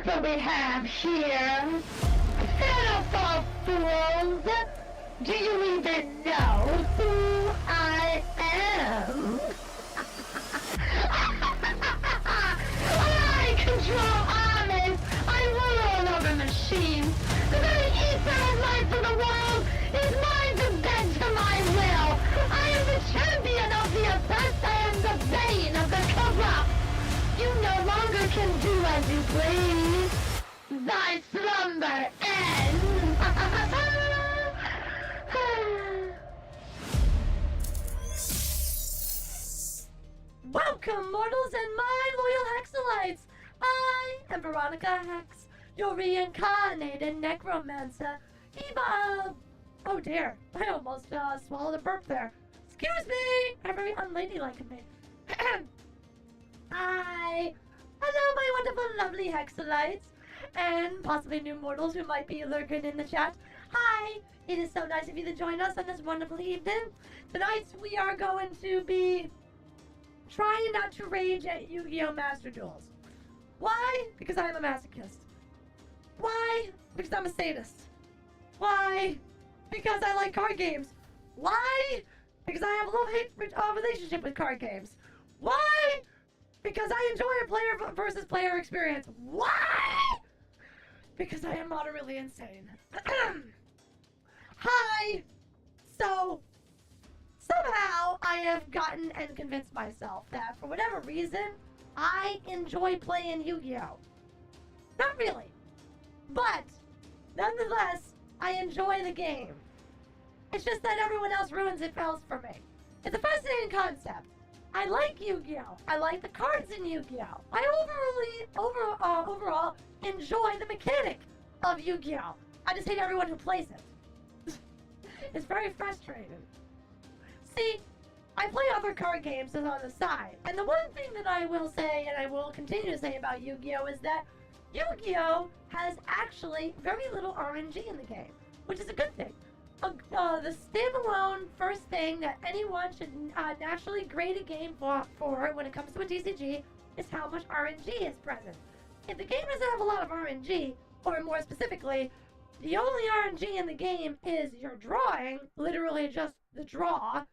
what we have here. Pitiful fools! Do you even know who I am? I control armies! I rule over machines! The very ether of life in the world is mine to bend to my will! I am the champion of the oppressed! I am the bane of the corrupt! You no longer can do as you please! Thy slumber ends! Welcome, mortals and my loyal Hexalites! I am Veronica Hex, your reincarnated necromancer. Oh dear, I almost swallowed a burp there. Excuse me! I'm very unladylike of me. Hi! Hello, my wonderful, lovely Hexalites, and possibly new mortals who might be lurking in the chat. Hi! It is so nice of you to join us on this wonderful evening. Tonight we are going to be trying not to rage at Yu-Gi-Oh! Master Duels. Why? Because I am a masochist. Why? Because I'm a sadist. Why? Because I like card games. Why? Because I have a love-hate relationship with card games. Why? Because I enjoy a player versus player experience. Why? Because I am moderately insane. Hi! So, somehow I have gotten and convinced myself that for whatever reason, I enjoy playing Yu-Gi-Oh! Not really. But, nonetheless, I enjoy the game. It's just that everyone else ruins it else for me. It's a fascinating concept. I like Yu-Gi-Oh! I like the cards in Yu-Gi-Oh! I overall enjoy the mechanic of Yu-Gi-Oh! I just hate everyone who plays it. It's very frustrating. See, I play other card games on the side, and the one thing that I will say, and I will continue to say about Yu-Gi-Oh! Is that Yu-Gi-Oh! Has actually very little RNG in the game, which is a good thing. The standalone first thing that anyone should naturally grade a game for when it comes to a TCG is how much RNG is present. If the game doesn't have a lot of RNG, or more specifically, the only RNG in the game is your drawing, literally just the draw,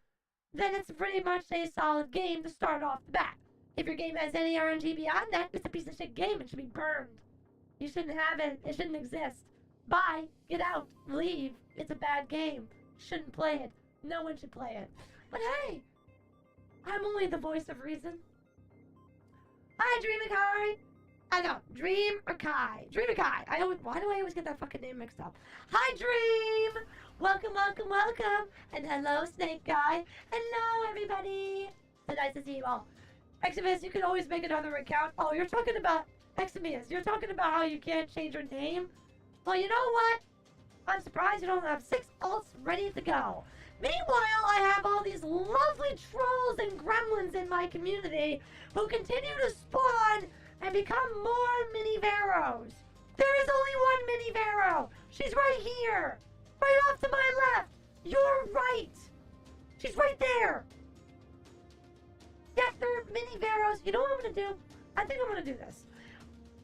then it's pretty much a solid game to start off the bat. If your game has any RNG beyond that, it's a piece of shit game. It should be burned. You shouldn't have it. It shouldn't exist. Bye. Get out. Leave. It's a bad game. Shouldn't play it. No one should play it. But hey, I'm only the voice of reason. Hi, Dreamakai. I know, Dream or Kai. Dream or Kai. Why do I always get that fucking name mixed up? Hi, Dream. Welcome, welcome, welcome. And hello, Snake Guy. Hello, everybody. So nice to see you all. Eximus, you can always make another account. Oh, you're talking about Eximus. You're talking about how you can't change your name. Well, you know what? I'm surprised you don't have 6 alts ready to go. Meanwhile, I have all these lovely trolls and gremlins in my community who continue to spawn and become more mini Veros. There is only one mini Vero. She's right here. Right off to my left. You're right. She's right there. Yeah, they're mini Veros. You know what I'm going to do? I think I'm going to do this.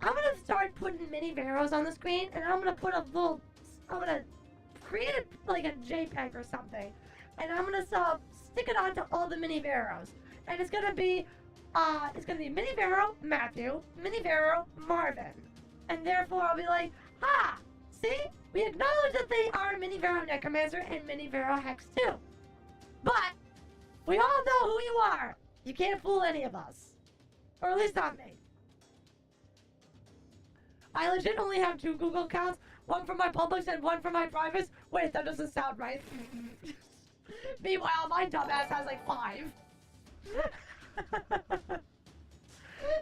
I'm going to start putting mini Veros on the screen, and I'm going to put I'm going to create like a JPEG or something, and I'm going to stick it onto all the mini Veros. And it's going to be Mini Vero Matthew, Mini Vero Marvin. And therefore I'll be like, ha! See? We acknowledge that they are Mini Vero Necromancer and Mini Vero Hex too. But we all know who you are. You can't fool any of us. Or at least not me. I legit only have 2 Google accounts, one for my publics and one for my privates. Wait, that doesn't sound right. Meanwhile, my dumbass has like 5.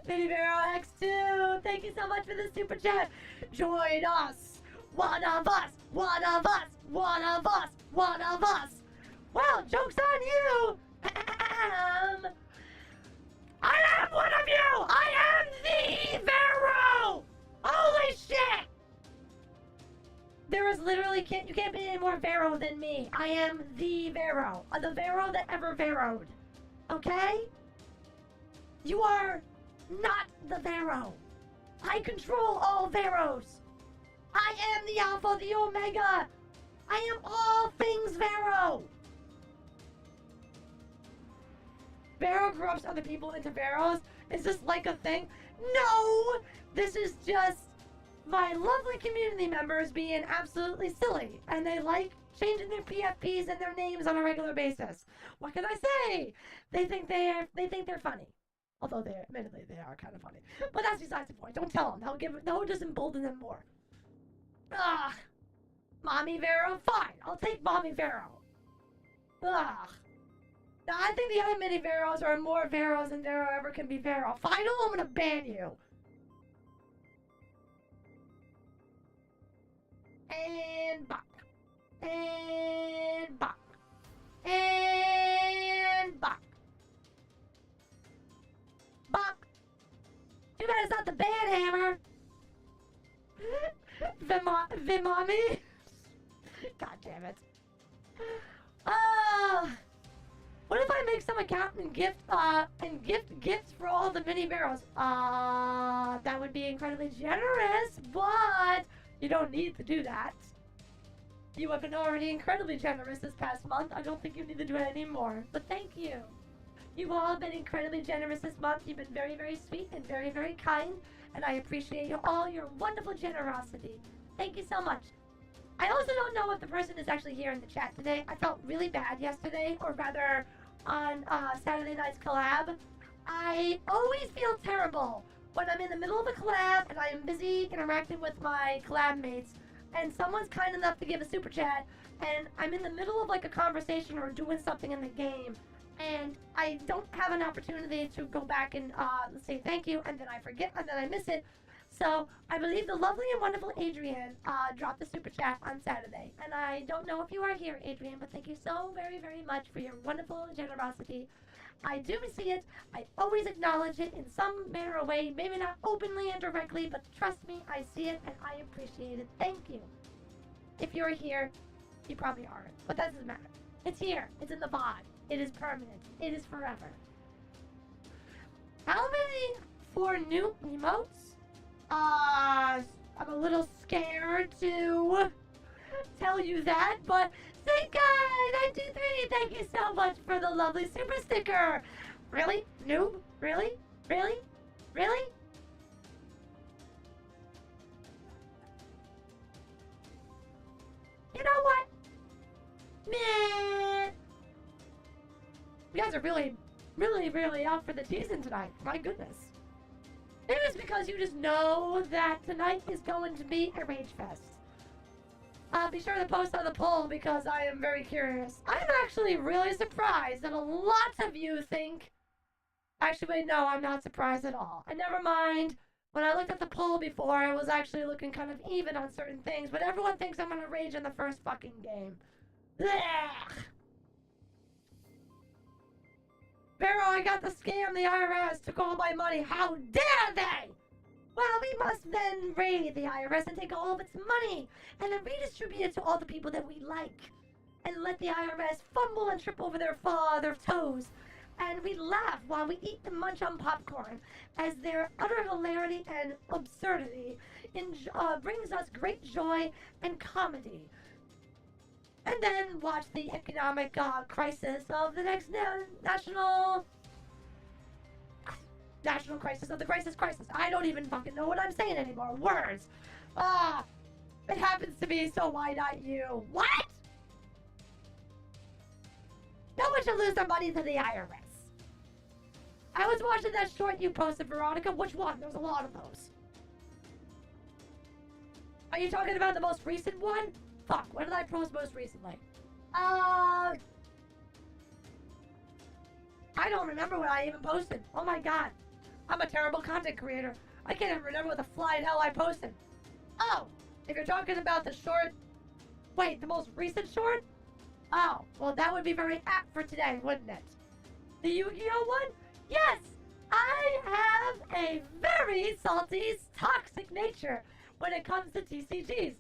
Mini Vero X2, thank you so much for the super chat. Join us. One of us. One of us. One of us. One of us. Well, joke's on you. I am one of you. I am the Vero. Holy shit. There is literally you can't be any more Vero than me. I am the Vero. The Vero that ever Veroed. Okay? You are not the Vero. I control all Veros. I am the Alpha, the Omega. I am all things Vero. Vero corrupts other people into Veros? Is this like a thing? No! This is just my lovely community members being absolutely silly. And they like changing their PFPs and their names on a regular basis. What can I say? They think they're funny. Although admittedly they are kind of funny. But that's besides the point. Don't tell them. That'll just embolden them more. Ugh. Mommy Vero? Fine. I'll take Mommy Vero. Ugh. Now, I think the other mini Veros are more Veros than there ever can be Vero. Final, I'm gonna ban you. And back. And back. And back. Back. Too bad it's not the band hammer. Vimami. God damn it. What if I make some account and gift gifts for all the mini barrels? That would be incredibly generous, but you don't need to do that. You have been already incredibly generous this past month. I don't think you need to do it anymore, but thank you. You've all been incredibly generous this month. You've been very, very sweet and very, very kind, and I appreciate all your wonderful generosity. Thank you so much. I also don't know if the person is actually here in the chat today. I felt really bad yesterday, or rather on Saturday night's collab. I always feel terrible when I'm in the middle of a collab and I am busy interacting with my collab mates, and someone's kind enough to give a super chat, and I'm in the middle of like a conversation or doing something in the game, and I don't have an opportunity to go back and say thank you, and then I forget, and then I miss it. So, I believe the lovely and wonderful Adrienne dropped the super chat on Saturday. And I don't know if you are here, Adrienne, but thank you so very, very much for your wonderful generosity. I do see it. I always acknowledge it in some manner or way. Maybe not openly and directly, but trust me, I see it and I appreciate it. Thank you. If you're here, you probably aren't. But that doesn't matter. It's here. It's in the VOD. It is permanent. It is forever. How many for new emotes? I'm a little scared to tell you that, but Zinkai923, thank you so much for the lovely super sticker. Really? Noob? Really? Really? Really? You know what? Man! You guys are really, really, really out for the season tonight. My goodness. Maybe it's because you just know that tonight is going to be a Rage Fest. Be sure to post on the poll because I am very curious. I'm actually really surprised that a lot of you think... Actually, wait, no, I'm not surprised at all. And never mind, when I looked at the poll before, I was actually looking kind of even on certain things, but everyone thinks I'm gonna rage in the first fucking game. Blech! Vero, I got the scam. The IRS took all my money. How dare they? Well, we must then raid the IRS and take all of its money and then redistribute it to all the people that we like. And let the IRS fumble and trip over their toes. And we laugh while we eat and munch on popcorn as their utter hilarity and absurdity brings us great joy and comedy. And then watch the economic crisis of the next national crisis of the crisis. I don't even fucking know what I'm saying anymore. Words. It happens to me, so why not you? What? No one should lose their money to the IRS. I was watching that short you posted, Veronica. Which one? There's a lot of those. Are you talking about the most recent one? Fuck, when did I post most recently? I don't remember what I even posted. Oh my god. I'm a terrible content creator. I can't even remember what the flying hell I posted. Oh, if you're talking about the short... Wait, the most recent short? Oh, well that would be very apt for today, wouldn't it? The Yu-Gi-Oh one? Yes! I have a very salty, toxic nature when it comes to TCGs.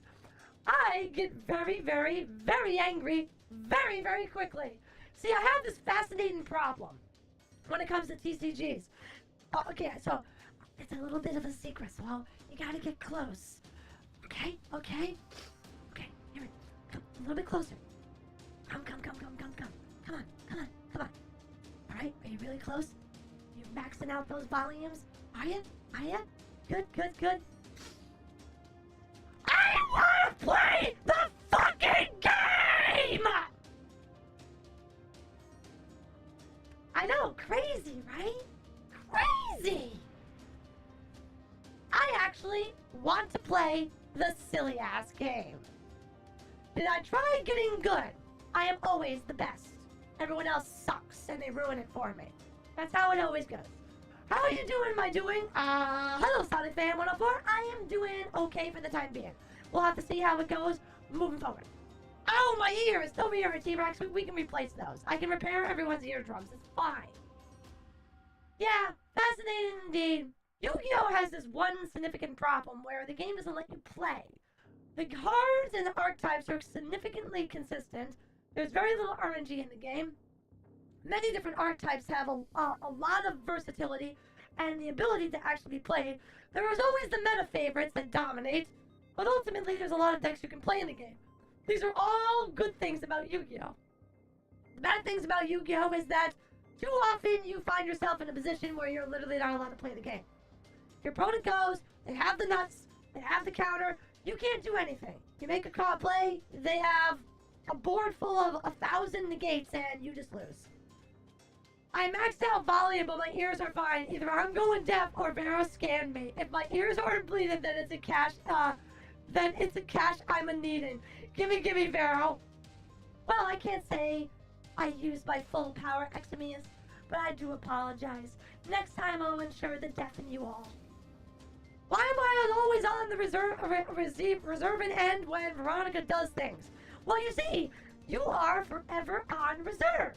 I get very, very, very angry very, very quickly. See, I have this fascinating problem when it comes to TCGs. Okay, so it's a little bit of a secret, so you gotta get close. Okay, okay. Okay, here it. Come a little bit closer. Come. Come on. Alright, are you really close? You're maxing out those volumes? Are you? Good. I wanna play the fucking game! I know, crazy, right? Crazy! I actually want to play the silly ass game. Did I try getting good? I am always the best. Everyone else sucks and they ruin it for me. That's how it always goes. How are you doing, hello Sonic Fan 104. I am doing okay for the time being. We'll have to see how it goes moving forward. Oh, my ears! Don't be over, T-Rex. We can replace those. I can repair everyone's eardrums. It's fine. Yeah, fascinating indeed. Yu-Gi-Oh! Has this one significant problem where the game doesn't let you play. The cards and the archetypes are significantly consistent. There's very little RNG in the game. Many different archetypes have a lot of versatility and the ability to actually be played. There is always the meta favorites that dominate, but ultimately there's a lot of decks you can play in the game. These are all good things about Yu-Gi-Oh! The bad things about Yu-Gi-Oh! Is that too often you find yourself in a position where you're literally not allowed to play the game. Your opponent goes, they have the nuts, they have the counter, you can't do anything. You make a card play, they have a board full of 1,000 negates and you just lose. I maxed out volume, but my ears are fine. Either I'm going deaf or Vero scanned me. If my ears aren't bleeding, then it's a cash, I'm a needing. Gimme, Vero. Well, I can't say I use my full power Eximius, but I do apologize. Next time I'll ensure to deafen you all. Why am I always on the reserving end when Veronica does things? Well, you see, you are forever on reserve.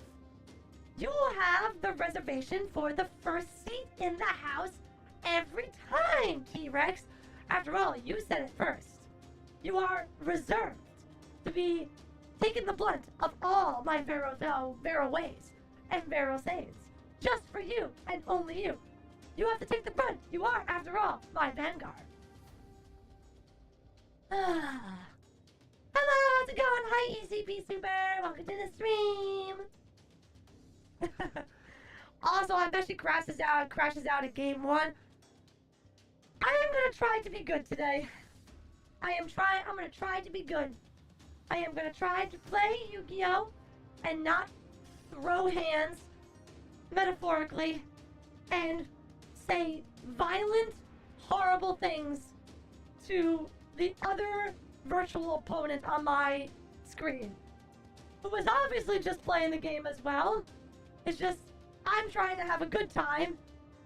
You will have the reservation for the first seat in the house every time, T-Rex. After all, you said it first. You are reserved to be taking the blunt of all my Vero ways and Vero saves. Just for you and only you. You have to take the brunt. You are, after all, my vanguard. Hello, how's it going? Hi, ECP Super. Welcome to the stream. Also, I bet she crashes out at game 1. I am gonna try to be good today. I'm gonna try to be good. I am gonna try to play Yu-Gi-Oh! And not throw hands, metaphorically, and say violent, horrible things to the other virtual opponent on my screen, who was obviously just playing the game as well. It's just, I'm trying to have a good time,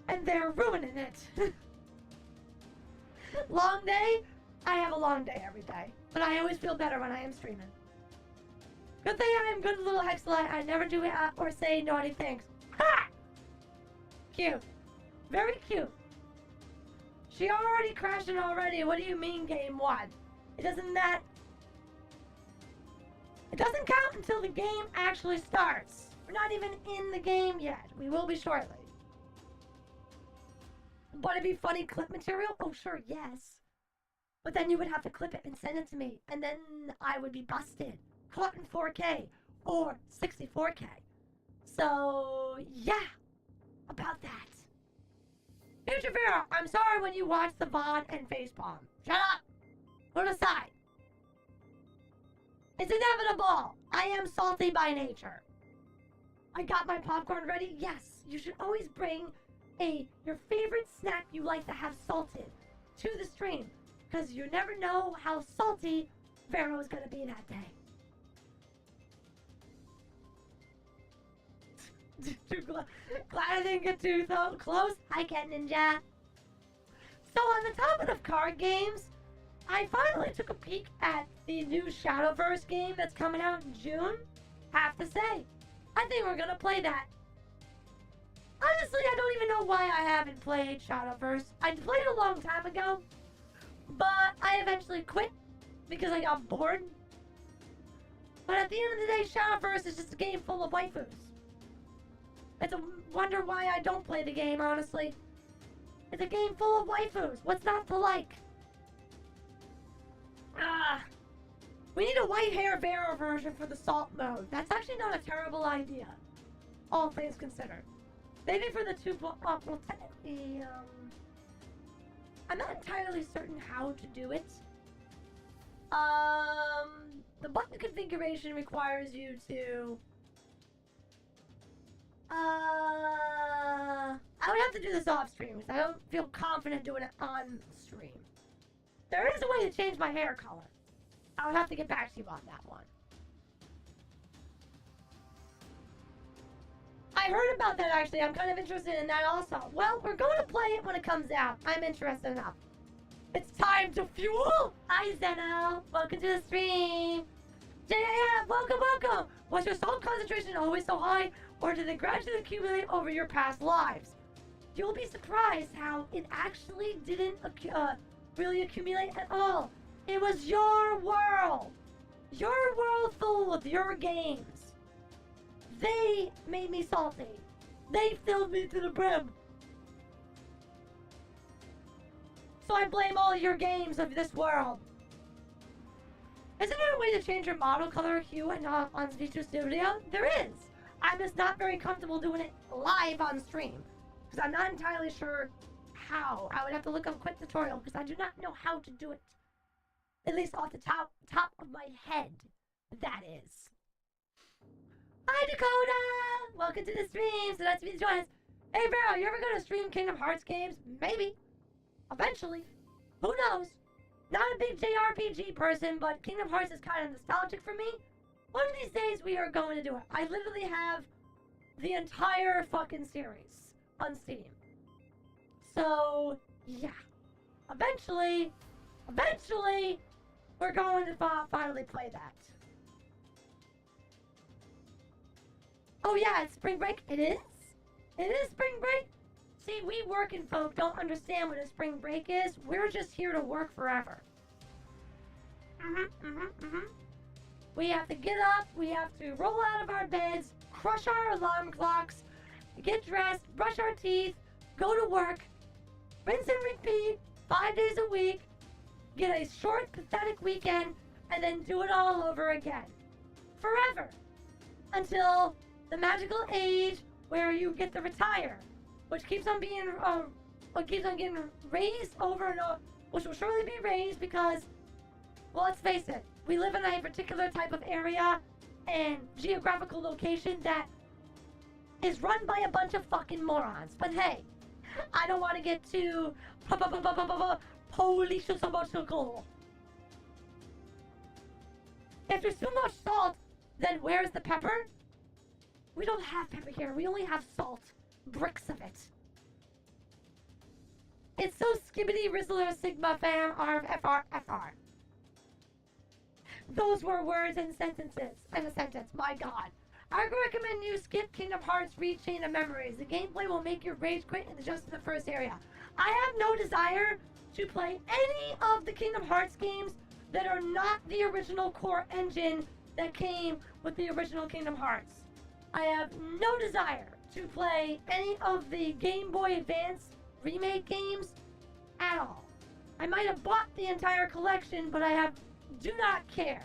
and they're ruining it. Long day? I have a long day every day, but I always feel better when I am streaming. Good thing I am good little Hexalite. I never do or say naughty things. Ha! Cute. Very cute. She already crashed it already. What do you mean game 1? It doesn't count until the game actually starts. We're not even in the game yet. We will be shortly. But it'd be funny clip material? Oh, sure, yes. But then you would have to clip it and send it to me. And then I would be busted. Caught in 4K or 64K. So, yeah. About that. Future Vera, I'm sorry when you watch the VOD and facepalm. Shut up! Put aside. It's inevitable. I am salty by nature. I got my popcorn ready? Yes. You should always bring your favorite snack you like to have salted to the stream. Because you never know how salty Vero is going to be that day. Glad I didn't get too close. Hi, Cat Ninja. So on the topic of card games, I finally took a peek at the new Shadowverse game that's coming out in June. Have to say, I think we're gonna play that. Honestly, I don't even know why I haven't played Shadowverse. I played it a long time ago, but I eventually quit because I got bored. But at the end of the day, Shadowverse is just a game full of waifus. It's a wonder why I don't play the game, honestly. It's a game full of waifus. What's not to like? We need a white hair Vero version for the salt mode. That's actually not a terrible idea, all things considered. Maybe for the two, well, technically, I'm not entirely certain how to do it. The button configuration requires you to, I would have to do this off stream because I don't feel confident doing it on stream. There is a way to change my hair color. I would have to get back to you on that one. I heard about that actually. I'm kind of interested in that also. Well, we're going to play it when it comes out. I'm interested enough. It's time to fuel! Hi, Zeno! Welcome to the stream! JAF, welcome, welcome! Was your salt concentration always so high, or did it gradually accumulate over your past lives? You'll be surprised how it actually didn't really accumulate at all. It was your world! Your world full of your games. They made me salty. They filled me to the brim. So I blame all your games of this world. Isn't there a way to change your model color hue and on Visual Studio? There is. I'm just not very comfortable doing it live on stream. Because I'm not entirely sure how. I would have to look up a quick tutorial because I do not know how to do it. At least off the top of my head. That is. Hi, Dakota! Welcome to the stream. So nice to join us. Hey, Vero, you ever go to stream Kingdom Hearts games? Maybe. Eventually. Who knows? Not a big JRPG person, but Kingdom Hearts is kind of nostalgic for me. One of these days, we are going to do it. I literally have the entire fucking series on Steam. So, yeah. Eventually, we're going to finally play that. Oh yeah, it's spring break. It is? It is spring break? See, we working folk don't understand what a spring break is. We're just here to work forever. We have to get up, we have to roll out of our beds, crush our alarm clocks, get dressed, brush our teeth, go to work, rinse and repeat, 5 days a week, get a short, pathetic weekend, and then do it all over again. Forever. Until the magical age where you get to retire. Which keeps on being, getting raised over and over, which will surely be raised because, well, let's face it, we live in a particular type of area and geographical location that is run by a bunch of fucking morons. But hey, I don't want to get too political. If there's too much salt, then where's the pepper? We don't have pepper here, we only have salt. Bricks of it. It's so skibbity rizzler sigma fam FR. Those were words and sentences in a sentence, my god. I recommend you skip Kingdom Hearts Read Chain of Memories. The gameplay will make your rage quit in just the first area. I have no desire to play any of the Kingdom Hearts games that are not the original core engine that came with the original Kingdom Hearts. I have no desire to play any of the Game Boy Advance remake games at all. I might have bought the entire collection, but I do not care.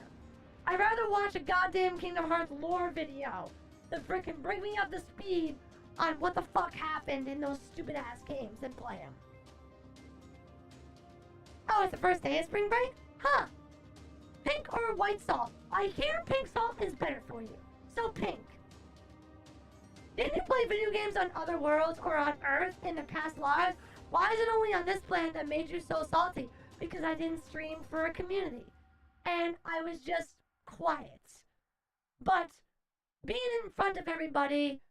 I'd rather watch a goddamn Kingdom Hearts lore video than frickin' bring me up to speed on what the fuck happened in those stupid ass games and play them. Oh, it's the first day of spring break? Huh. Pink or white salt? I hear pink salt is better for you. So pink. Didn't you play video games on other worlds or on Earth in the past lives? Why is it only on this planet that made you so salty? Because I didn't stream for a community. And I was just quiet. But being in front of everybody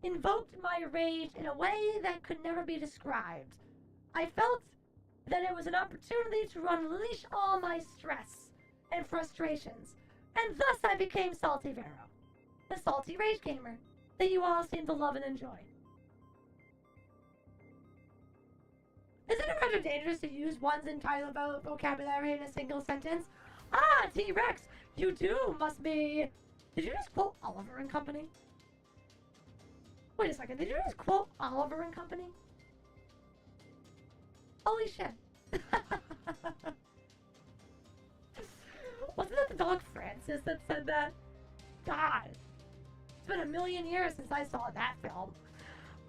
invoked my rage in a way that could never be described. I felt that it was an opportunity to unleash all my stress and frustrations. And thus I became Salty Vero, the salty rage gamer that you all seem to love and enjoy. Isn't it rather dangerous to use one's entire vocabulary in a single sentence? Ah, T-Rex, you too must be... Did you just quote Oliver and Company? Wait a second, did you just quote Oliver and Company? Holy shit. Wasn't that the dog Francis that said that? God. It's been a million years since I saw that film.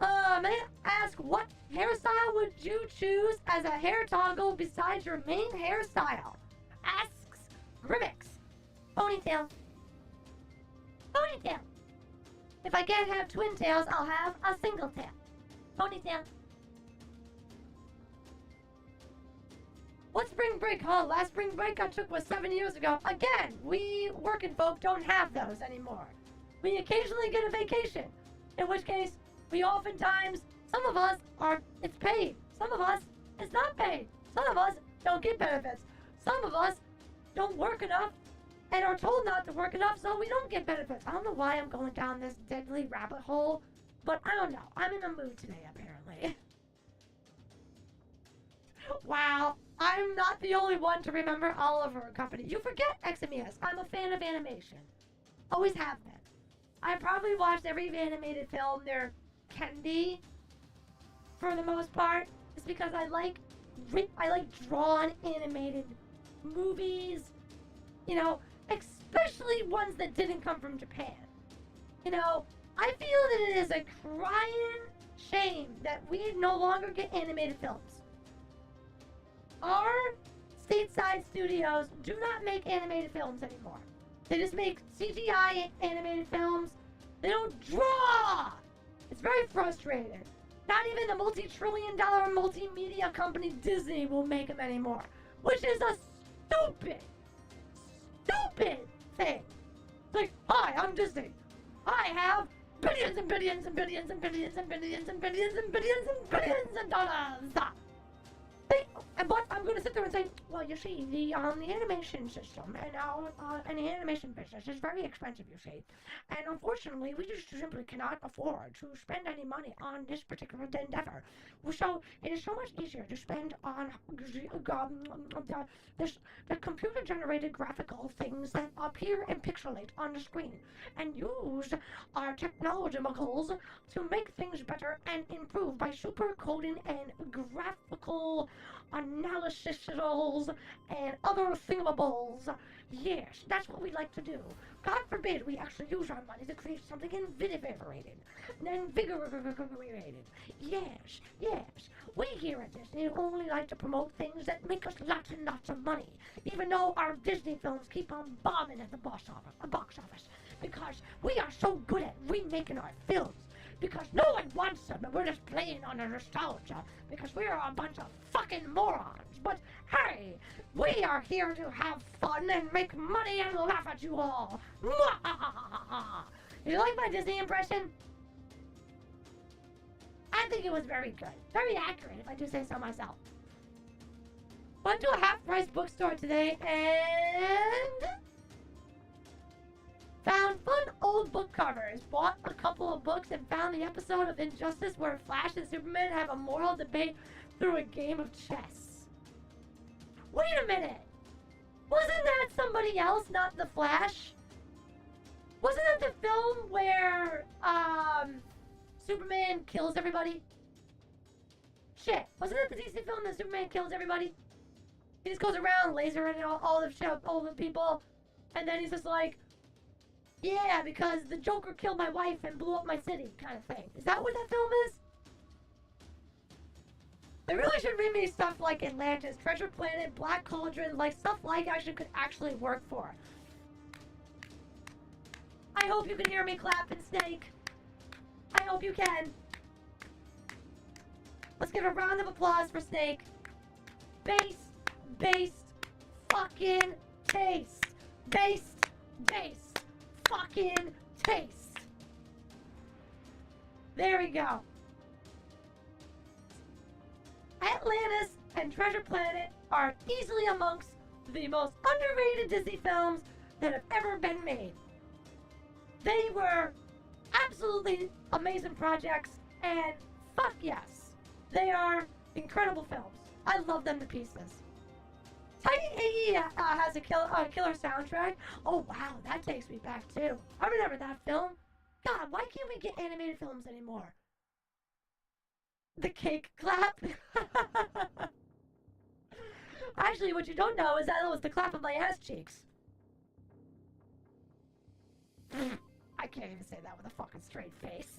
May I ask, what hairstyle would you choose as a hair toggle besides your main hairstyle? Asks Grimmix. Ponytail. Ponytail. If I can't have twin tails, I'll have a single tail. Ponytail. What spring break, huh? Last spring break I took was 7 years ago. Again, we working folk don't have those anymore. We occasionally get a vacation, in which case, we oftentimes, some of us it's paid. Some of us, it's not paid. Some of us don't get benefits. Some of us don't work enough and are told not to work enough, so we don't get benefits. I don't know why I'm going down this deadly rabbit hole, but I don't know. I'm in a mood today, apparently. Wow, I'm not the only one to remember Oliver Company. You forget Eximius. I'm a fan of animation. Always have been. I probably watched every animated film there can be, for the most part. It's because I like drawn animated movies, you know, especially ones that didn't come from Japan. You know, I feel that it is a crying shame that we no longer get animated films. Our stateside studios do not make animated films anymore. They just make CGI animated films. They don't draw! It's very frustrating. Not even the multi-trillion-dollar multimedia company Disney will make them anymore. Which is a stupid thing. It's like, hi, I'm Disney. I have billions and billions and billions and billions and billions and billions and billions and billions of dollars. But I'm going to sit there and say, well, you see, the animation system and the animation business is very expensive, you see. And unfortunately, we just simply cannot afford to spend any money on this particular endeavor. So it is so much easier to spend on the computer-generated graphical things that appear and pixelate on the screen, and use our technologicals to make things better and improve by super coding and graphical analysisals and other thingamables. Yes, that's what we like to do. God forbid we actually use our money to create something invigorated. Yes. We here at Disney only like to promote things that make us lots and lots of money, even though our Disney films keep on bombing at the box office, because we are so good at remaking our films. Because no one wants them, and we're just playing on the nostalgia, because we are a bunch of fucking morons. But hey, we are here to have fun and make money and laugh at you all. Did you like my Disney impression? I think it was very good. Very accurate, if I do say so myself. Went to a half-price bookstore today and found fun old book covers. Bought a couple of books and found the episode of Injustice where Flash and Superman have a moral debate through a game of chess. Wait a minute! Wasn't that somebody else, not the Flash? Wasn't that the film where, Superman kills everybody? Shit, wasn't that the DC film that Superman kills everybody? He just goes around lasering all the people, and then he's just like, yeah, because the Joker killed my wife and blew up my city, kind of thing. Is that what that film is? They really should remake stuff like Atlantis, Treasure Planet, Black Cauldron, like stuff like could actually work for. I hope you can hear me clapping, Snake. I hope you can. Let's give a round of applause for Snake. Based, fucking taste. Based, fucking taste. There we go. Atlantis and Treasure Planet are easily amongst the most underrated Disney films that have ever been made. They were absolutely amazing projects, and fuck yes, they are incredible films. I love them to pieces. Tiny AE has a killer soundtrack. Oh wow, that takes me back too. I remember that film. God, why can't we get animated films anymore? The cake clap. Actually, what you don't know is that it was the clap of my ass cheeks. I can't even say that with a fucking straight face.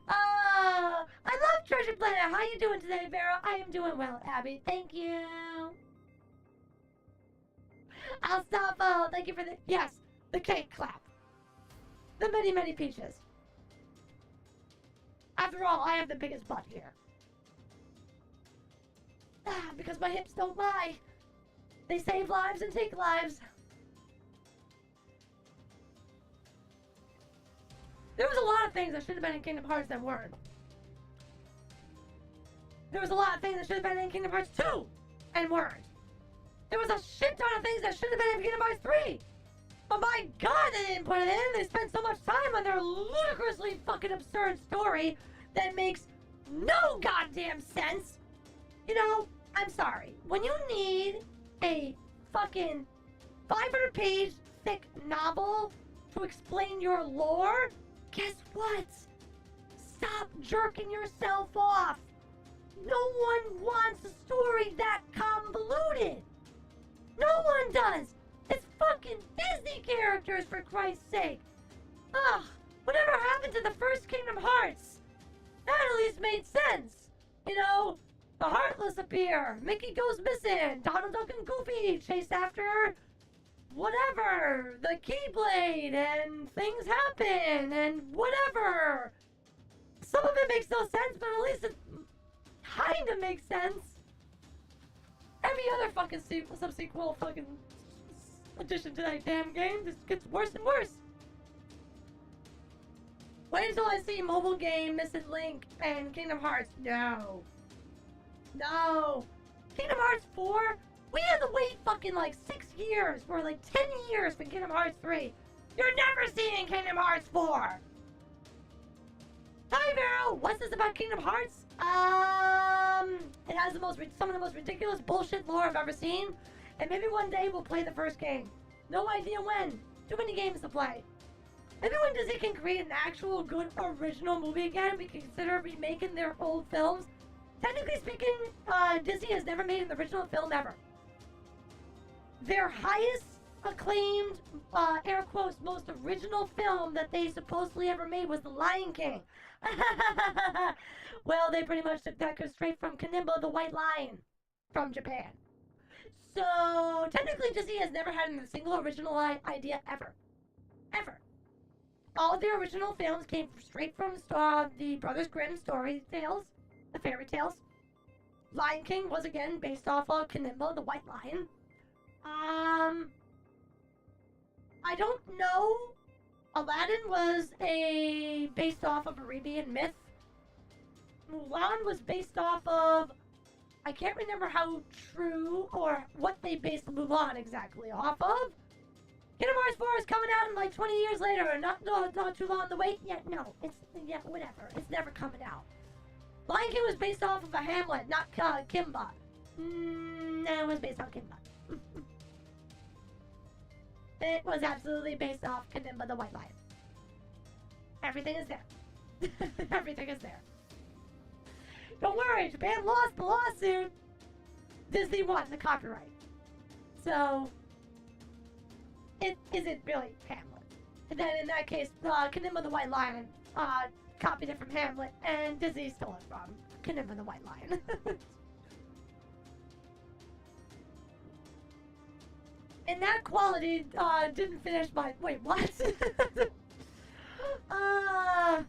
I love Treasure Planet. How you doing today, Vera? I am doing well, Abby. Thank you. I'll stop. Thank you for the... Yes, the cake clap. The many, many peaches. After all, I have the biggest butt here. Because my hips don't lie. They save lives and take lives. There was a lot of things that should have been in Kingdom Hearts that weren't. There was a lot of things that should have been in Kingdom Hearts 2 and weren't. There was a shit ton of things that should have been in Kingdom Hearts 3. But my god, they didn't put it in. They spent so much time on their ludicrously fucking absurd story that makes no goddamn sense. You know, I'm sorry. When you need a fucking 500-page thick novel to explain your lore, guess what? Stop jerking yourself off. No one wants a story that convoluted. No one does. It's fucking Disney characters, for Christ's sake. Ugh, whatever happened to the first Kingdom Hearts? That at least made sense. You know, the Heartless appear, Mickey goes missing, Donald Duck and Goofy chase after whatever, the Keyblade, and things happen, and whatever. Some of it makes no sense, but at least it kinda makes sense. Every other fucking subsequel fucking addition to that damn game just gets worse and worse. Wait until I see mobile game, Missing Link, and Kingdom Hearts. No. No. Kingdom Hearts 4? We had to wait fucking like 6 years, or like 10 years for Kingdom Hearts 3. You're never seeing Kingdom Hearts 4! Hi, Vero! What's this about Kingdom Hearts? It has some of the most ridiculous bullshit lore I've ever seen. And maybe one day we'll play the first game. No idea when. Too many games to play. Maybe when Disney can create an actual good original movie again, we can consider remaking their old films. Technically speaking, Disney has never made an original film ever. Their highest acclaimed, air quotes, most original film that they supposedly ever made was The Lion King. Well, they pretty much took that straight from Kanimba the White Lion from Japan. So, technically Disney has never had a single original idea ever. Ever. All of their original films came straight from the Brothers Grimm story tales, the fairy tales. Lion King was again based off of Kanimba the White Lion. I don't know. Aladdin was based off of Arabian myth. Mulan was based off of, I can't remember how true or what they based Mulan exactly off of. Kingdom Hearts 4 is coming out in like 20 years later, not too long to wait yet. No, whatever. It's never coming out. Lion King was based off of a Hamlet, not Kimba. No, it was based on Kimba. It was absolutely based off Kanimba the White Lion. Everything is there. Everything is there. Don't worry, Japan lost the lawsuit. Disney won the copyright. So, it isn't really Hamlet. And then in that case, Kanimba the White Lion copied it from Hamlet, and Disney stole it from Kanimba the White Lion. And that quality didn't finish my... Wait, what? But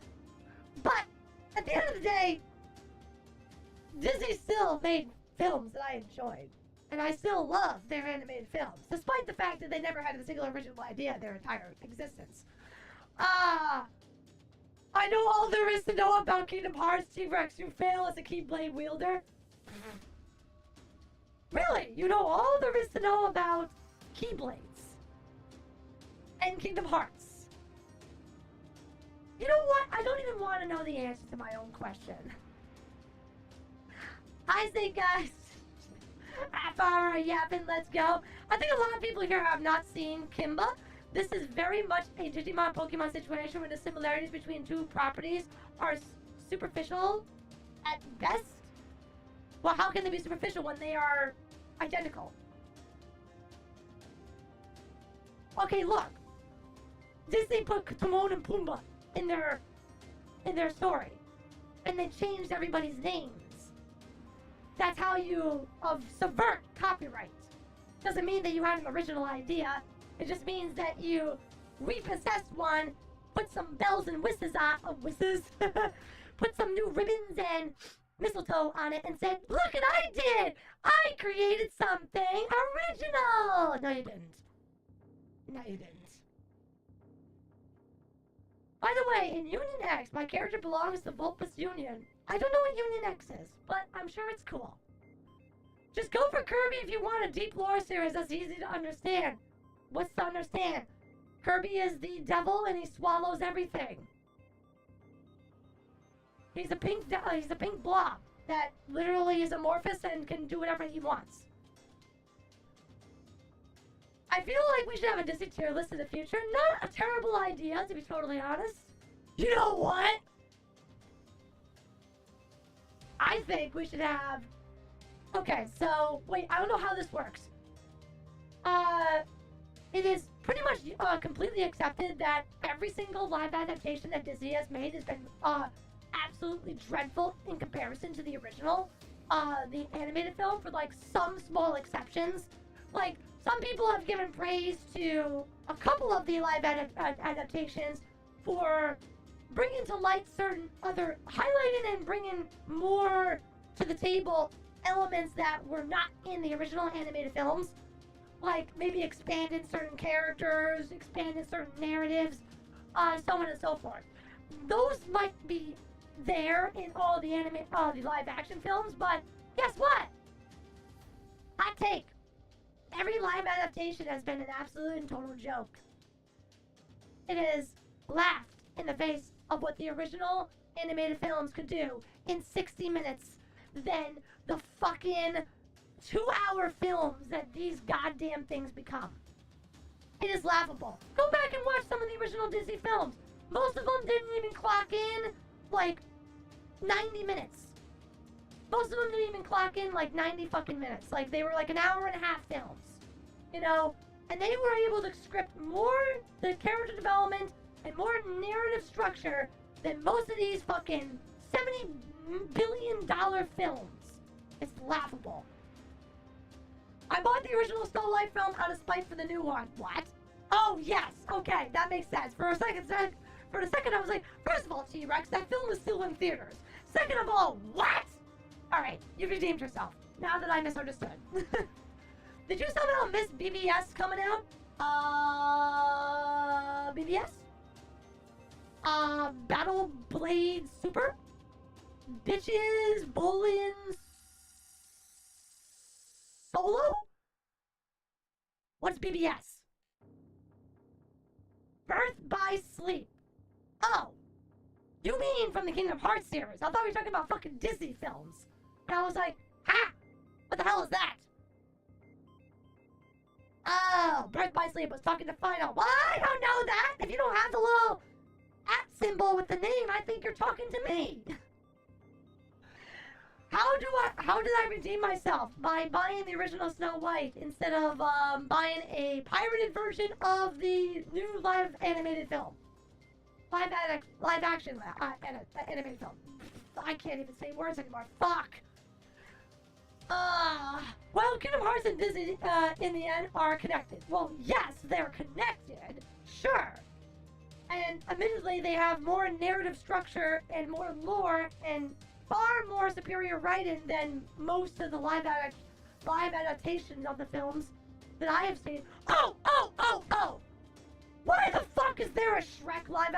at the end of the day, Disney still made films that I enjoyed. And I still love their animated films, despite the fact that they never had a single original idea their entire existence. I know all there is to know about Kingdom Hearts. T-Rex, you fail as a Keyblade wielder. Really? You know all there is to know about Keyblades and Kingdom Hearts? You know what? I don't even want to know the answer to my own question. I say, guys, half hour yapping, let's go. I think a lot of people here have not seen Kimba. This is very much a Digimon Pokemon situation where the similarities between two properties are superficial at best. Well, how can they be superficial when they are identical? Okay, look. Disney put Timon and Pumbaa in their story, and they changed everybody's names. That's how you subvert copyright. Doesn't mean that you had an original idea. It just means that you repossessed one, put some bells and whistles put some new ribbons and mistletoe on it, and said, "Look what I did! I created something original!" No, you didn't. No, you didn't. By the way, in Union X, my character belongs to Vulpus Union. I don't know what Union X is, but I'm sure it's cool. Just go for Kirby if you want a deep lore series that's easy to understand. What's to understand? Kirby is the devil and he swallows everything. He's a pink blob that literally is amorphous and can do whatever he wants. I feel like we should have a Disney tier list in the future. Not a terrible idea, to be totally honest. You know what? I think we should have... Okay, so... Wait, I don't know how this works. It is pretty much completely accepted that every single live adaptation that Disney has made has been absolutely dreadful in comparison to the original, the animated film, for like some small exceptions. Like, some people have given praise to a couple of the live adaptations for bringing to light certain other, highlighting and bringing more to the table elements that were not in the original animated films. Like, maybe expanded certain characters, expanded certain narratives, so on and so forth. Those might be there in all the live action films, but guess what? Hot take. Every live adaptation has been an absolute and total joke. It has laughed in the face of what the original animated films could do in 60 minutes than the fucking 2-hour films that these goddamn things become. It is laughable. Go back and watch some of the original Disney films. Most of them didn't even clock in like 90 minutes. Most of them didn't even clock in like 90 fucking minutes. Like, they were like an hour and a half films. You know? And they were able to script more the character development and more narrative structure than most of these fucking $70 billion films. It's laughable. I bought the original Snow White film out of spite for the new one. What? Oh, yes. Okay, that makes sense. For a second, I was like, first of all, T-Rex, that film is still in theaters. Second of all, what? Alright, you redeemed yourself. Now that I misunderstood. Did you somehow miss BBS coming out? BBS? Battle Blade Super? Bitches Bowling Solo? What's BBS? Birth by Sleep. Oh. You mean from the Kingdom Hearts series? I thought we were talking about fucking Disney films. And I was like, ha! What the hell is that? Oh, Birth by Sleep was talking to Final. Well, I don't know that! If you don't have the little at symbol with the name, I think you're talking to me. How did I redeem myself? By buying the original Snow White instead of buying a pirated version of the new live animated film. Live action animated film. I can't even say words anymore. Fuck. Well, Kingdom Hearts and Disney in the end are connected. Well, yes, they're connected. Sure. And admittedly, they have more narrative structure and more lore and far more superior writing than most of the live adaptations of the films that I have seen. Oh! Why the fuck is there a Shrek live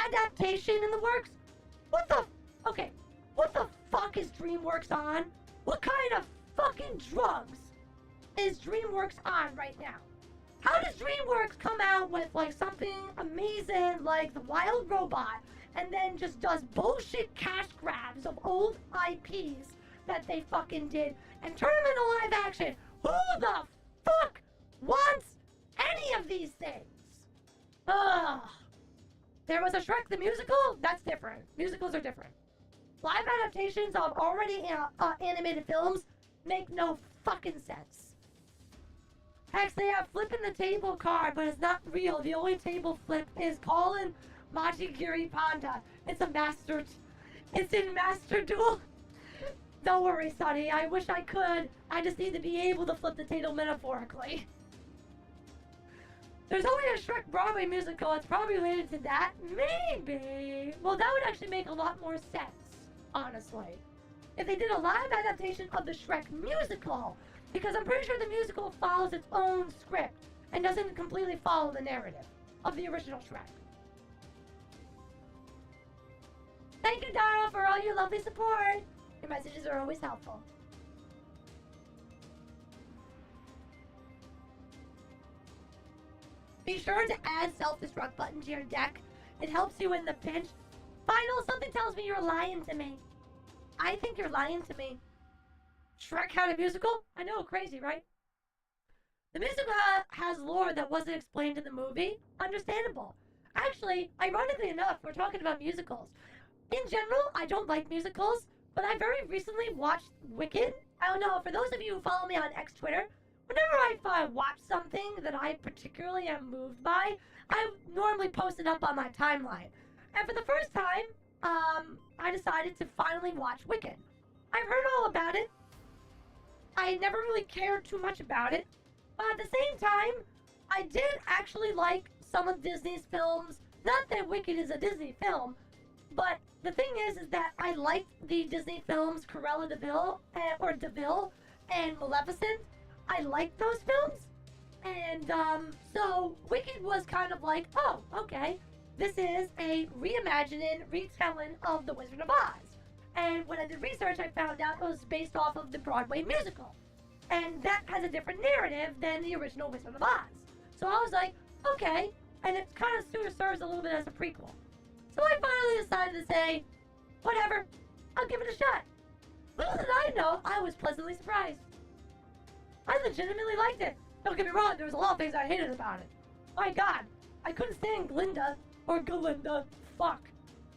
adaptation in the works? What the fuck is DreamWorks on? What kind of fucking drugs is DreamWorks on right now? How does DreamWorks come out with like something amazing like The Wild Robot and then just does bullshit cash grabs of old IPs that they fucking did and turn them into live action? Who the fuck wants any of these things? Ugh. There was a Shrek the musical? That's different. Musicals are different. Live adaptations of already animated films make no fucking sense. Hex, they have flipping the table card, but it's not real. The only table flip is Colin Machigiri Panda. It's a master. It's in Master Duel. Don't worry, Sonny. I wish I could. I just need to be able to flip the table metaphorically. There's only a Shrek Broadway musical. It's probably related to that. Maybe. Well, that would actually make a lot more sense, honestly, if they did a live adaptation of the Shrek musical. Because I'm pretty sure the musical follows its own script and doesn't completely follow the narrative of the original Shrek. Thank you, Dara, for all your lovely support. Your messages are always helpful. Be sure to add self-destruct button to your deck. It helps you in the pinch. Final, something tells me you're lying to me. I think you're lying to me. Shrek had a musical? I know, crazy, right? The musical has lore that wasn't explained in the movie. Understandable. Actually, ironically enough, we're talking about musicals. In general, I don't like musicals, but I very recently watched Wicked. I don't know, for those of you who follow me on X Twitter, whenever I watch something that I particularly am moved by, I normally post it up on my timeline. And for the first time, I decided to finally watch Wicked. I've heard all about it. I never really cared too much about it. But at the same time, I did actually like some of Disney's films. Not that Wicked is a Disney film, but the thing is that I liked the Disney films Cruella de Vil, and Maleficent. I liked those films. And so Wicked was kind of like, oh, okay. This is a reimagining, retelling of The Wizard of Oz. And when I did research, I found out it was based off of the Broadway musical. And that has a different narrative than the original Wizard of Oz. So I was like, okay. And it kind of sort of serves a little bit as a prequel. So I finally decided to say, whatever, I'll give it a shot. Little did I know, I was pleasantly surprised. I legitimately liked it. Don't get me wrong, there was a lot of things I hated about it. My God, I couldn't stand Glinda, or Galinda, fuck.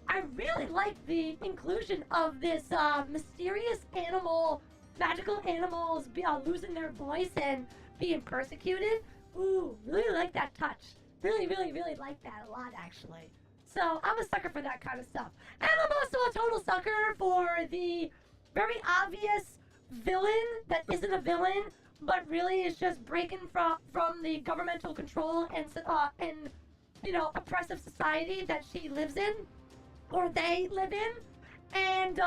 I really liked the inclusion of this mysterious animal, magical animals losing their voice and being persecuted. Ooh, really like that touch. Really, really, really like that a lot, actually. So I'm a sucker for that kind of stuff. And I'm also a total sucker for the very obvious villain that isn't a villain, but really is just breaking from the governmental control and you know, oppressive society that she lives in, or they live in, and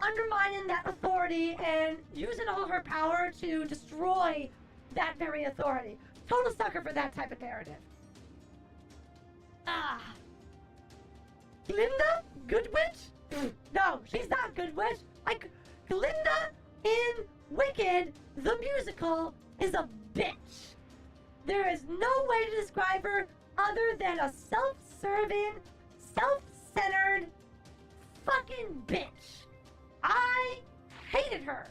undermining that authority and using all her power to destroy that very authority. Total sucker for that type of narrative. Glinda? Good Witch? No, she's not Good Witch. Glinda in Wicked, the musical, is a bitch. There is no way to describe her other than a self-serving, self-centered fucking bitch. I hated her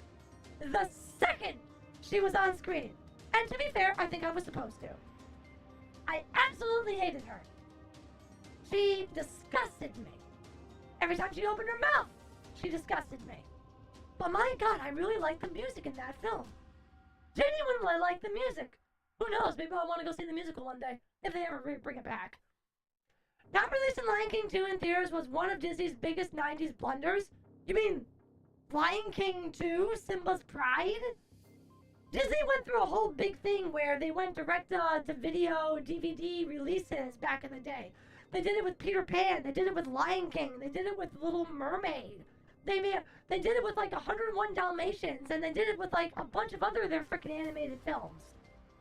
the second she was on screen. And to be fair, I think I was supposed to. I absolutely hated her. She disgusted me. Every time she opened her mouth, she disgusted me. But my God, I really liked the music in that film. Genuinely liked the music. Who knows, maybe I want to go see the musical one day, if they ever bring it back. Not releasing Lion King 2 in theaters was one of Disney's biggest 90s blunders. You mean Lion King 2, Simba's Pride? Disney went through a whole big thing where they went direct to video DVD releases back in the day. They did it with Peter Pan, they did it with Lion King, they did it with Little Mermaid. They did it with like 101 Dalmatians, and they did it with like a bunch of other of their freaking animated films.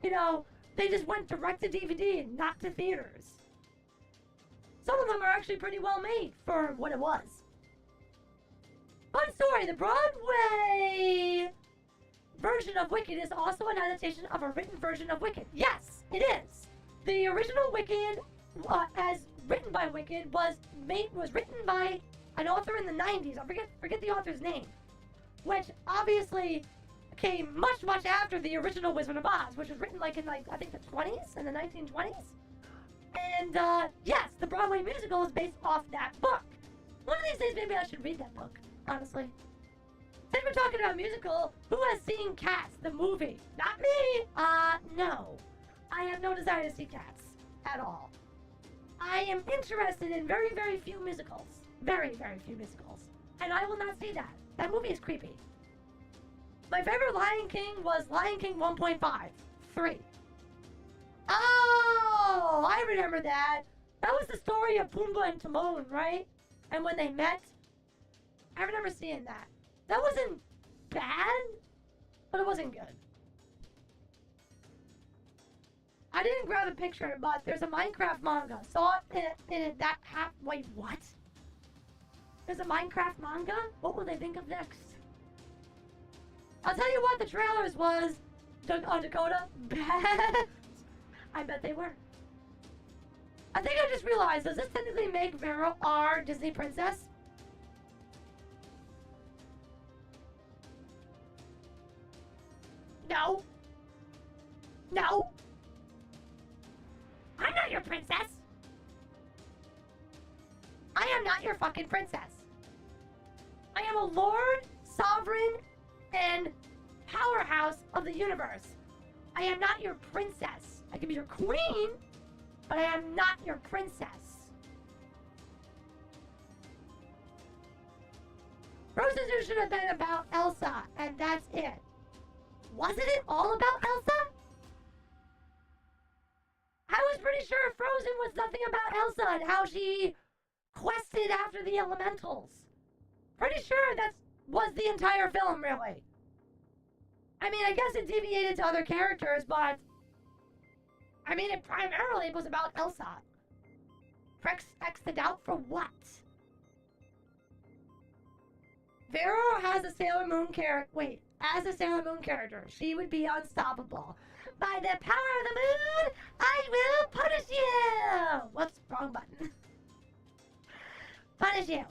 You know, they just went direct to DVD and not to theaters. Some of them are actually pretty well made for what it was. Fun story, the Broadway version of Wicked is also an adaptation of a written version of Wicked. Yes, it is. The original Wicked, as written by Wicked, was written by an author in the 90s. I forget the author's name. Which obviously came much, much after the original Wizard of Oz, which was written like in I think the 20s, in the 1920s. And yes, the Broadway musical is based off that book. One of these days maybe I should read that book. honestly. Since we're talking about musical, who has seen Cats, the movie? Not me! No. I have no desire to see Cats. At all. I am interested in very, very few musicals. Very, very few musicals. And I will not see that. That movie is creepy. My favorite Lion King was Lion King 1.5. 3. Oh, I remember that. That was the story of Pumbaa and Timon, right? And when they met. I remember seeing that. That wasn't bad, but it wasn't good. I didn't grab a picture, but there's a Minecraft manga. Saw it in that half. Wait, what? There's a Minecraft manga? What will they think of next? I'll tell you what, the trailers was on Dakota bad. I bet they were. I think I just realized, does this technically make Vero our Disney princess? No. No. I'm not your princess. I am not your fucking princess. I am a lord, sovereign, and powerhouse of the universe. I am not your princess. I can be your queen, but I am not your princess. Frozen should have been about Elsa, and that's it. Wasn't it all about Elsa? I was pretty sure Frozen was nothing about Elsa and how she quested after the elementals. Pretty sure that was the entire film, really. I mean, I guess it deviated to other characters, but I mean, it primarily was about Elsa. X the doubt for what? Vero has a Sailor Moon character. Wait, as a Sailor Moon character, she would be unstoppable. By the power of the moon, I will punish you! Whoops, wrong button. Punish you.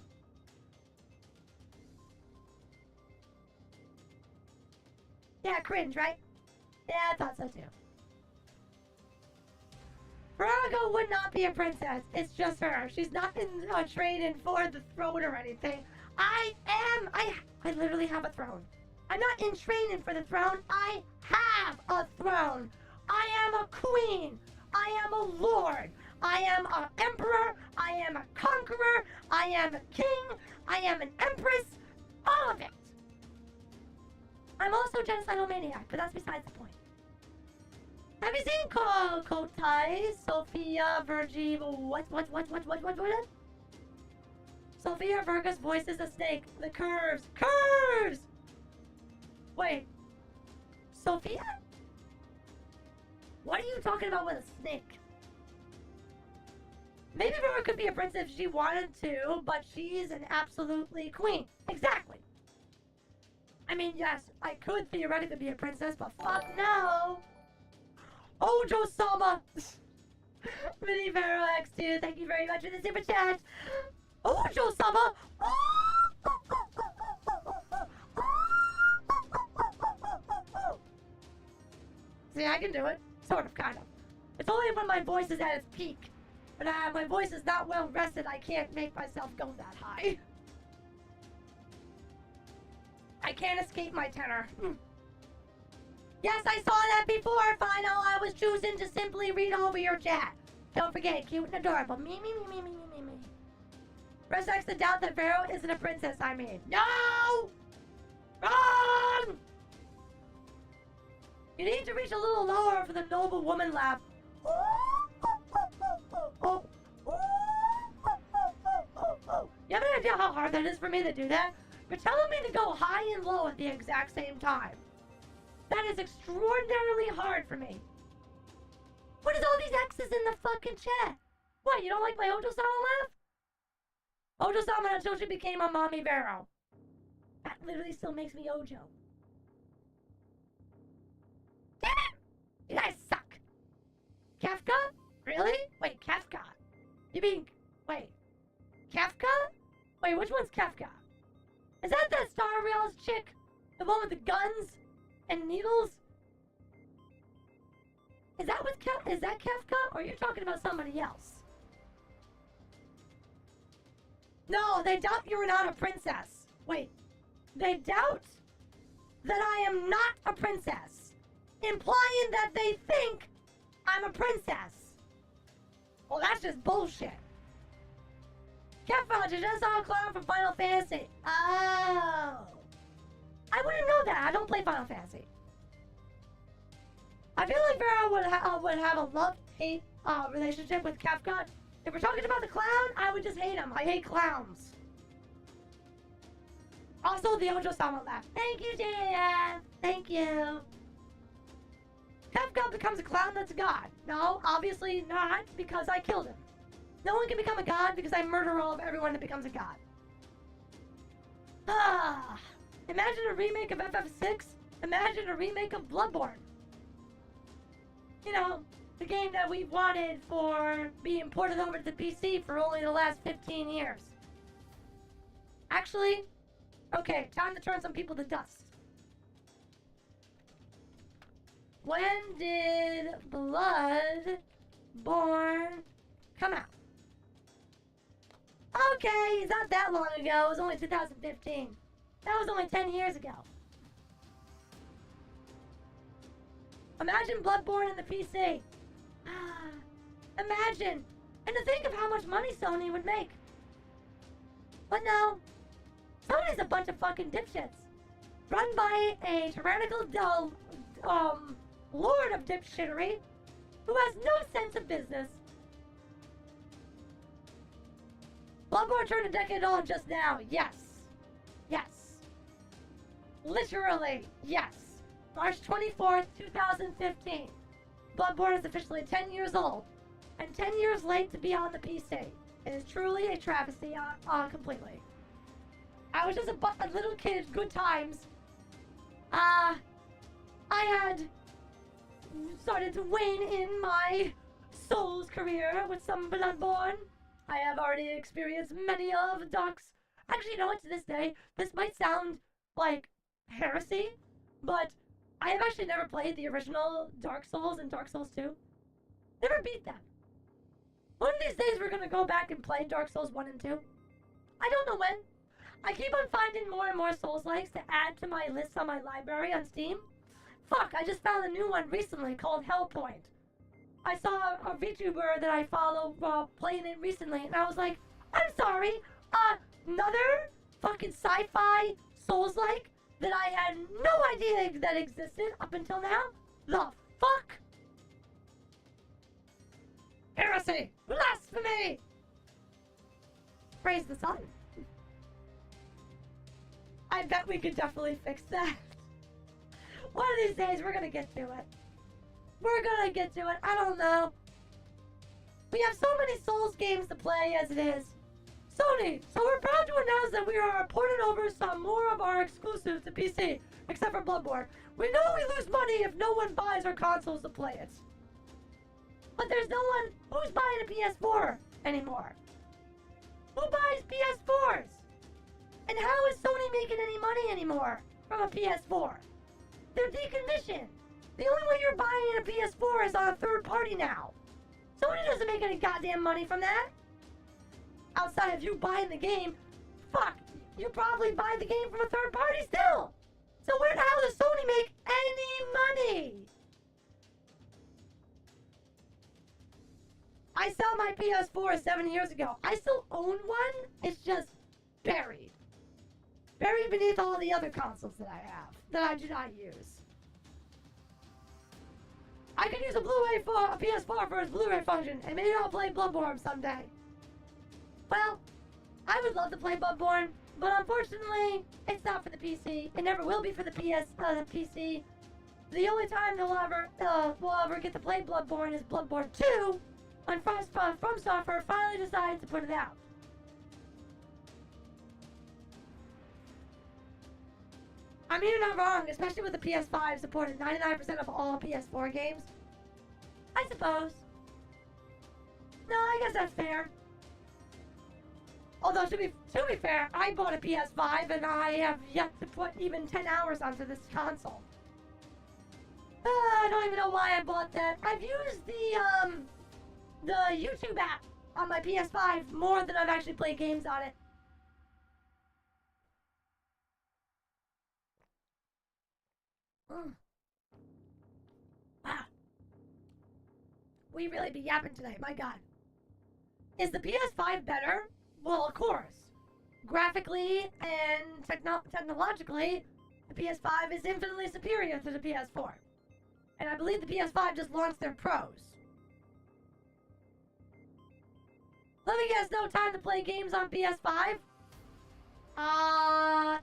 Yeah, cringe, right? Yeah, I thought so too. Veronica would not be a princess. It's just her. She's not in training for the throne or anything. I literally have a throne. I'm not in training for the throne. I have a throne. I am a queen. I am a lord. I am an emperor. I am a conqueror. I am a king. I am an empress. All of it. I'm also a genocidal maniac, but that's besides the point. Have you seen Kotai, Sophia, Virgie, what? Sophia Verga's voice is a snake. The curves! Wait. Sophia? What are you talking about with a snake? Maybe Verga could be a princess if she wanted to, but she's an absolutely queen. Exactly. I mean, yes, I could theoretically be a princess, but fuck no! Ojo-sama! Mini Vero X2, thank you very much for the super chat! Ojo-sama! See, I can do it. Sort of, kind of. It's only when my voice is at its peak. When my voice is not well rested, I can't make myself go that high. I can't escape my tenor. Yes, I saw that before, Final. I was choosing to simply read over your chat. Don't forget, cute and adorable. Me. Resurrects the doubt that Vero isn't a princess, I mean. No! Wrong! You need to reach a little lower for the noble woman laugh. You have any idea how hard that is for me to do that? You're telling me to go high and low at the exact same time. That is extraordinarily hard for me. What is all these X's in the fucking chat? What, you don't like my Ojo-sama laugh? Ojo-sama until she became a mommy Vero. That literally still makes me Ojo. Damn it! You guys suck. Kafka? Really? Wait, Kafka. You mean, wait. Kafka? Wait, which one's Kafka? Is that the Star Rails chick? The one with the guns and needles? Is that Kafka? Or are you talking about somebody else? No, they doubt you're not a princess. Wait. They doubt that I am not a princess, implying that they think I'm a princess. Well, that's just bullshit. Catfudge, I just saw a clown from Final Fantasy. Oh. I wouldn't know that. I don't play Final Fantasy. I feel like Vera would have a love-hate relationship with Kafka. If we're talking about the clown, I would just hate him. I hate clowns. Also, the Ojo-sama laugh. Thank you, JF. Thank you. Kafka becomes a clown that's a god. No, obviously not, because I killed him. No one can become a god because I murder all of everyone that becomes a god. Ah, imagine a remake of FF6. Imagine a remake of Bloodborne. You know, the game that we've wanted for being ported over to the PC for only the last 15 years. Actually, okay, time to turn some people to dust. When did Bloodborne come out? Okay, it's not that long ago. It was only 2015. That was only 10 years ago. Imagine Bloodborne in the PC. Imagine. And to think of how much money Sony would make. But no. Sony's a bunch of fucking dipshits. Run by a tyrannical lord of dipshittery who has no sense of business. Bloodborne turned a decade old just now. Yes. Yes. Literally, yes. March 24th, 2015. Bloodborne is officially 10 years old, and 10 years late to be on the PC. It is truly a travesty, completely. I was just a little kid, good times. I had started to wane in my Souls career with some Bloodborne. I have already experienced many of Dark's. Actually, you know what, to this day, this might sound like heresy, but I have actually never played the original Dark Souls and Dark Souls 2. Never beat them. One of these days we're gonna go back and play Dark Souls 1 and 2. I don't know when. I keep on finding more and more Souls-likes to add to my list on my library on Steam. Fuck, I just found a new one recently called Hellpoint. I saw a VTuber that I follow playing it recently, and I was like, I'm sorry, another fucking sci-fi Souls-like that I had no idea that existed up until now? The fuck? Heresy! Blasphemy! Praise the sun. I bet we could definitely fix that. One of these days, we're gonna get to it. We're gonna get to it. I don't know. We have so many Souls games to play as it is. Sony, so we're proud to announce that we are porting over some more of our exclusives to PC, except for Bloodborne. We know we lose money if no one buys our consoles to play it. But there's no one who's buying a PS4 anymore. Who buys PS4s? And how is Sony making any money anymore from a PS4? They're decommissioned. The only way you're buying a PS4 is on a third party now. Sony doesn't make any goddamn money from that. Outside of you buying the game, fuck, you probably buy the game from a third party still. So where the hell does Sony make any money? I saw my PS4 7 years ago. I still own one. It's just buried. Buried beneath all the other consoles that I have, that I do not use. I could use a Blu-ray for a PS4 for its Blu-ray function, and maybe I'll play Bloodborne someday. Well, I would love to play Bloodborne, but unfortunately, it's not for the PC. It never will be for the PC. The only time we'll ever get to play Bloodborne is Bloodborne 2, when From Software finally decides to put it out. I mean, you're not wrong, especially with the PS5 supporting 99% of all PS4 games. I suppose. No, I guess that's fair. Although, to be fair, I bought a PS5 and I have yet to put even 10 hours onto this console. I don't even know why I bought that. I've used the YouTube app on my PS5 more than I've actually played games on it. Wow. We really be yapping tonight, my god. Is the PS5 better? Well, of course. Graphically and technologically, the PS5 is infinitely superior to the PS4. And I believe the PS5 just launched their pros. Let me guess, no time to play games on PS5?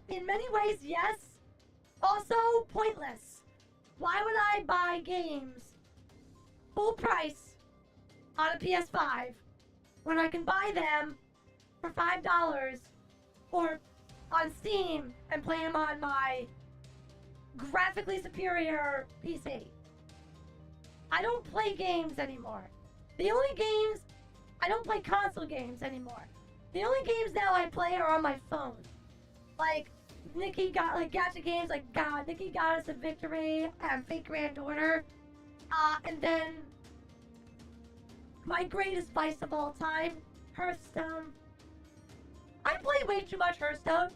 In many ways, yes. Also, pointless. Why would I buy games full price on a PS5 when I can buy them for $5 or on Steam and play them on my graphically superior PC? I don't play games anymore. The only games, I don't play console games anymore. The only games now I play are on my phone. Like, Nikki got, like, gacha games like Nikki Got Us a Victory and Fake Granddaughter. And then my greatest vice of all time, Hearthstone. I play way too much Hearthstone.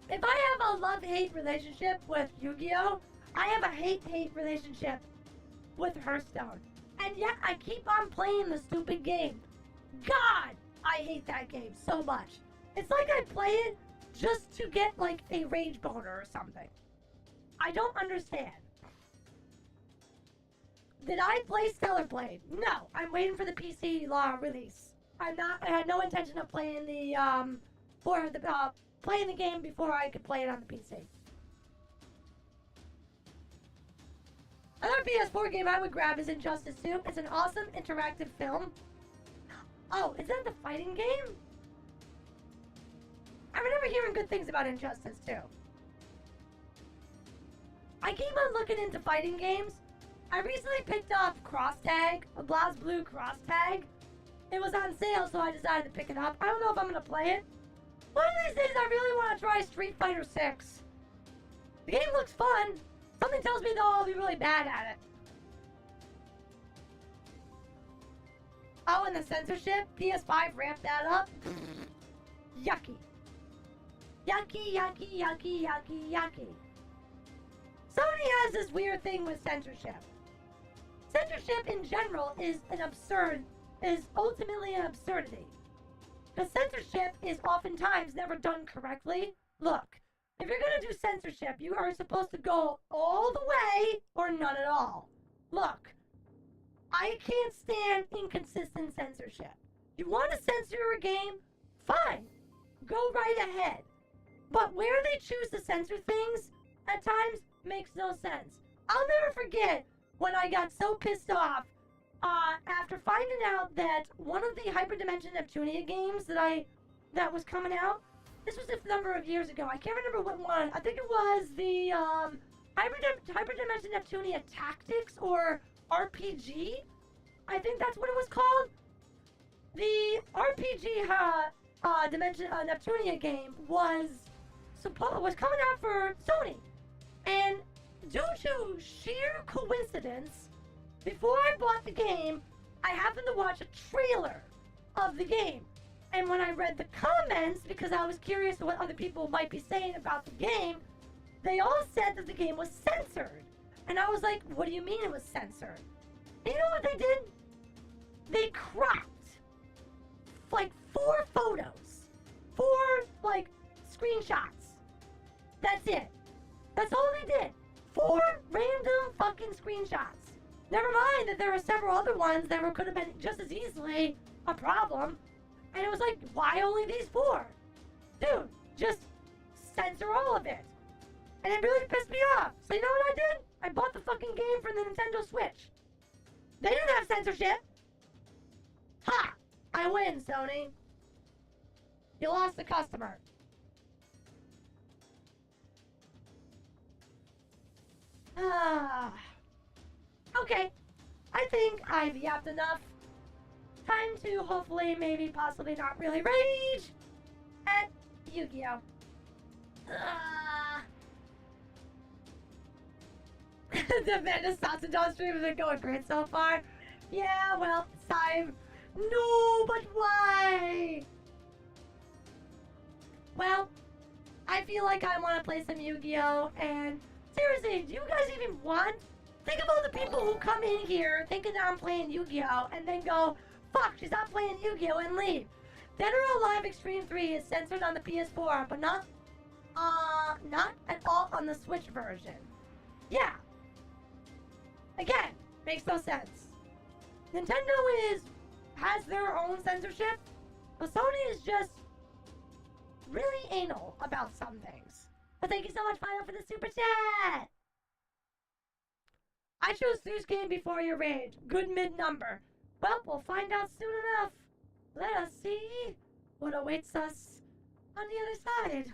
If I have a love-hate relationship with Yu-Gi-Oh!, I have a hate-hate relationship with Hearthstone. And yet I keep on playing the stupid game. God, I hate that game so much. It's like I play it just to get, like, a rage boner or something. I don't understand. Did I play Stellar Blade? No, I'm waiting for the PC release. I had no intention of playing playing the game before I could play it on the PC. Another PS4 game I would grab is Injustice 2. It's an awesome interactive film. Oh, is that the fighting game? I remember hearing good things about Injustice 2. I keep on looking into fighting games. I recently picked up Cross Tag, a BlazBlue Cross Tag. It was on sale, so I decided to pick it up. I don't know if I'm going to play it. One of these days, I really want to try Street Fighter 6. The game looks fun. Something tells me, though, I'll be really bad at it. Oh, and the censorship? PS5 ramped that up? Yucky. Yucky, yucky, yucky, yucky, yucky. Sony has this weird thing with censorship. Censorship in general is ultimately an absurdity. Because censorship is oftentimes never done correctly. Look, if you're gonna do censorship, you are supposed to go all the way or none at all. Look, I can't stand inconsistent censorship. You want to censor a game? Fine. Go right ahead. But where they choose to censor things, at times, makes no sense. I'll never forget when I got so pissed off after finding out that one of the Hyperdimension Neptunia games that was coming out, this was a number of years ago. I can't remember what one. I think it was the Hyperdimension Neptunia Tactics or RPG. I think that's what it was called. The RPG Neptunia game was coming out for Sony, and due to sheer coincidence, before I bought the game, I happened to watch a trailer of the game. And when I read the comments, because I was curious what other people might be saying about the game, they all said that the game was censored. And I was like, what do you mean it was censored? And you know what they did? They cropped like 4 photos. 4, like, screenshots. That's it. That's all they did. 4 random fucking screenshots. Never mind that there are several other ones that could have been just as easily a problem. And it was like, why only these 4? Dude, just censor all of it. And it really pissed me off. So you know what I did? I bought the fucking game for the Nintendo Switch. They didn't have censorship. Ha! I win, Sony. You lost the customer. Okay. I think I've yapped enough. Time to hopefully, maybe, possibly not really rage at Yu-Gi-Oh! The Vendre Satsudon stream has been going great so far. Yeah, well, it's time. No, but why? Well, I feel like I want to play some Yu-Gi-Oh! And seriously, do you guys even want? Think of all the people who come in here thinking that I'm playing Yu-Gi-Oh! And then go, fuck, she's not playing Yu-Gi-Oh! And leave. Dead or Alive Extreme 3 is censored on the PS4, but not at all on the Switch version. Yeah. Again, makes no sense. Nintendo has their own censorship, but Sony is just really anal about some things. But thank you so much, Final, for the super chat! I chose Zeus game before your rage. Good mid-number. Well, we'll find out soon enough. Let us see what awaits us on the other side.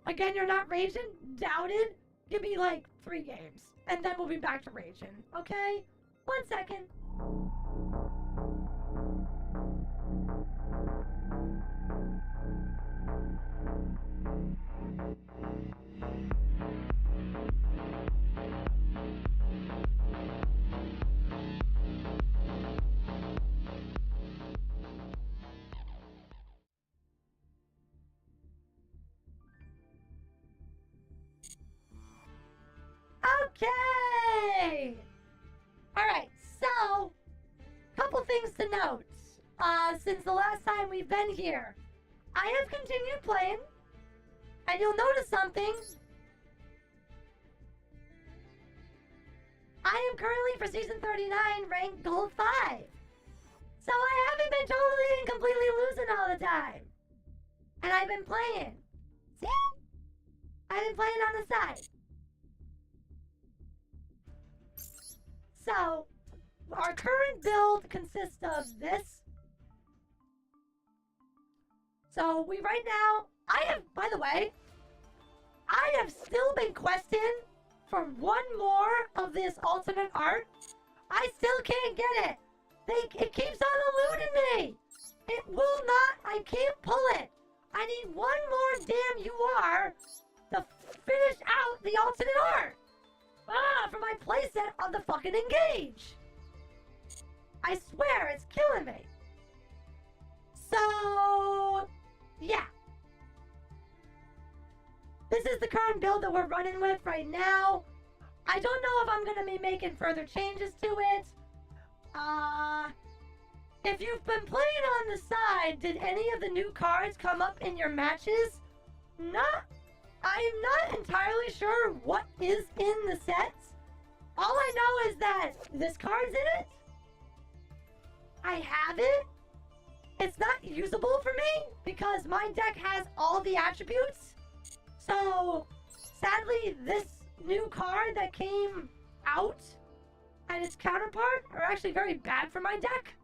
Again, you're not raging? Doubted? Give me like 3 games, and then we'll be back to raging, okay? 1 second. Okay! Alright, so, couple things to note. Since the last time we've been here, I have continued playing, and you'll notice something. I am currently, for Season 39, ranked Gold 5. So I haven't been totally and completely losing all the time. And I've been playing. See? I've been playing on the side. So, our current build consists of this. So, right now, by the way, I have still been questing for one more of this alternate art. I still can't get it. It keeps on eluding me. It will not, I can't pull it. I need one more damn UR to finish out the alternate art. For my playset on the fucking Engage. I swear, it's killing me. So, yeah. This is the current build that we're running with right now. I don't know if I'm going to be making further changes to it. If you've been playing on the side, did any of the new cards come up in your matches? I'm not entirely sure what is in the sets. All I know is that this card's in it. I have it. It's not usable for me because my deck has all the attributes. So, sadly, this new card that came out and its counterpart are actually very bad for my deck.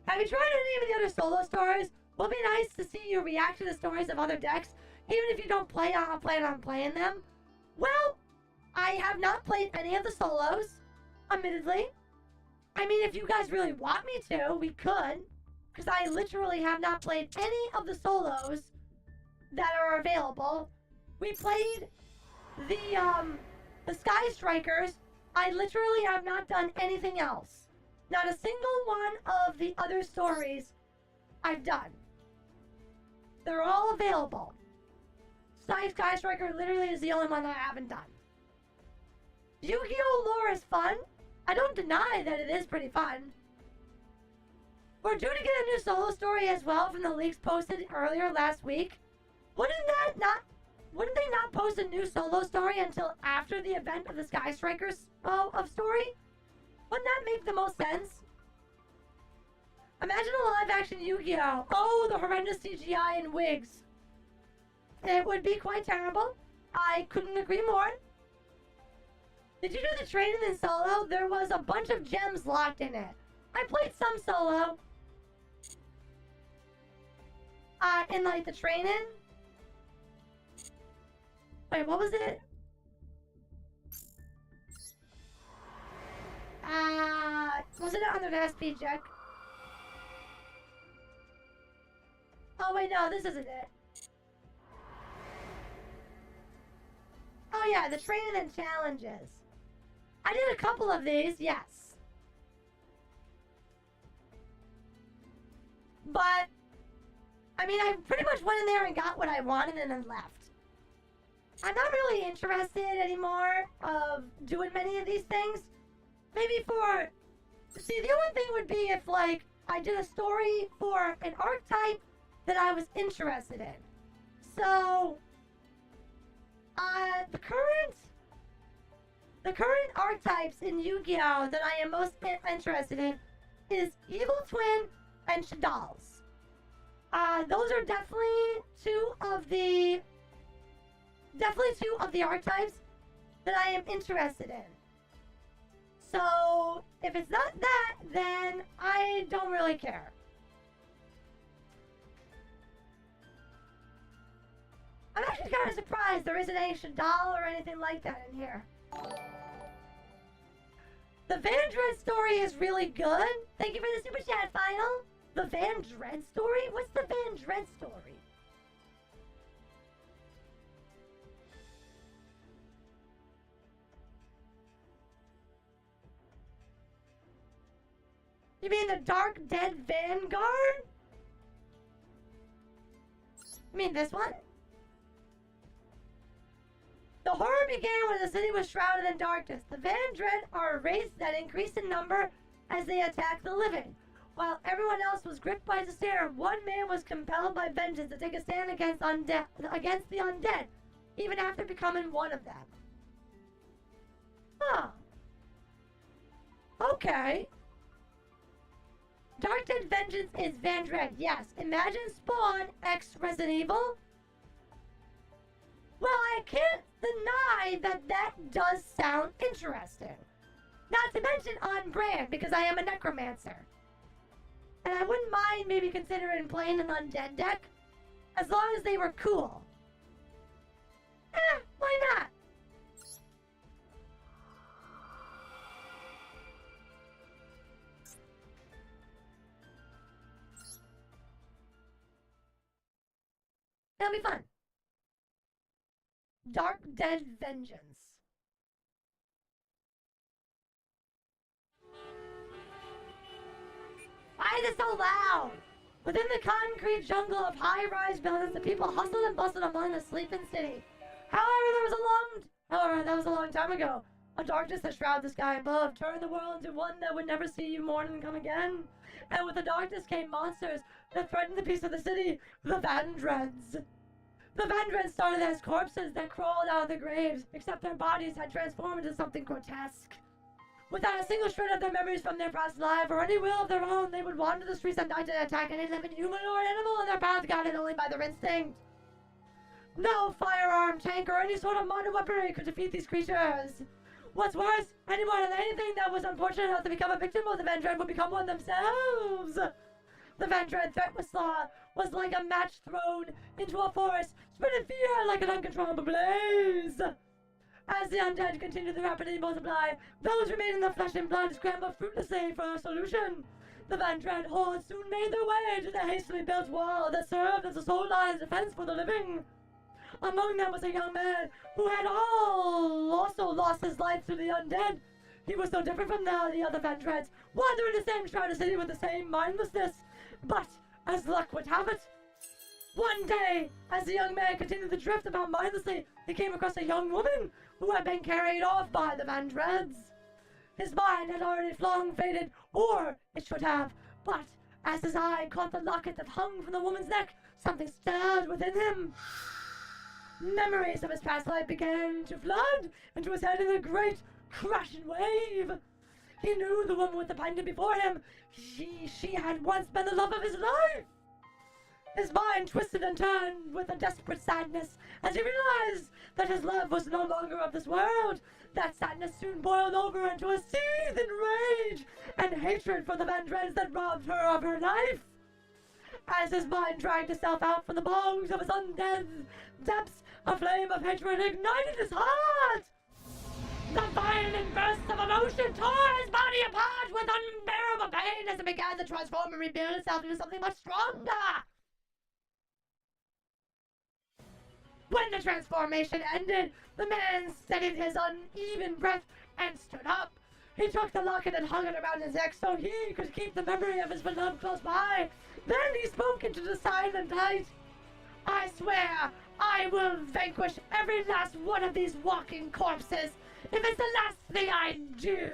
Have you tried any of the other solo stories? Will be nice to see you react to the stories of other decks, even if you don't plan on playing them. Well, I have not played any of the solos, admittedly. I mean, if you guys really want me to, we could, because I literally have not played any of the solos that are available. We played the Sky Strikers. I literally have not done anything else. Not a single one of the other stories I've done. They're all available. Sky Striker literally is the only one that I haven't done. Yu-Gi-Oh! Lore is fun. I don't deny that it is pretty fun. We're due to get a new solo story as well from the leaks posted earlier last week. Wouldn't they not post a new solo story until after the event of the Sky Strikers of story? Wouldn't that make the most sense? Imagine a live-action Yu-Gi-Oh! Oh, the horrendous CGI and wigs. It would be quite terrible. I couldn't agree more. Did you do the training in solo? There was a bunch of gems locked in it. I played some solo. In like the training. Wait, what was it? Wasn't it under the SP check? Oh wait, no, this isn't it. Oh yeah, the training and challenges. I did a couple of these, yes. But I mean, I pretty much went in there and got what I wanted and then left. I'm not really interested anymore of doing many of these things. Maybe for... See, the only thing would be if, like, I did a story for an archetype that I was interested in. So... The current archetypes in Yu-Gi-Oh! That I am most interested in is Evil Twin and Shadals. Those are definitely two of the archetypes that I am interested in. So, if it's not that, then I don't really care. I'm actually kind of surprised there isn't any Shadal or anything like that in here. The Vendre story is really good. Thank you for the super chat, Final. The Vendre story? What's the Vendre story? You mean the Dark Dead Vanguard? You mean this one? The horror began when the city was shrouded in darkness. The Vendre are a race that increased in number as they attacked the living. While everyone else was gripped by despair, one man was compelled by vengeance to take a stand against the undead, even after becoming one of them. Huh. Okay. Dark Dead Vengeance is Vendre, yes. Imagine Spawn X Resident Evil. Well, I can't deny that that does sound interesting. Not to mention on brand, because I am a necromancer. And I wouldn't mind maybe considering playing an undead deck, as long as they were cool. Why not? It'll be fun. Dark Dead Vengeance. Why is it so loud? Within the concrete jungle of high-rise buildings, the people hustled and bustled among the sleeping city. However, that was a long time ago. A darkness that shrouded the sky above, turned the world into one that would never see you morning and come again. And with the darkness came monsters that threatened the peace of the city, the Vandreds. The Vendreds started as corpses that crawled out of the graves, except their bodies had transformed into something grotesque. Without a single shred of their memories from their past life or any will of their own, they would wander the streets at night and attack any living human or animal in their path, guided only by their instinct. No firearm, tank, or any sort of modern weaponry could defeat these creatures. What's worse, anyone and anything that was unfortunate enough to become a victim of the Vendred would become one themselves. The Vendred threat was like a match thrown into a forest, spreading fear like an uncontrollable blaze. As the undead continued to rapidly multiply, those remaining in the flesh and blood scrambled fruitlessly for a solution. The Vendred horde soon made their way to the hastily built wall that served as a sole line of defense for the living. Among them was a young man who had also lost his life to the undead. He was no different from the other Vendreds, wandering the same shrouded city with the same mindlessness. But, as luck would have it, one day, as the young man continued to drift about mindlessly, he came across a young woman who had been carried off by the Vandreds. His mind had already long faded, or it should have, but as his eye caught the locket that hung from the woman's neck, something stirred within him. Memories of his past life began to flood into his head in a great, crashing wave. He knew the woman with the pendant before him. She had once been the love of his life. His mind twisted and turned with a desperate sadness as he realized that his love was no longer of this world. That sadness soon boiled over into a seething rage and hatred for the Vandreds that robbed her of her life. As his mind dragged itself out from the bogs of his undead depths, a flame of hatred ignited his heart. The violent burst of emotion tore his body apart with unbearable pain as it began to transform and rebuild itself into something much stronger. When the transformation ended, the man steadied his uneven breath and stood up. He took the locket and hung it around his neck so he could keep the memory of his beloved close by. Then he spoke into the silent night. I swear I will vanquish every last one of these walking corpses if it's the last thing I do.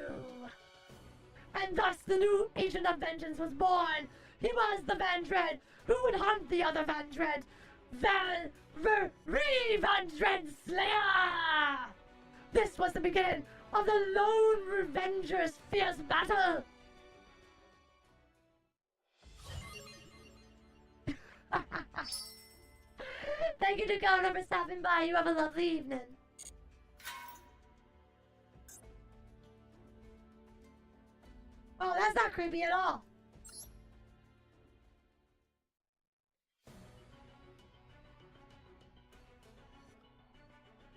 And thus the new agent of vengeance was born. He was the Vendre who would hunt the other Vendre. Vendre Slayer! This was the beginning of the Lone Revenger's fierce battle. Thank you, Dakota, for stopping by. You have a lovely evening. Oh, that's not creepy at all.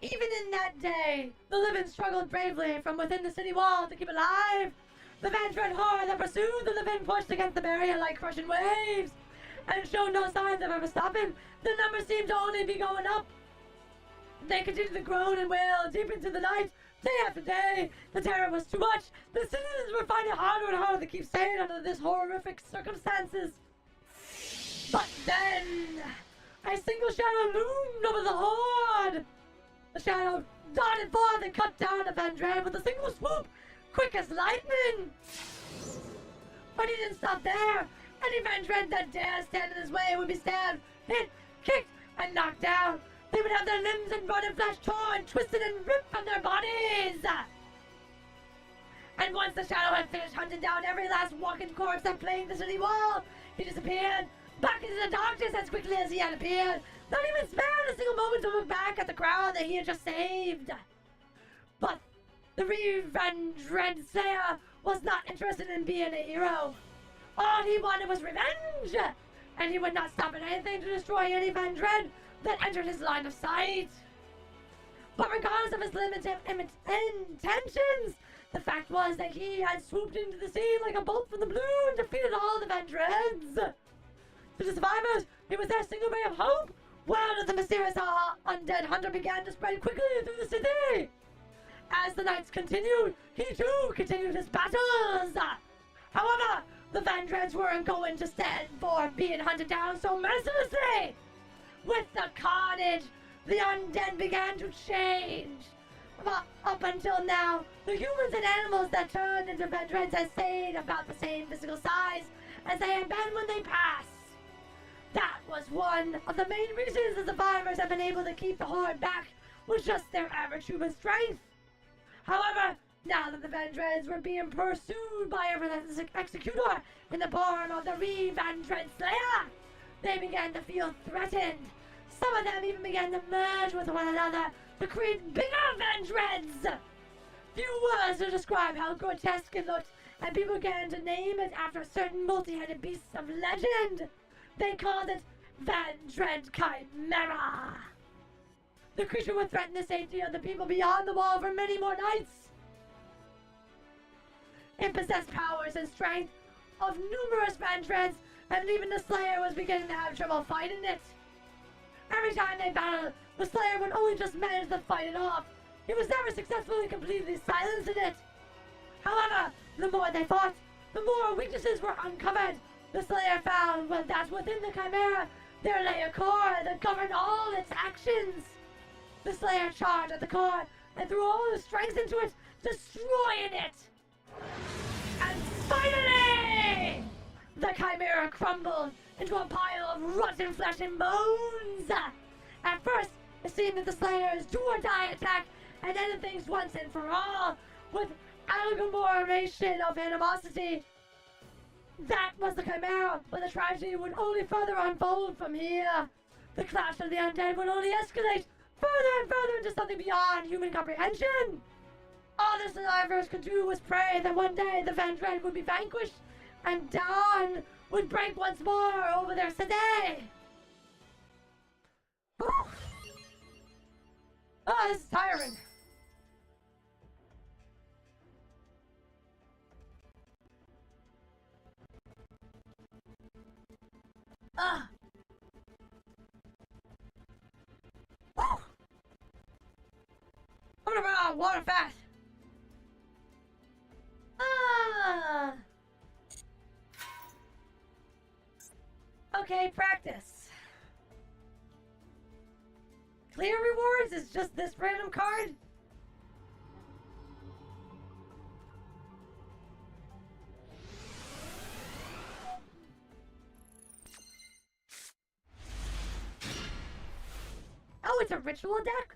Even in that day, the living struggled bravely from within the city wall to keep alive. The Vendre horror that pursued the living pushed against the barrier like crushing waves and showed no signs of ever stopping. The numbers seemed to only be going up. They continued to groan and wail deep into the night, day after day. The terror was too much. The citizens were finding it harder and harder to keep staying under this horrific circumstances. But then, a single shadow loomed over the horde. The shadow darted forth and cut down the Vendre with a single swoop, quick as lightning. But he didn't stop there. Any Vendre that dared stand in his way would be stabbed, hit, kicked, and knocked down. They would have their limbs and blood and flesh torn, twisted, and ripped from their bodies. And once the shadow had finished hunting down every last walking corpse that plagued the city wall, he disappeared back into the darkness as quickly as he had appeared, not even sparing a single moment to look back at the crowd that he had just saved. But the Vendre Slayer was not interested in being a hero. All he wanted was revenge, and he would not stop at anything to destroy any Vendre that entered his line of sight. But regardless of his limited intentions, the fact was that he had swooped into the scene like a bolt from the blue and defeated all the Vendreds. To the survivors, he was their single ray of hope. Word of the mysterious undead hunter began to spread quickly through the city. As the nights continued, he too continued his battles. However, the Vendreds weren't going to stand for being hunted down so mercilessly. With the carnage, the undead began to change. Up until now, the humans and animals that turned into Vendreds had stayed about the same physical size as they had been when they passed. That was one of the main reasons the survivors have been able to keep the horde back with just their average human strength. However, now that the Vendreds were being pursued by a relentless executor in the form of the Vendre Slayer, they began to feel threatened. Some of them even began to merge with one another to create bigger Vendreds. Few words to describe how grotesque it looked, and people began to name it after certain multi-headed beasts of legend. They called it Vendre Chimera. The creature would threaten the safety of the people beyond the wall for many more nights. It possessed powers and strength of numerous Vendreds, and even the Slayer was beginning to have trouble fighting it. Every time they battled, the Slayer would only just manage to fight it off. He was never successfully completely silencing it. However, the more they fought, the more weaknesses were uncovered. The Slayer found that within the Chimera, there lay a core that governed all its actions. The Slayer charged at the core and threw all his strength into it, destroying it. And finally, the Chimera crumbled into a pile of rotten flesh and bones. At first, it seemed that the Slayer's do-or-die attack had ended things once and for all, with amalgamation of animosity. That was the Chimera, but the tragedy would only further unfold from here. The clash of the undead would only escalate further and further into something beyond human comprehension. All the survivors could do was pray that one day the Vendre would be vanquished and dawn would break once more over their city. Oh, this is tiring. I'm gonna run out of water fast. Okay, practice. Clear rewards is just this random card? Oh, it's a ritual deck?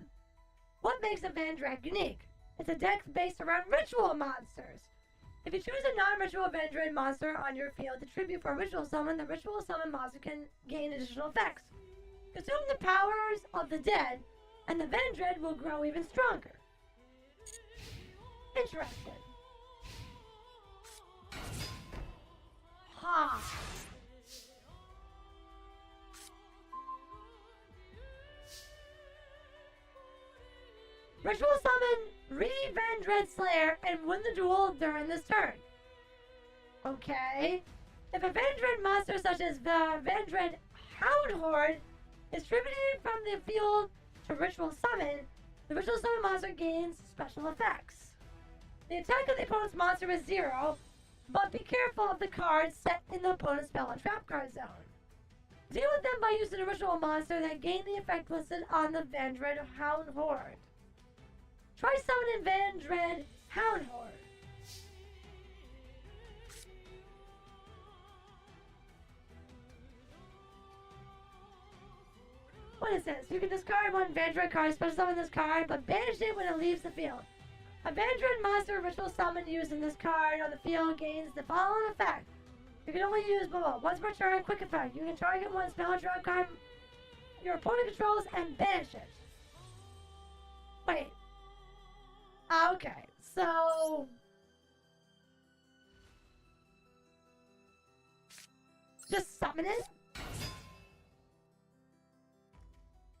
What makes a Vendre unique? It's a deck based around ritual monsters. If you choose a non-ritual Vendre monster on your field to tribute for a ritual summon, the ritual summon monster can gain additional effects. Consume the powers of the dead, and the Vendre will grow even stronger. Interesting. Ha! Ritual summon Vendre Slayer and win the duel during this turn. Okay. If a Vendre monster such as the Vendre Hound Horde is tributed from the field to ritual summon, the ritual summon monster gains special effects. The attack of the opponent's monster is 0, but be careful of the cards set in the opponent's spell and trap card zone. Deal with them by using a ritual monster that gain the effect listed on the Vendre Hound Horde. Try summoning Vendre Hound Horde. What is this? You can discard one Vendre card, special summon this card, but banish it when it leaves the field. A Vendre monster ritual summon using this card on the field gains the following effect. You can only use once per turn, quick effect. You can target one spell trap card your opponent controls and banish it. Wait. Okay, so just summon it?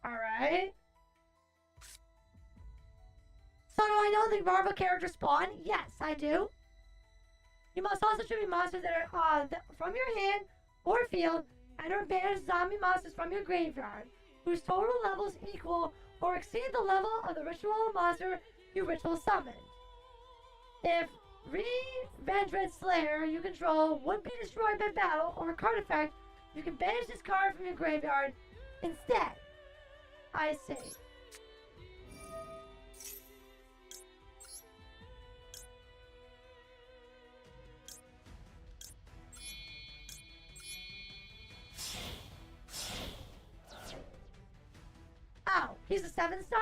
Alright. So do I know the Marvel character spawn? Yes, I do. You must also tribute monsters that are from your hand or field and or banish zombie monsters from your graveyard whose total levels equal or exceed the level of the ritual monster you ritual summoned. If Vendre Slayer you control would be destroyed by battle or a card effect, you can banish this card from your graveyard instead. I see. Oh, he's a 7-star?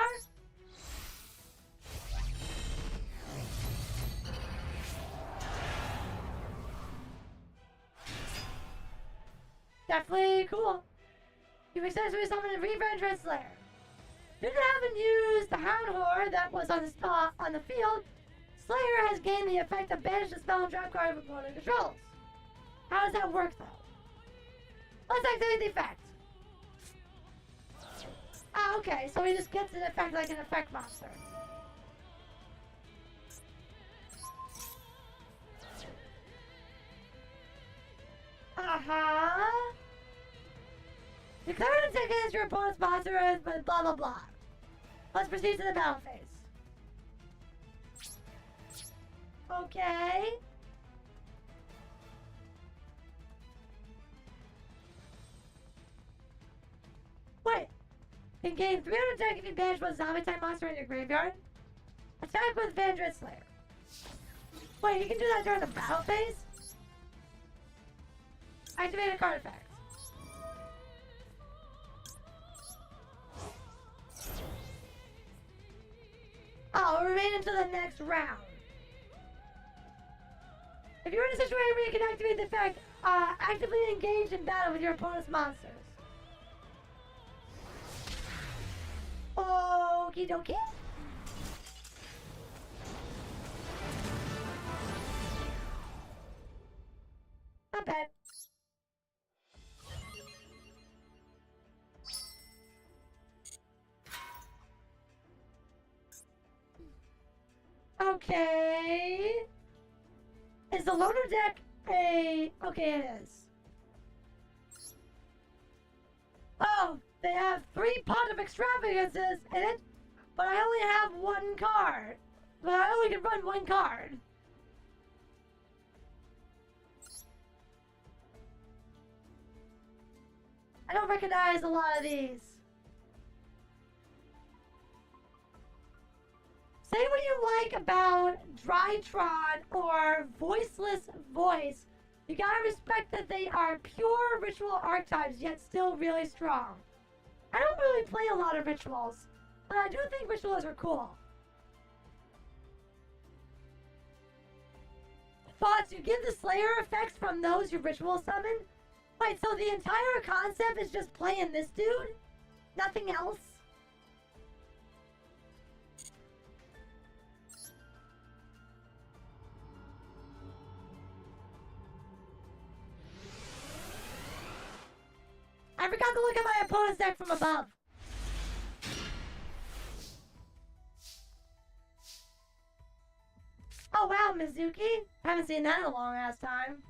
Definitely cool. You successfully summoned a Vendre Slayer. Due to having used the Hound Horde that was on the spot on the field, Slayer has gained the effect of banish the spell and trap card of opponent controls. How does that work though? Let's activate the effect. Ah, okay, so he just gets an effect like an effect monster. Uh-huh. Declare an attack against your opponent's monster, but blah blah blah. Let's proceed to the battle phase. Okay. Wait. You can gain 300 attack if you banish one zombie type monster in your graveyard. Attack with Vendre Slayer. Wait, you can do that during the battle phase? Activate a card effect. Oh, it'll remain until the next round. If you're in a situation where you can activate the effect, actively engage in battle with your opponent's monsters. Okie dokie. Not bad. Okay. Is the loader deck a... Okay, it is. Oh, they have 3 Pot of Extravagances in it, but I only have 1 card. But I only can run 1 card. I don't recognize a lot of these. Say what you like about Drytron or Voiceless Voice. You gotta respect that they are pure ritual archetypes, yet still really strong. I don't really play a lot of rituals, but I do think rituals are cool. Thoughts, you give the Slayer effects from those you ritual summon? Wait, so the entire concept is just playing this dude? Nothing else? I forgot to look at my opponent's deck from above. Oh wow, Mizuki. Haven't seen that in a long ass time.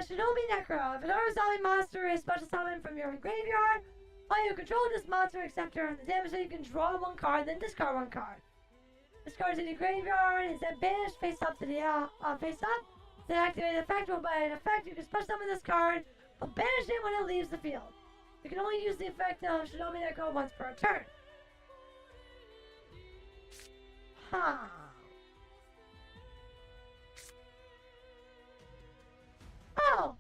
Shinobi Necro. If another zombie monster is special summoned from your graveyard, while you control this monster except during the damage, so you can draw one card, then discard one card. Discard to the graveyard is then banished face up to the face up. Then activate an effect, or by an effect, you can special summon this card, but banish it when it leaves the field. You can only use the effect of Shinobi Necro once per turn. Huh. Oh!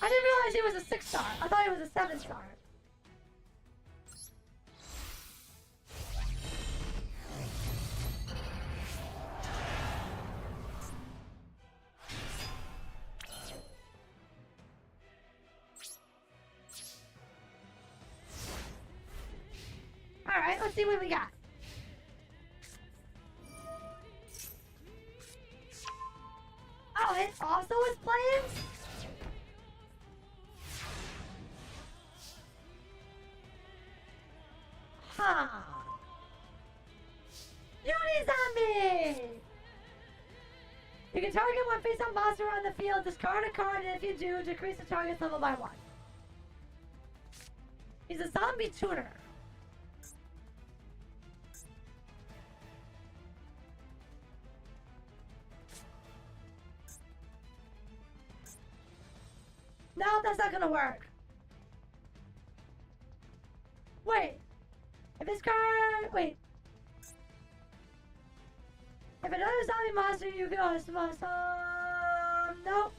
I didn't realize he was a 6-star. I thought he was a 7-star. Alright, let's see what we got. Oh, it also is playing? Huh. Zombie! You can target one face-up monster on the field, discard a card, and if you do, decrease the target's level by 1. He's a zombie tuner. No, that's not gonna work. Wait. If this card... Wait. If another zombie monster you go... Nope.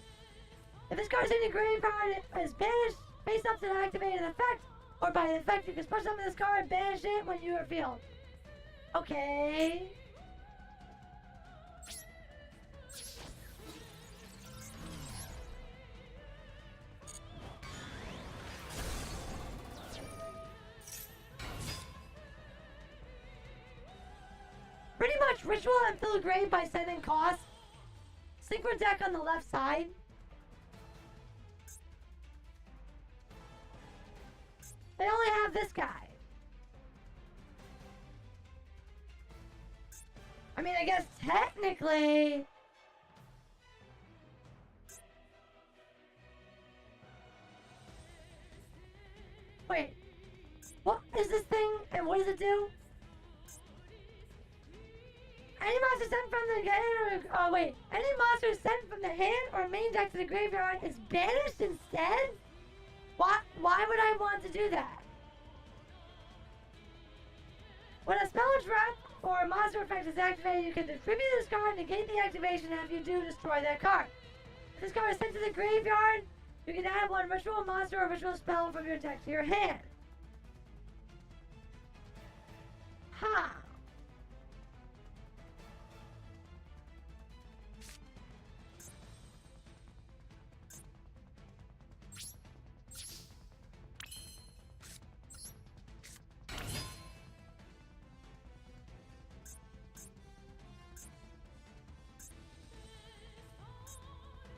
If this card's in your graveyard, it is banished face up to activate an effect. Or by an effect, you can special summon this card and banish it when you are field. Okay. Pretty much ritual and filigrane by sending cost. Synchro deck on the left side. They only have this guy. I mean, I guess technically... Wait. What is this thing and what does it do? Any monster sent from the hand or... Oh, wait. Any monster sent from the hand or main deck to the graveyard is banished instead? Why would I want to do that? When a spell trap or a monster effect is activated, you can distribute this card, negate the activation, and if you do, destroy that card. If this card is sent to the graveyard, you can add one ritual monster or ritual spell from your deck to your hand. Huh.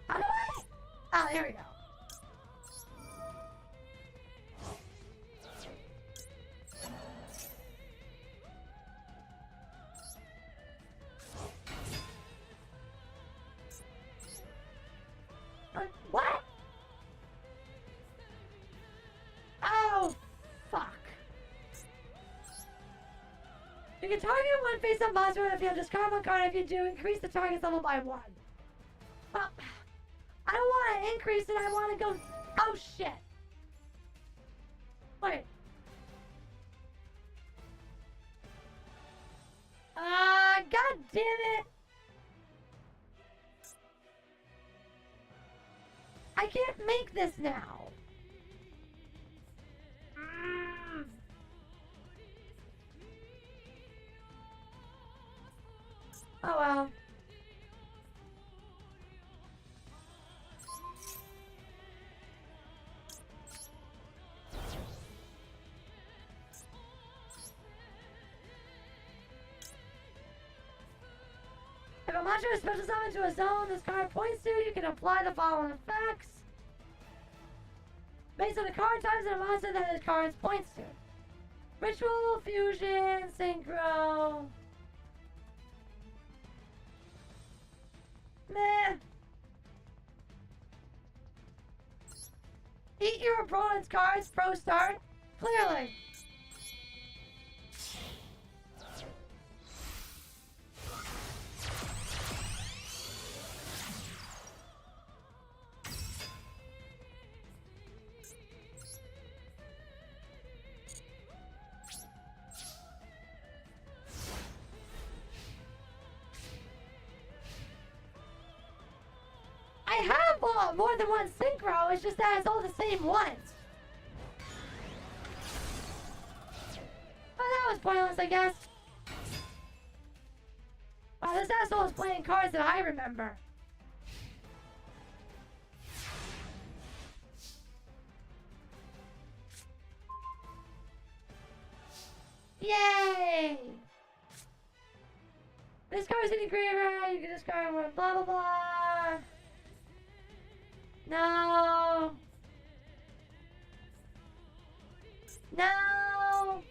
How do I? Oh, there we go. What? Oh, fuck. You can target one face-up monster if you have discard one card. If you do, increase the target's level by 1. Well, I don't want to increase it. I want to go... Oh, shit. Wait. God damn it. I can't make this now. Oh well. If a monster is special summoned to a zone this card points to, you can apply the following effects based on the card types and a monster that this card points to. Ritual, fusion, synchro. Meh. Eat your opponent's cards, pro start. Clearly. I have more than one synchro, it's just that it's all the same ones. Well, that was pointless, I guess. Wow, this asshole is playing cards that I remember. Yay! This card's in the graveyard, you can discard one, blah blah blah. No! No!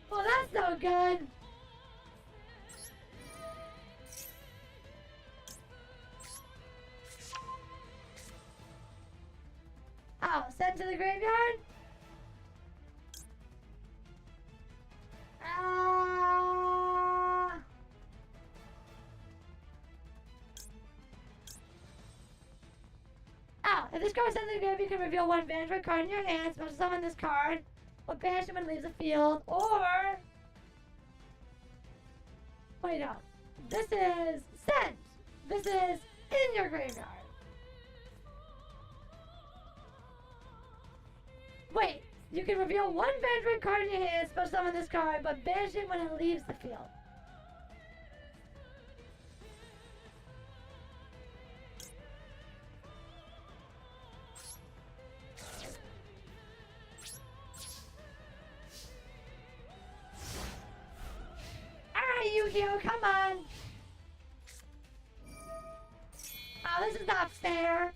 Well, that's no good. Oh, sent to the graveyard? If this card is sent to the graveyard, you can reveal one Vendre card in your hand, special summon this card, or banish it when it leaves the field, or... Wait, no. This is sent. This is in your graveyard. Wait, you can reveal one Vendre card in your hand, special summon this card, but banish it when it leaves the field. Yu-Gi-Oh, come on! Oh, this is not fair.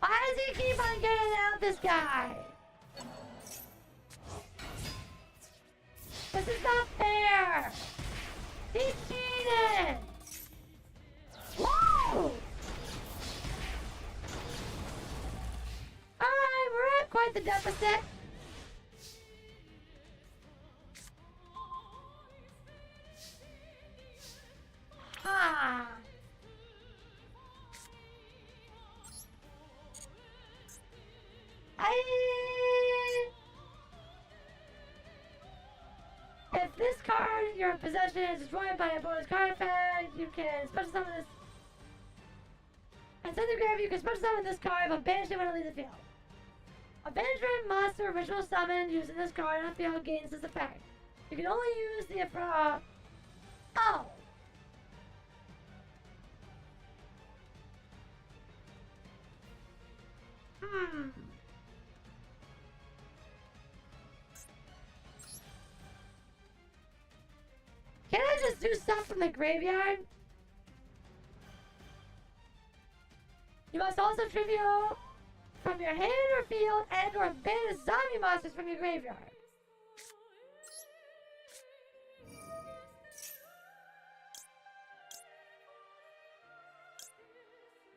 Why does he keep on getting out, this guy? This is not fair! He's cheating! Whoa! Alright, we're at quite the deficit. Ah. If this card in your possession is destroyed by a bonus card effect, you can special summon this. And send the graveyard, you can special summon this card, but banish it when it leaves the field. A Vendre monster original summon using this card on the field gains this effect. You can only use the oh. Can I just do stuff from the graveyard? You must also tribute from your hand or field and or banish zombie monsters from your graveyard.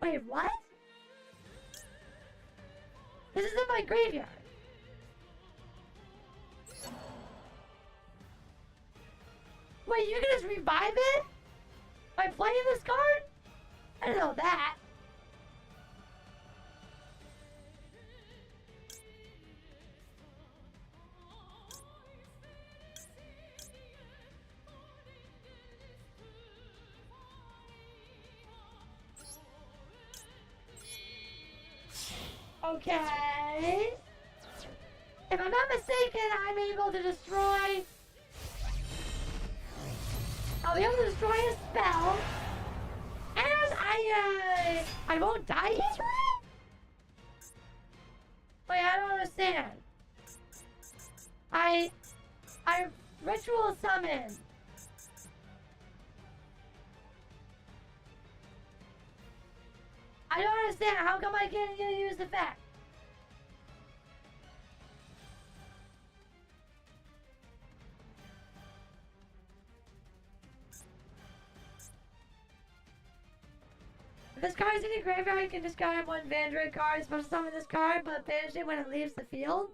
Wait, what? This is in my graveyard. Wait, you can just revive it? By playing this card? I didn't know that. Okay. If I'm not mistaken, I'm able to destroy... I'll be able to destroy a spell. And I won't die easily? Wait, I don't understand. I ritual summon. I don't understand. How come I can't use the effect? If this card is in your graveyard, you can discard one Vendre card, special summon this card, but banish it when it leaves the field.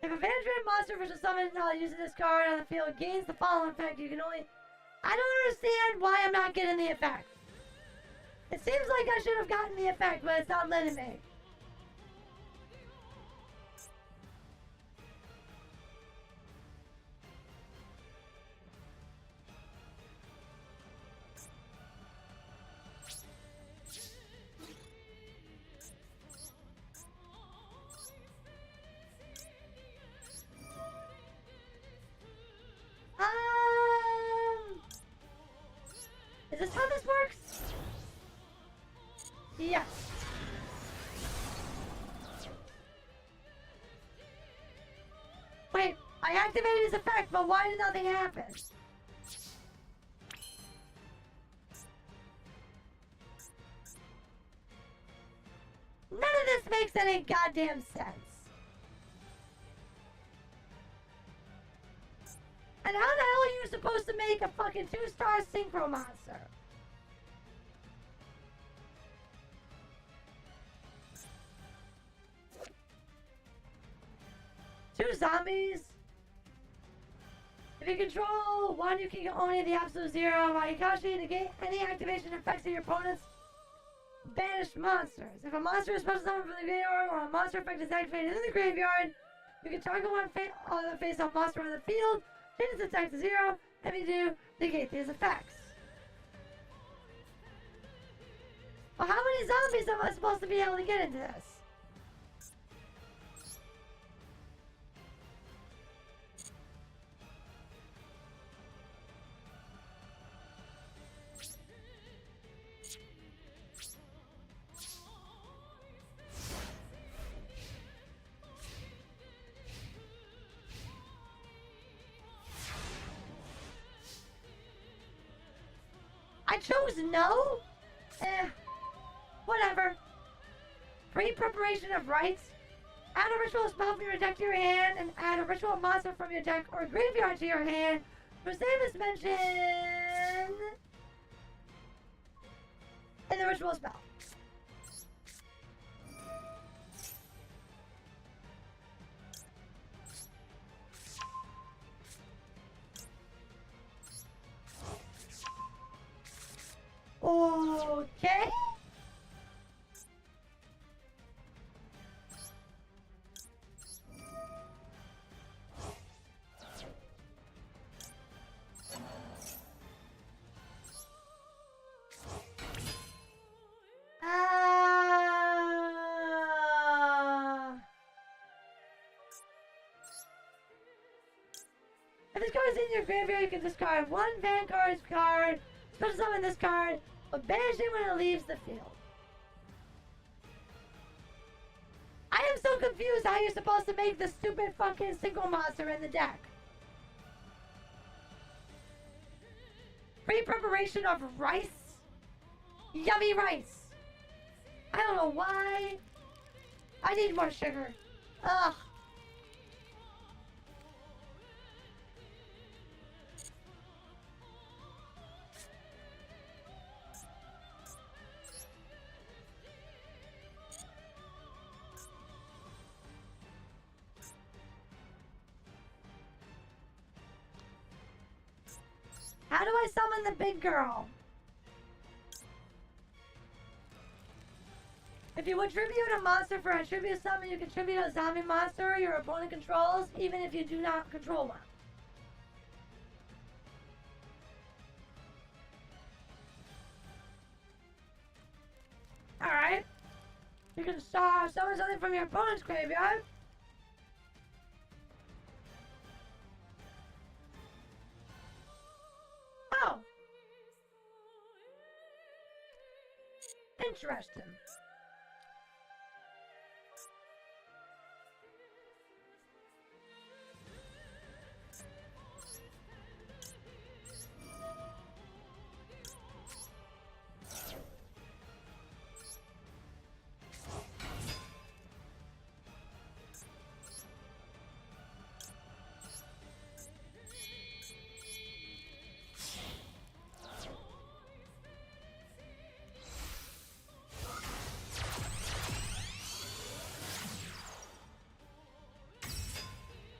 If a Vendre monster special summon using this card on the field gains the following effect, you can only... I don't understand why I'm not getting the effect. It seems like I should have gotten the effect, but it's not letting me. Is this how this works? Yes. Wait, I activated his effect, but why did nothing happen? None of this makes any goddamn sense. And how the hell are you supposed to make a fucking 2-star synchro monster? Two zombies? If you control one, you can only the absolute zero. While you constantly negate any activation effects of your opponent's banished monsters. If a monster is special summoned from the graveyard or a monster effect is activated in the graveyard, you can target one face-off monster on the field. Change its attack to 0. If you do, negate these effects. Well, how many zombies am I supposed to be able to get into this? I chose no? Whatever. Pre-preparation of rites. Add a ritual spell from your deck to your hand and add a ritual monster from your deck or graveyard to your hand. For same as mentioned in the ritual spell. Okay. If this card is in your graveyard, you can discard one Vanguard's card, special summon this card, but banish it when it leaves the field. I am so confused how you're supposed to make this stupid fucking single monster in the deck. Pre-preparation of rice? Yummy rice. I don't know why. I need more sugar. Ugh. How do I summon the big girl? If you attribute a monster for a tribute summon, you contribute a zombie monster your opponent controls, even if you do not control one. Alright. You can summon something from your opponent's graveyard. Oh. Interesting.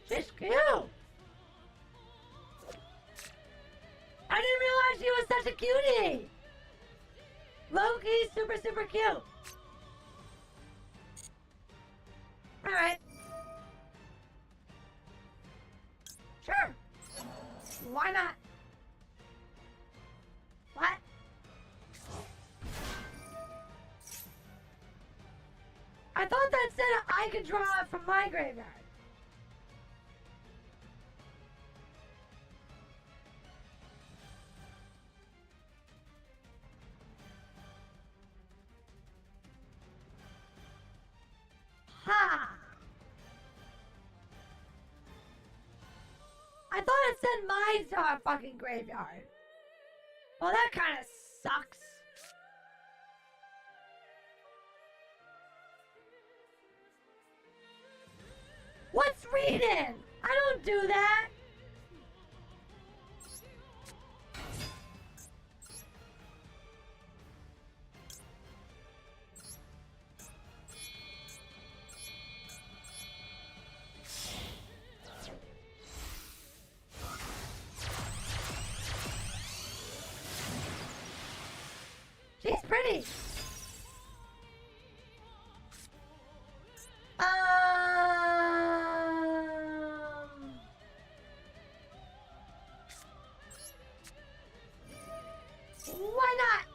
She's cute! I didn't realize she was such a cutie! Low-key, super, super cute. Alright. Sure. Why not? What? I thought that said I could draw it from my graveyard. Ha! I thought it said my fucking graveyard. Well, that kind of sucks. What's reading? I don't do that. She's pretty. Why not?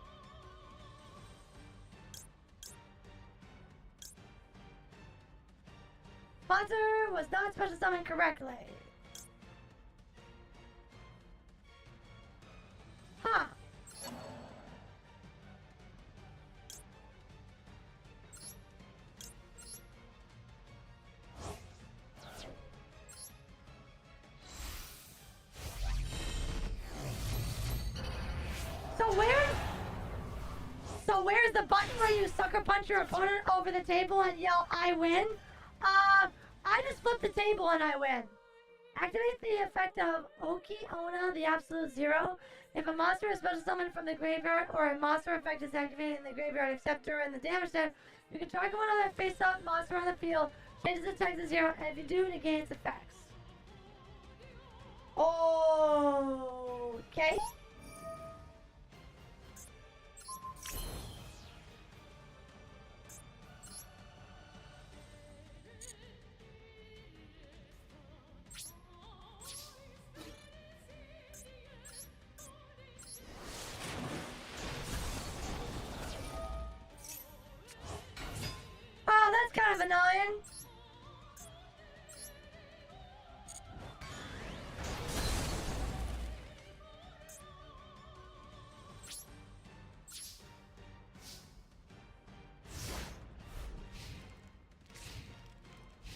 Banter was not special summoned correctly. Huh. So where's the button where you sucker punch your opponent over the table and yell, I win? I just flip the table and I win. Activate the effect of Oki Ona, the absolute zero. If a monster is special summoned from the graveyard or a monster effect is activated in the graveyard except during the damage step, you can target one other face-up monster on the field, change its attack to 0, and if you do, negate its effects. Okay. Oh, that's kind of annoying.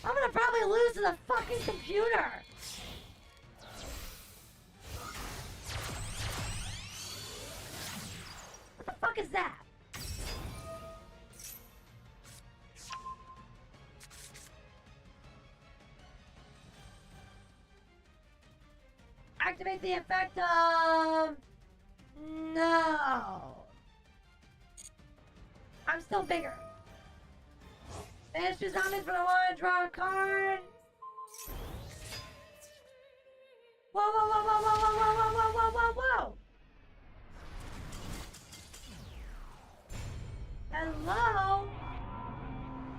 I'm gonna probably lose to the fucking computer. What the fuck is that? Activate the effect of... No. I'm still bigger. Banish 2 zombies for the one, draw a card. Whoa, whoa, whoa, whoa, whoa, whoa, whoa, whoa, whoa, whoa, whoa, whoa. Hello?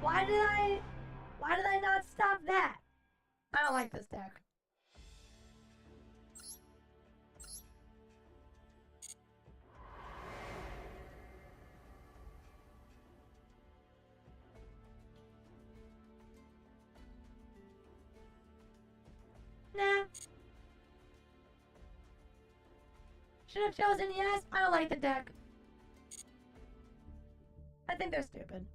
Why did I not stop that? I don't like this deck. Nah. Should have chosen yes. I don't like the deck. I think they're stupid.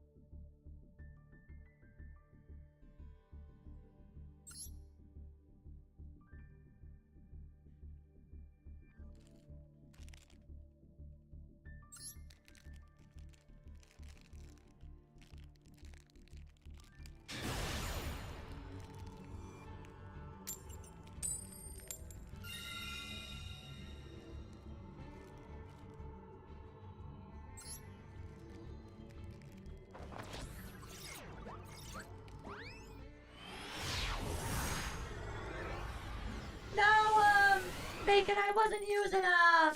Bacon, I wasn't using a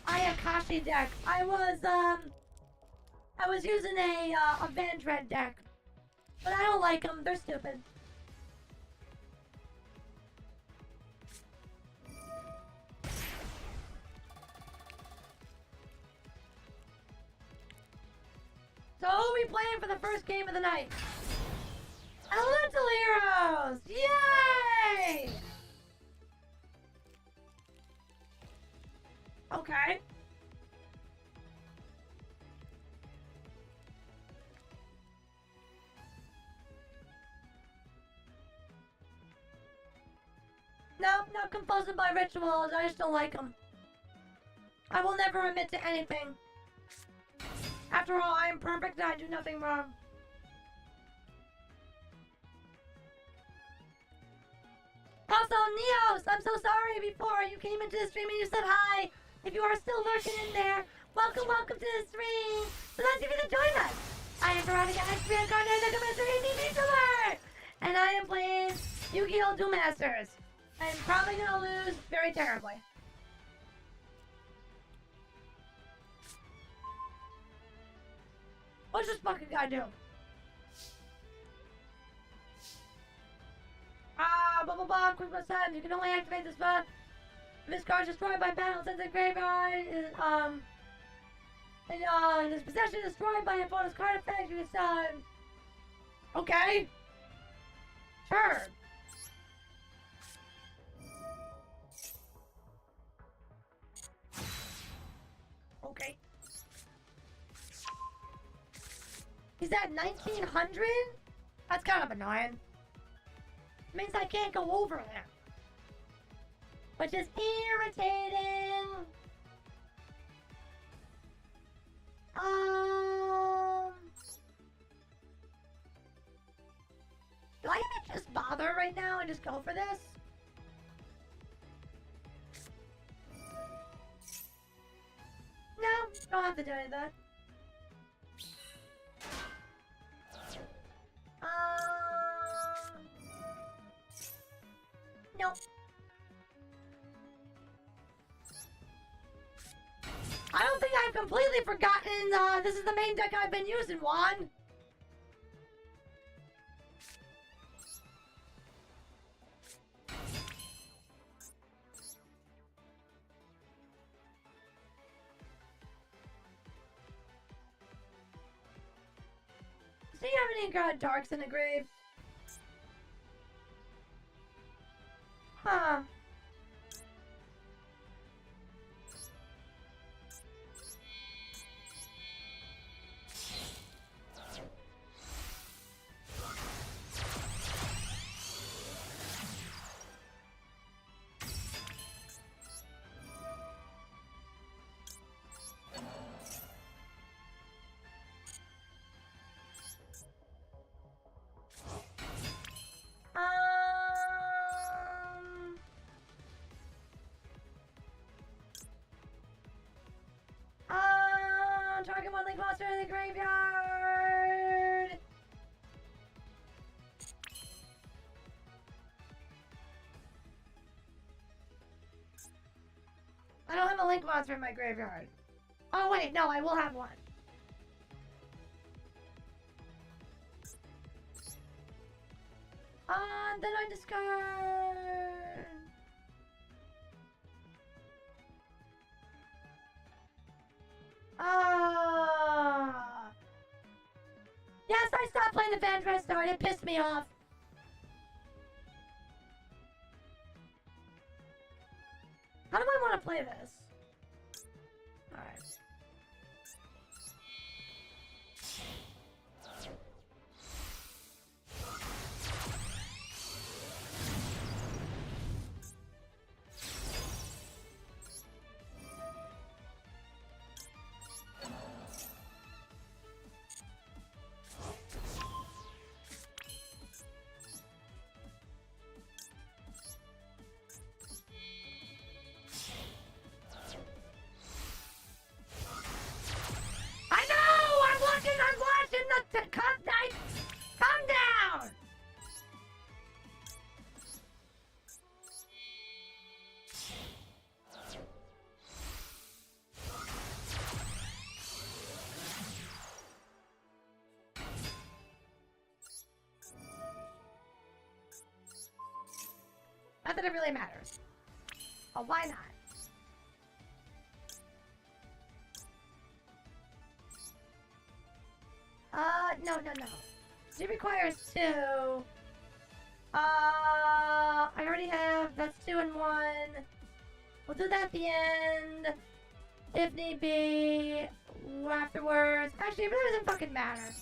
Ayakashi deck. I was using a Vendre deck. But I don't like them, they're stupid. So who are we playing for the first game of the night? Elemental Heroes! Yay! Okay. Nope, not compulsive by rituals. I just don't like them. I will never admit to anything. After all, I am perfect and I do nothing wrong. Also, Neos, I'm so sorry before you came into the stream and you said hi. If you are still lurking in there, welcome to the stream. So nice of you to join us. I am Veronica Hex, and I am playing Yu-Gi-Oh! Duel Masters. I'm probably gonna lose very terribly. What's this fucking guy do? Blah blah blah, quick time. You can only activate this button. If this card is destroyed by battle, since the graveyard is, this possession is destroyed by a bonus card effect, you decide. Okay. Sure. Okay. He's at 1900? That's kind of annoying. Means I can't go over there. Which is irritating. Do I even just bother right now and just go for this? No, don't have to do any of that. Nope. I don't think I've completely forgotten, this is the main deck I've been using, Juan. Do you have any darks in the grave? Huh. Target one link monster in the graveyard. I don't have a link monster in my graveyard. Oh wait, no, I will have one. Then I discard. Yes, I stopped playing the Vendre start. It pissed me off. How do I want to play this? Alright. Calm down! Not that it really matters. Oh, why not? No. It requires 2. I already have, that's 2 and 1. We'll do that at the end. If need be. Afterwards. Actually, it really doesn't fucking matter.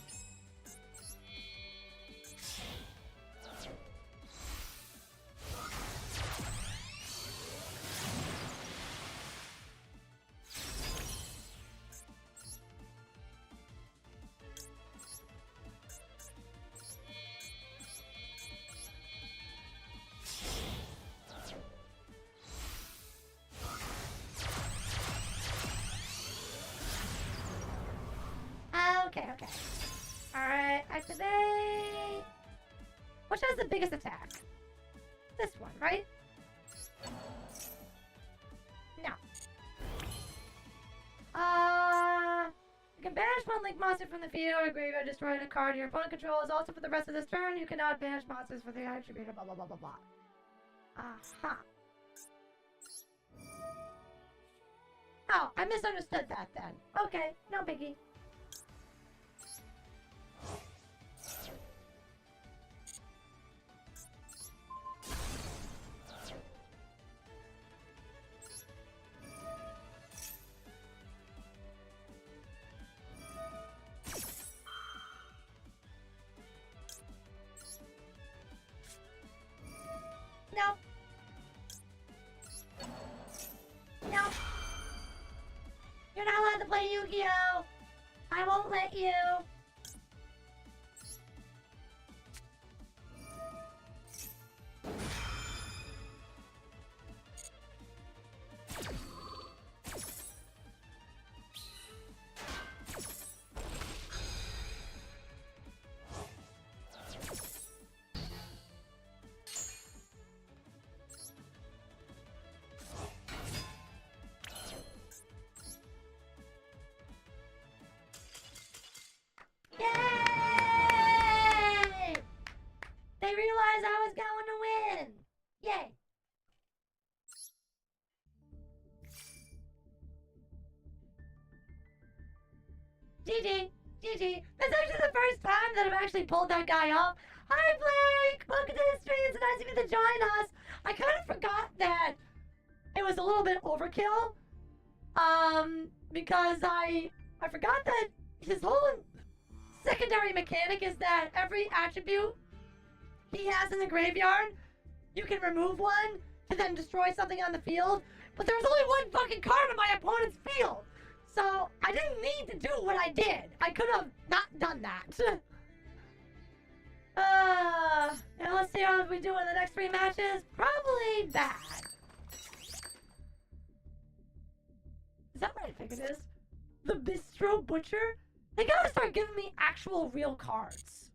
Okay. Alright, activate. Which has the biggest attack? This one, right? No. You can banish one link monster from the field or graveyard, destroy a card your opponent controls. Also, for the rest of this turn, you cannot banish monsters for the attribute, blah blah blah blah blah. Aha. Oh, I misunderstood that then. Okay, no biggie. No. You're not allowed to play Yu-Gi-Oh! I won't let you. They realized I was going to win! Yay! GG. That's actually the first time that I've actually pulled that guy off. Hi, Blake! Welcome to the stream. It's nice of you to join us. I kind of forgot that it was a little bit overkill. Because I forgot that his whole secondary mechanic is that every attribute he has in the graveyard, you can remove one to then destroy something on the field. But there's only one fucking card in my opponent's field. So I didn't need to do what I did. I could have not done that. Now let's see how we do in the next 3 matches. Probably bad. Is that what I think it is? The Bistro Butcher? They gotta start giving me actual real cards.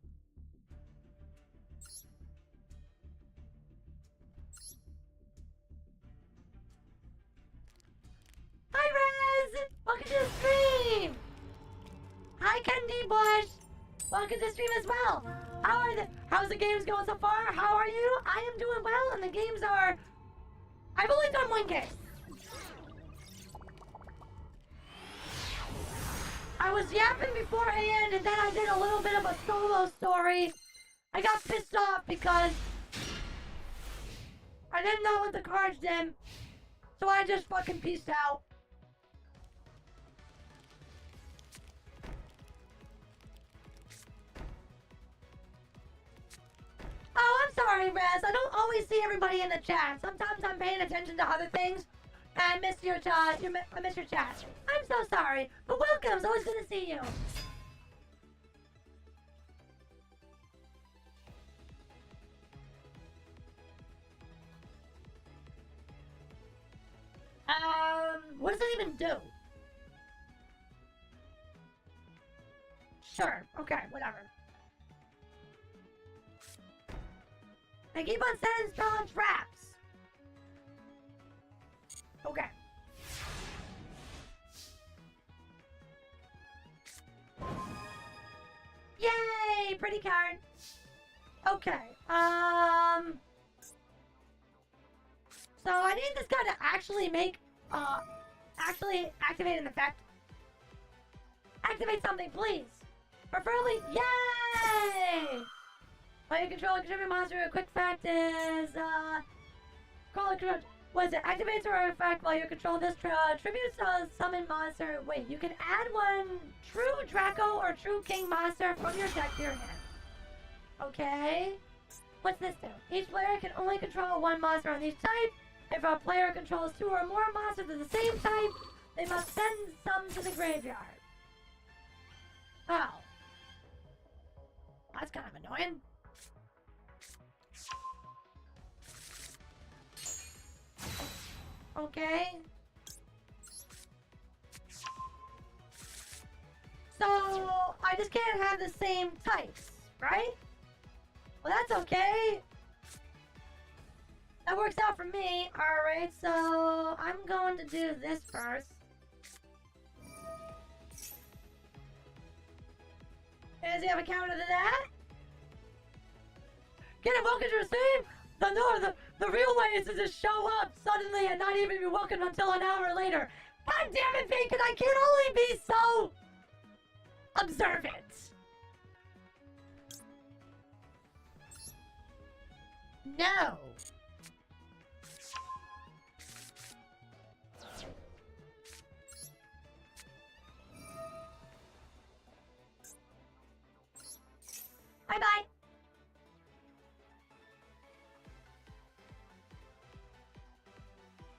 Hi, Rez! Welcome to the stream! Hi, Candy Bush! Welcome to stream as well. How's the games going so far? How are you? I am doing well, and the games are... I've only done one game. I was yapping beforehand, and then I did a little bit of a solo story. I got pissed off because I didn't know what the cards did, so I just fucking peaced out. Oh, I'm sorry, Rez. I don't always see everybody in the chat. Sometimes I'm paying attention to other things. I miss your chat. I miss your chat. I'm so sorry, but welcome. It's always good to see you. What does it even do? Sure. Okay, whatever. I keep on setting spell and traps. Okay. Yay! Pretty card. Okay. So I need this guy to actually activate an effect. Activate something, please. Preferably, yay! While you control a contribute monster, a quick fact is, call it, what is it? Activates or effect while you control this tributes a summon monster. Wait, you can add one true Draco or true King monster from your deck to your hand. Okay. What's this do? Each player can only control one monster on each type. If a player controls two or more monsters of the same type, they must send some to the graveyard. Oh. That's kind of annoying. Okay. So, I just can't have the same types, right? Well, that's okay. That works out for me. Alright, so I'm going to do this first. Does he have a counter to that? Get him, welcome to receive! The real way is to just show up suddenly and not even be welcomed until an hour later. God damn it, Bacon, I can only be so observant. No. Bye-bye.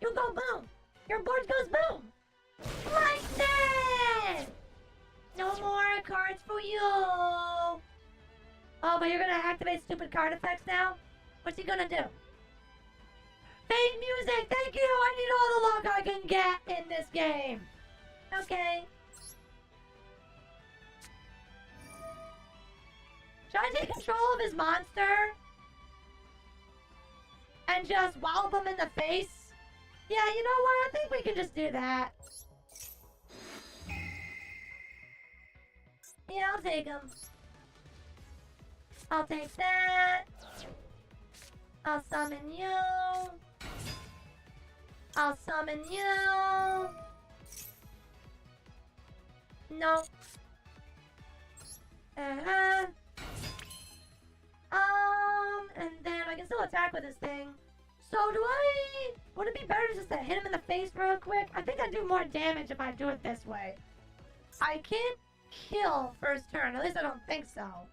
You go boom. Your board goes boom. Lightning! No more cards for you. Oh, but you're gonna activate stupid card effects now? What's he gonna do? Fade music, thank you! I need all the luck I can get in this game. Okay. Should I take control of his monster? And just wallop him in the face? Yeah, you know what? I think we can just do that. Yeah, I'll take him. I'll take that. I'll summon you. I'll summon you. No. And then I can still attack with this thing. So would it be better just to hit him in the face real quick? I think I'd do more damage if I do it this way. I can't kill first turn, at least I don't think so.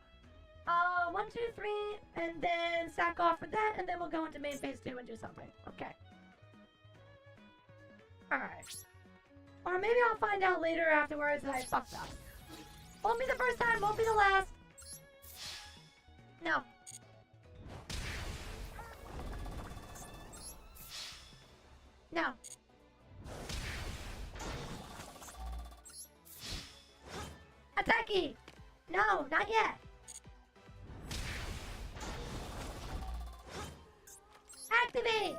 1, 2, 3, and then sack off for that, and then we'll go into main phase 2 and do something. Okay. Alright. Or maybe I'll find out later afterwards that I fucked up. Won't be the first time, won't be the last. No. No. Attacky! No, not yet. Activate!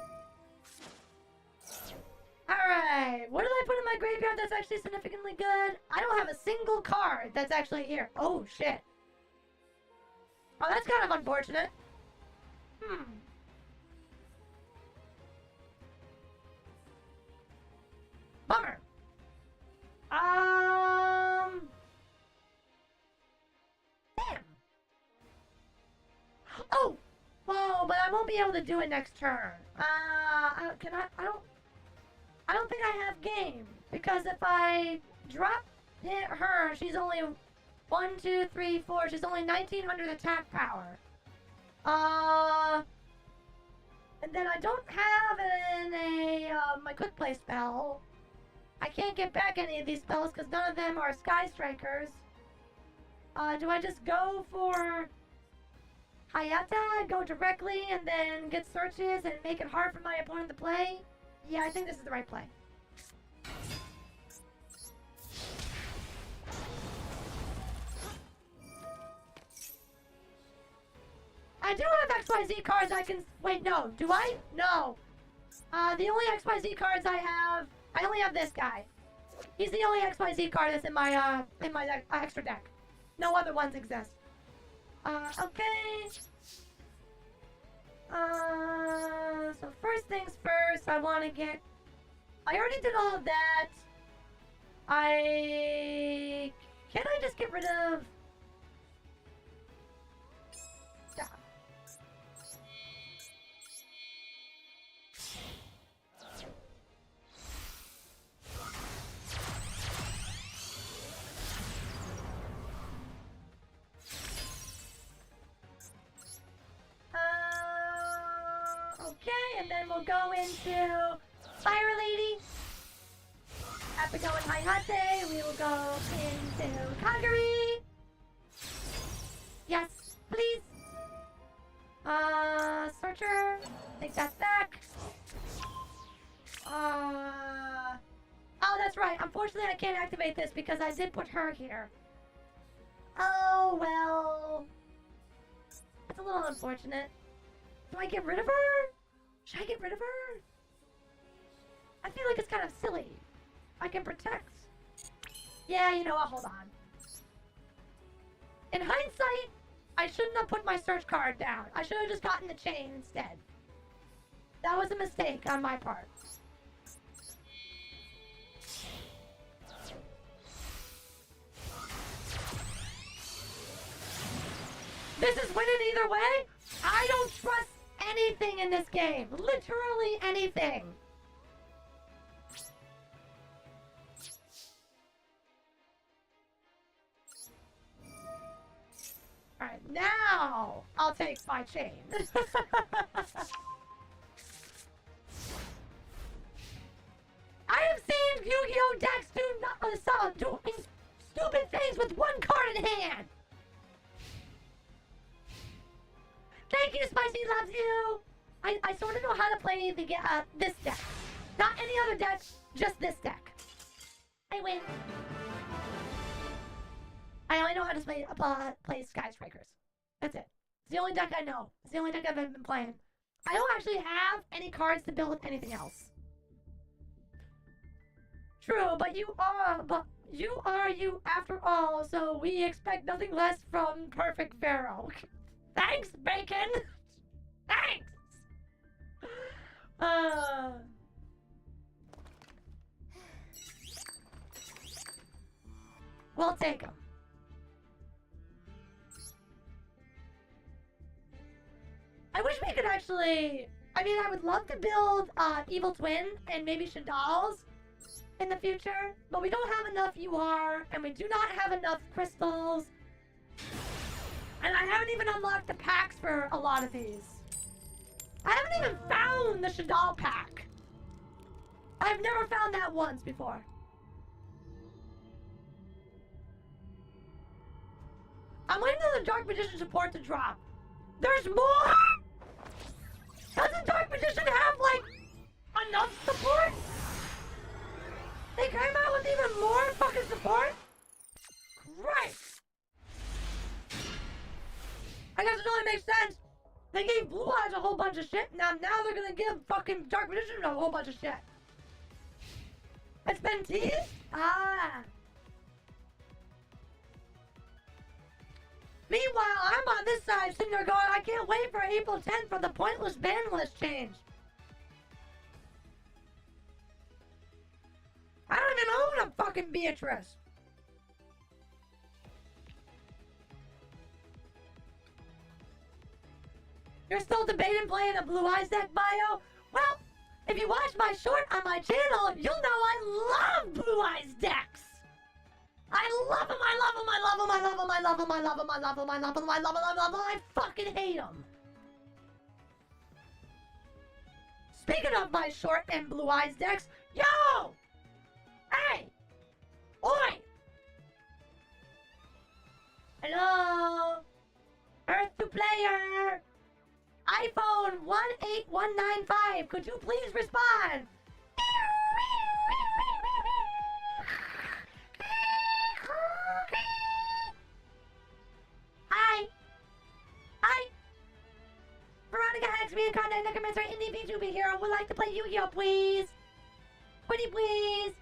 Alright, what did I put in my graveyard that's actually significantly good? I don't have a single card that's actually here. Oh, shit. Oh, that's kind of unfortunate. Bummer. Damn. Oh! Whoa, but I won't be able to do it next turn. I don't think I have game. Because if I drop hit her, she's only 1, 2, 3, 4. She's only 1900 attack power. And then I don't have my quick play spell. I can't get back any of these spells because none of them are Sky Strikers. Do I just go for Hayata, go directly, and then get searches and make it hard for my opponent to play? Yeah, I think this is the right play. I do have XYZ cards I can... Wait, no. Do I? No. The only XYZ cards I have... I only have this guy. He's the only XYZ card that's in my extra deck. No other ones exist. Okay. So first things first, I want to get... I already did all of that. Can I just get rid of... Yeah. Okay, and then we'll go into Fire Lady. After going Hayate, we will go into Kagari. Yes, please. Searcher. Take that back. Oh, that's right. Unfortunately, I can't activate this because I did put her here. Oh, well. That's a little unfortunate. Do I get rid of her? Should I get rid of her? I feel like it's kind of silly. I can protect. Yeah, you know what? Hold on. In hindsight, I shouldn't have put my search card down. I should have just gotten the chain instead. That was a mistake on my part. This is winning either way. I don't trust anything in this game. Literally anything. Alright, now I'll take my chain. I have seen Yu-Gi-Oh! Decks doing stupid things with one card in hand. Thank you, Spicy loves you. I sort of know how to play this deck. Not any other deck, just this deck. I win. I only know how to play Sky Strikers. That's it. It's the only deck I know. It's the only deck I've been playing. I don't actually have any cards to build with anything else. True, but you are you after all, so we expect nothing less from Perfect Pharaoh. Thanks, Bacon! Thanks! We'll take them. I wish we could actually... I mean, I would love to build Evil Twin and maybe Shadal's in the future, but we don't have enough UR, and we do not have enough crystals. And I haven't even unlocked the packs for a lot of these. I haven't even found the Shadal pack. I've never found that once before. I'm waiting for the Dark Magician support to drop. There's more?! Doesn't Dark Magician have, like, enough support? They came out with even more fucking support? Right. I guess it only makes sense. They gave Blue Eyes a whole bunch of shit. Now they're gonna give fucking Dark Magician a whole bunch of shit. It's been teased? Ah. Meanwhile, I'm on this side sitting there going, I can't wait for April 10th for the pointless ban list change. I don't even own a fucking Beatrice. You're still debating playing a Blue Eyes deck, Bio? Well, if you watch my short on my channel, you'll know I love Blue Eyes decks. I love them, I love them, I love them, I love them, I love them, I love them, I love them, I love them, I love them, I love them, I fucking hate them. Speaking of my short and Blue Eyes decks, yo! Hey! Oi! Hello? Earth to player! iPhone 18195, could you please respond? Hi! Hi! Veronica Hex, reincarnated necromancer, indie VTuber hero, would like to play Yu-Gi-Oh, please! Pretty please!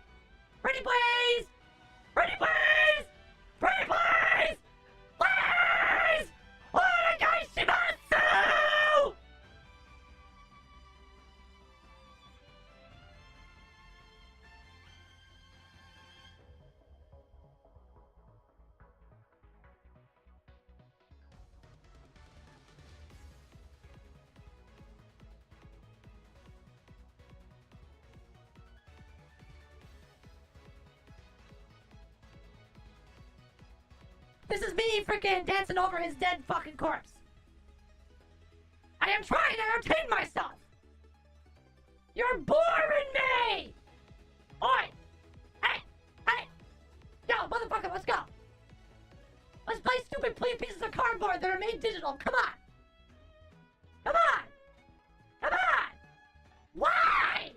Pretty please! Pretty please! Pretty please! Please! Onegaishimasu! This is me freaking dancing over his dead fucking corpse. I am trying to entertain myself. You're boring me. Oi. Hey. Hey. Yo, motherfucker, let's go. Let's play stupid pieces of cardboard that are made digital. Come on. Come on. Come on. Why?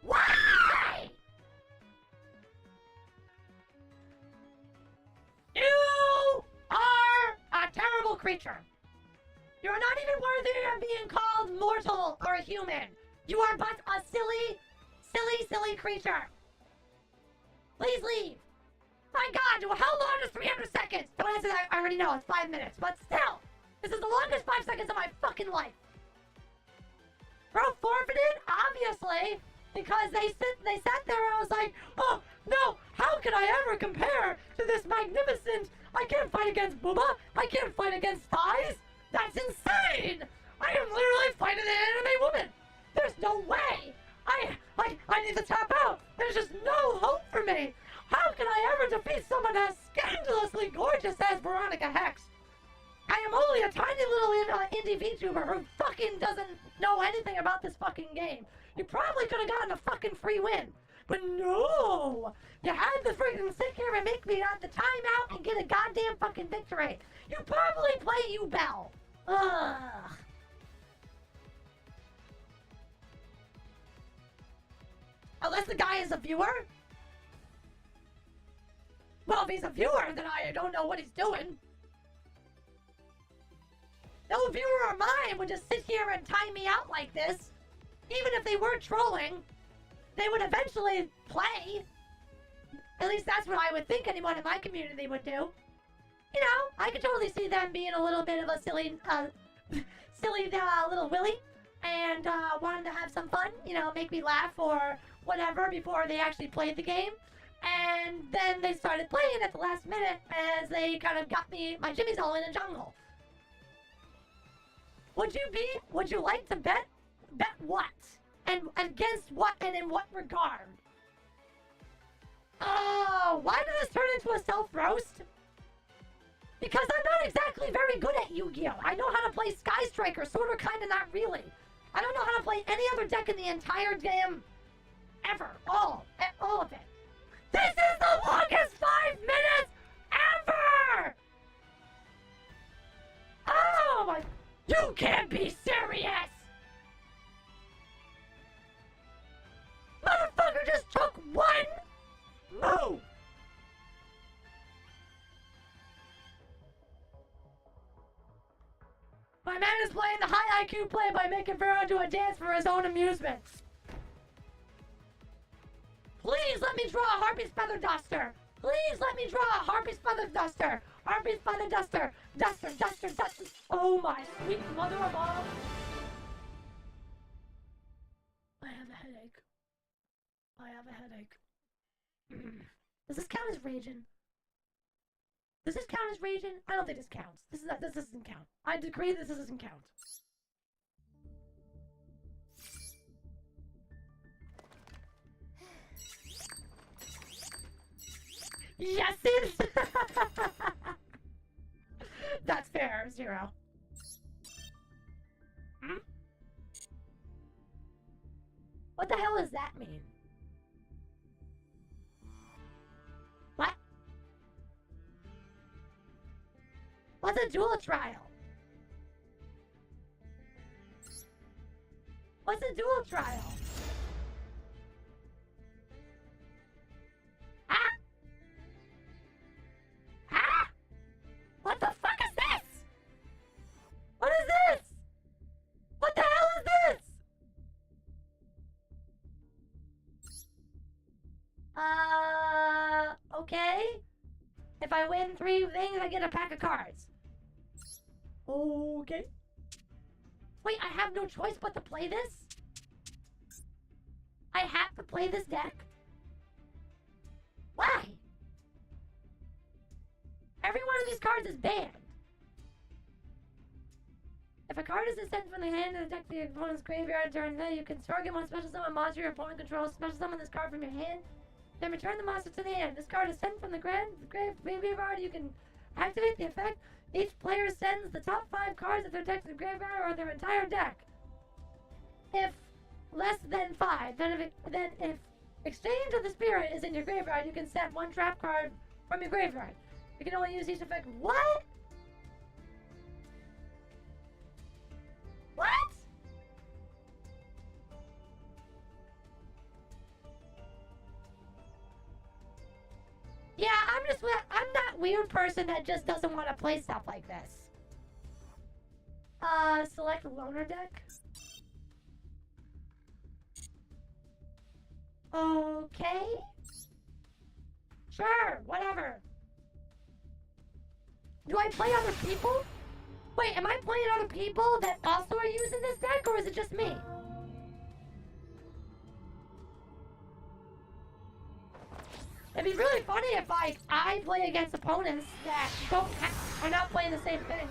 Why? You are a terrible creature. You're not even worthy of being called mortal or a human. You are but a silly creature. Please leave. My God, how long is 300 seconds? Don't answer that. I already know it's 5 minutes, but still, this is the longest 5 seconds of my fucking life. Bro forfeited, obviously, because they sat there and I was like, oh no, how could I ever compare to this magnificent? I can't fight against Booba. I can't fight against thighs. That's insane. I am literally fighting an anime woman. There's no way. I need to tap out. There's just no hope for me. How can I ever defeat someone as scandalously gorgeous as Veronica Hex? I am only a tiny little indie VTuber who fucking doesn't know anything about this fucking game. You probably could have gotten a fucking free win. But no! You had to freaking sit here and make me have the timeout and get a goddamn fucking victory. You probably play Bell. Ugh. Unless the guy is a viewer? Well, if he's a viewer, then I don't know what he's doing. No viewer of mine would just sit here and time me out like this. Even if they weren't trolling, they would eventually play. At least that's what I would think anyone in my community would do. You know, I could totally see them being a little bit of a silly little willy. And wanting to have some fun, you know, make me laugh or whatever before they actually played the game. And then they started playing at the last minute as they kind of got me, my jimmies all in a jungle. Would you like to bet what? And against what and in what regard? Oh, why did this turn into a self-roast? Because I'm not exactly very good at Yu-Gi-Oh! I know how to play Sky Striker, sorta, kinda, not really. I don't know how to play any other deck in the entire game ever. All of it. This is the longest 5 minutes ever! Oh my... You can't be serious! Motherfucker just took one move! My man is playing the high IQ play by making Vero do a dance for his own amusement. Please let me draw a Harpy's Feather Duster. Please let me draw a Harpy's Feather Duster. Arby's by the duster. Duster, duster, duster. Oh my sweet mother of all. I have a headache. I have a headache. Does this count as raging? Does this count as raging? I don't think this counts. This doesn't count. I decree this doesn't count. Yes, it is! That's fair. 0. Hmm? What the hell does that mean? What? What's a dual trial? What's a dual trial? Ah? Ah? What the fuck is this? What is this? What the hell is this? Okay. If I win 3 things, I get a pack of cards. Okay. Wait, I have no choice but to play this? I have to play this deck? Why? Every one of these cards is banned. If a card is sent from the hand of the deck to your opponent's graveyard during the day, you can target one special summon monster your opponent controls. Special summon this card from your hand. Then return the monster to the hand. This card is sent from the graveyard. You can activate the effect. Each player sends the top 5 cards of their deck to the graveyard or their entire deck. If less than 5, then if Exchange of the Spirit is in your graveyard, you can set 1 trap card from your graveyard. You can only use each effect. What? What? Yeah, I'm that weird person that just doesn't want to play stuff like this. Select loner deck. Okay. Sure, whatever. Do I play other people? Wait, am I playing other people that also are using this deck, or is it just me? It'd be really funny if, like, I play against opponents that are not playing the same thing.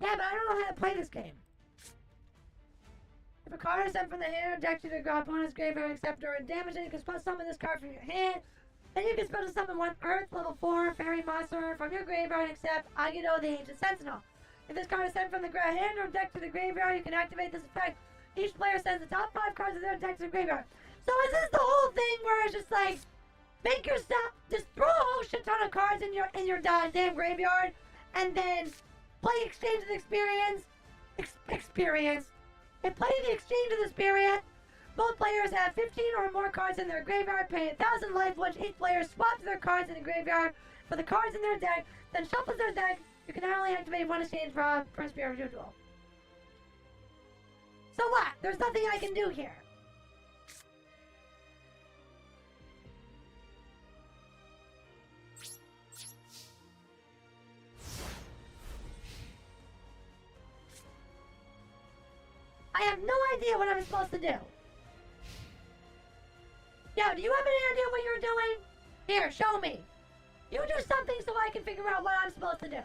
Yeah, but I don't know how to play this game. If a card is sent from the hand or deck to the opponent's graveyard except during damage, then you can special summon this card from your hand. Then you can special summon 1 Earth level 4 fairy monster from your graveyard except Agito the Ancient Sentinel. If this card is sent from the hand or deck to the graveyard, you can activate this effect. Each player sends the top 5 cards of their deck to the graveyard. So is this the whole thing where it's just like, make yourself, just throw a whole shit ton of cards in your damn graveyard, and then play Exchange of the Experience, and play the Exchange of the Spirit. Both players have 15 or more cards in their graveyard, pay 1,000 life, which each player swaps their cards in the graveyard for the cards in their deck, then shuffles their deck. You can only activate 1 exchange for a spiritual duel. So what? There's nothing I can do here. I have no idea what I'm supposed to do. Yo, do you have any idea what you're doing? Here, show me. You do something so I can figure out what I'm supposed to do.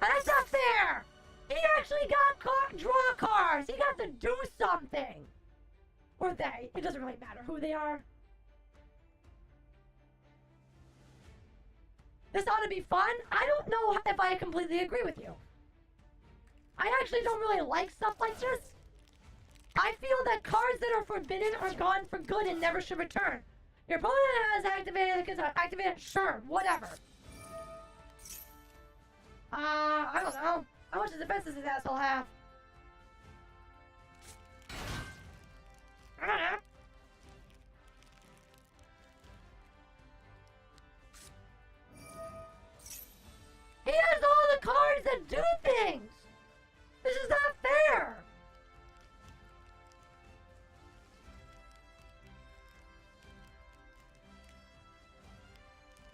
That's not fair! He actually got draw cards! He got to do something! Or they. It doesn't really matter who they are. This ought to be fun. I don't know if I completely agree with you. I actually don't really like stuff like this. I feel that cards that are forbidden are gone for good and never should return. Your opponent has activated, sure, whatever. I don't know. How much defense does this asshole have? I don't know. He has all the cards that do things! This is not fair!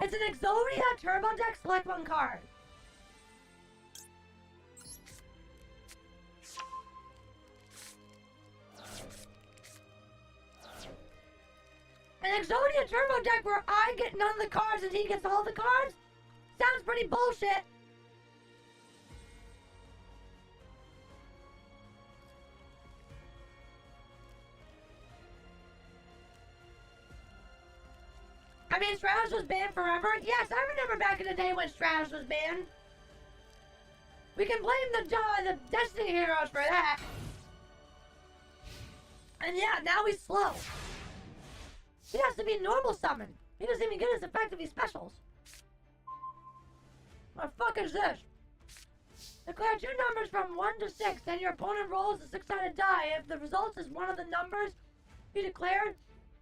It's an Exodia Turbo Deck, select one card. An Exodia Turbo Deck where I get none of the cards and he gets all the cards? Sounds pretty bullshit. I mean, Stratos was banned forever. Yes, I remember back in the day when Stratos was banned. We can blame the Destiny heroes for that. And yeah, now he's slow. He has to be normal summon. He doesn't even get his effectively specials. What the fuck is this? Declare two numbers from 1 to 6, then your opponent rolls a 6-sided die. If the result is one of the numbers you declared,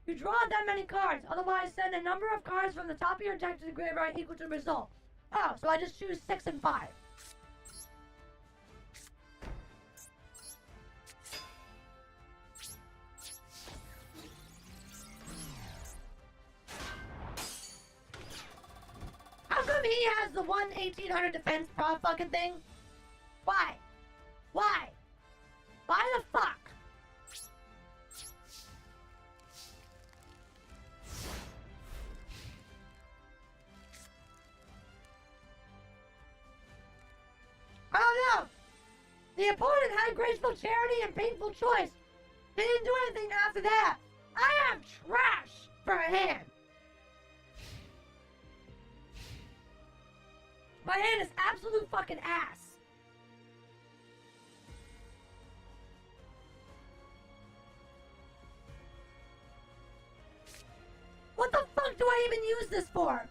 you draw that many cards. Otherwise, send a number of cards from the top of your deck to the graveyard equal to the result. Oh, so I just choose 6 and 5. How come he has the 1/1800 defense prop fucking thing? Why? Why? Why the fuck? Oh no! The opponent had graceful charity and painful choice. They didn't do anything after that. I am trash for a hand. My hand is absolute fucking ass. What the fuck do I even use this for?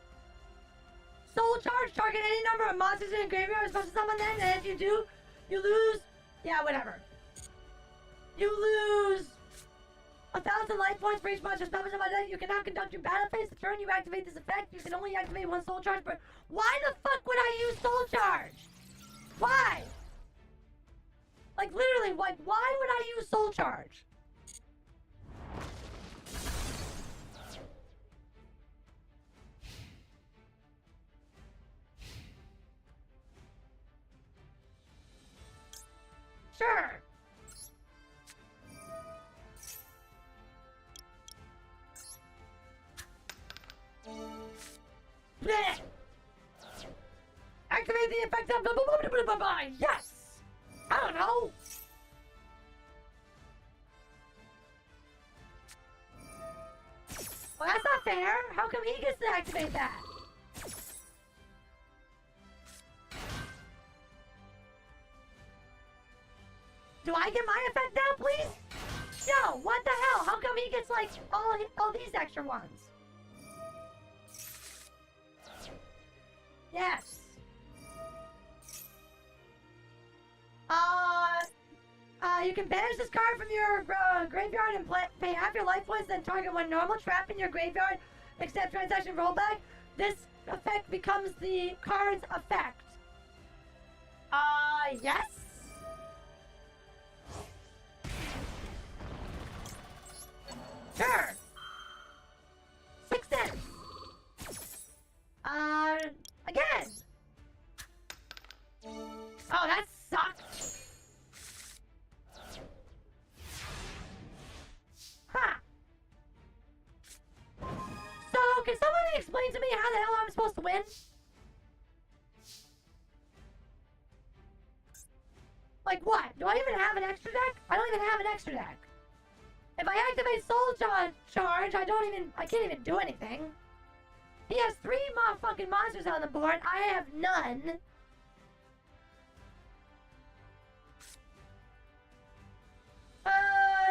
Soul charge, target any number of monsters in a graveyard, supposed to summon them, and if you do, you lose. Yeah, whatever. You lose 1,000 life points for each monster spell on my deck. You cannot conduct your battle phase. The turn you activate this effect, you can only activate one soul charge per. Why the fuck would I use soul charge? Why? Like literally, like why would I use soul charge? Sure. Blech. Activate the effect of blah, blah, blah, blah, blah, blah. Yes. I don't know. Well, that's not fair. How come he gets to activate that? Do I get my effect now, please? Yo, what the hell? How come he gets, like, all these extra ones? Yes. You can banish this card from your graveyard and pay half your life points, then target one normal trap in your graveyard, except transaction rollback. This effect becomes the card's effect. Yes? Sure. 6 cents. Again. Oh, that sucks. Huh. So, can somebody explain to me how the hell I'm supposed to win? Like what? Do I even have an extra deck? I don't even have an extra deck. If I activate Soul Charge, I can't even do anything. He has 3 motherfucking monsters on the board. I have none.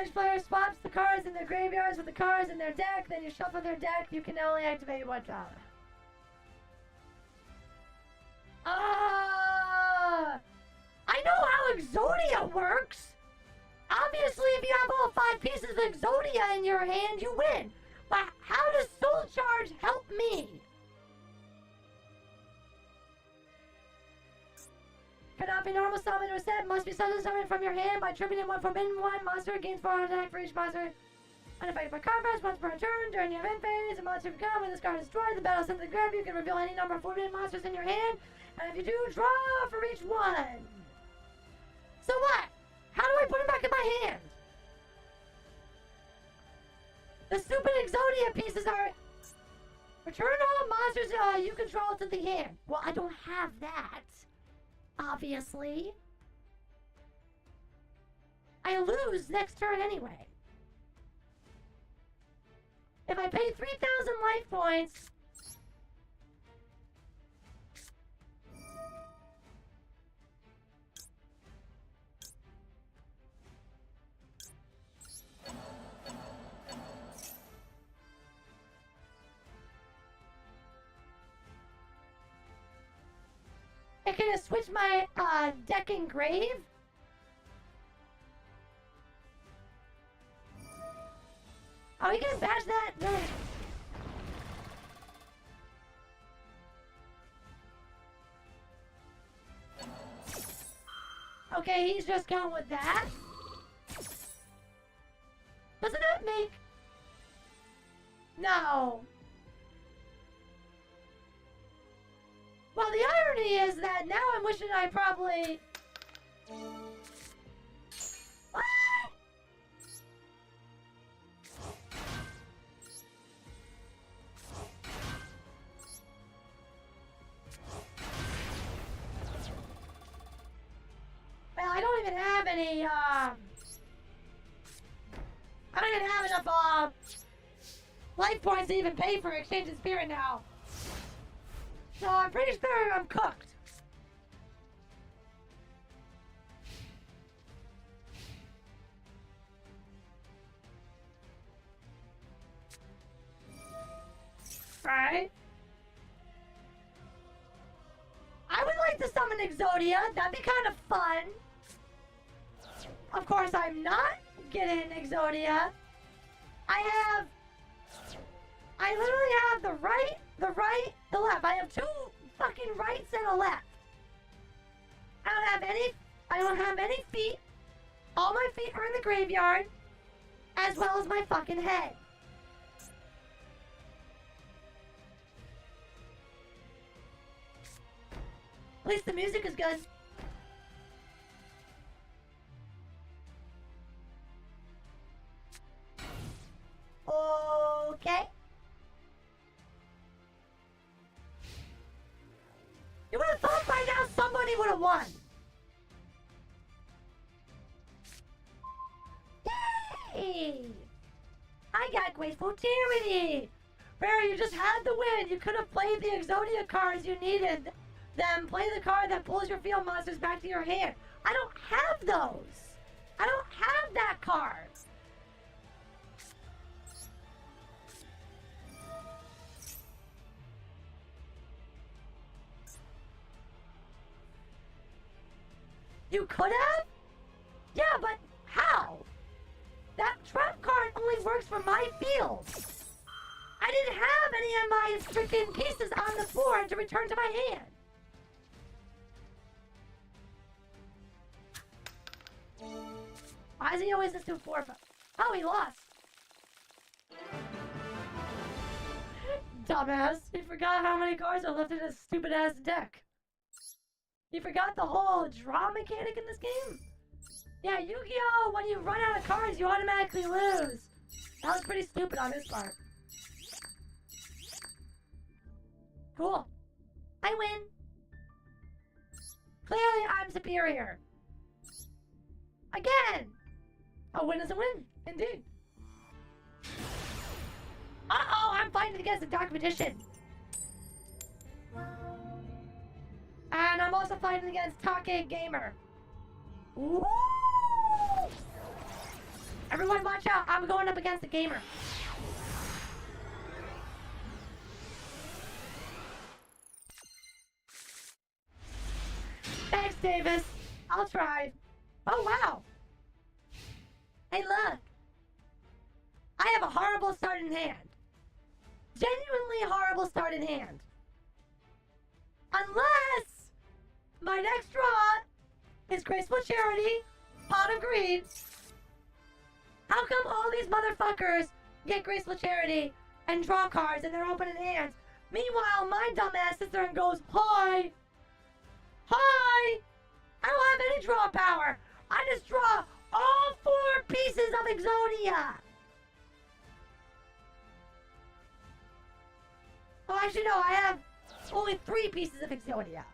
Each player swaps the cards in their graveyards with the cards in their deck. Then you shuffle their deck. You can only activate one time. I know how Exodia works. Obviously, if you have all 5 pieces of Exodia in your hand, you win. But how does Soul Charge help me? Cannot be normal summoned or set. Must be summoned from your hand by tripping in one from in one monster. Gains 4 attack for each monster. Unaffected by combat, once per turn. During the event phase, a monster become when this card is destroyed. The battle sends the grab. You can reveal any number of forbidden monsters in your hand. And if you do, draw for each one. So what? How do I put it back in my hand? The stupid Exodia pieces are... Return all monsters you control to the hand. Well, I don't have that. Obviously. I lose next turn anyway. If I pay 3,000 life points... I can switch my deck engrave. Are we gonna bash that? No. Okay, he's just going with that. Doesn't that make... No. Well, the irony is that now I'm wishing I probably... What? Well, I don't even have any, I don't even have enough, life points to even pay for Exchange in Spirit now. So I'm pretty sure I'm cooked. Right? I would like to summon Exodia. That'd be kind of fun. Of course, I'm not getting Exodia. I literally have the right, the left. I have 2 fucking rights and a left. I don't have any feet. All my feet are in the graveyard, as well as my fucking head. At least the music is good. Okay. You would have thought by now somebody would have won. Yay! I got Graceful Tyranny. Barry, you just had the win. You could have played the Exodia cards you needed. Then play the card that pulls your field monsters back to your hand. I don't have those. I don't have that card. You could have? Yeah, but how? That trap card only works for my field. I didn't have any of my freaking pieces on the board to return to my hand. Why is he always this 2-4? Oh, he lost. Dumbass. He forgot how many cards are left in his stupid ass deck. You forgot the whole draw mechanic in this game? Yeah, Yu-Gi-Oh! When you run out of cards, you automatically lose. That was pretty stupid on his part. Cool. I win. Clearly, I'm superior. Again! A win is a win, indeed. Uh-oh, I'm fighting against a Dark Magician. And I'm also fighting against Take Gamer. Woo! Everyone watch out, I'm going up against the gamer. Thanks, Davis. I'll try. Oh, wow. Hey, look. I have a horrible start in hand. Genuinely horrible start in hand. Unless my next draw is Graceful Charity, Pot of Greed. How come all these motherfuckers get Graceful Charity and draw cards and they're opening hands? Meanwhile, my dumbass sits there and goes, hi! Hi! I don't have any draw power! I just draw all 4 pieces of Exodia! Oh, actually, no, I have only 3 pieces of Exodia.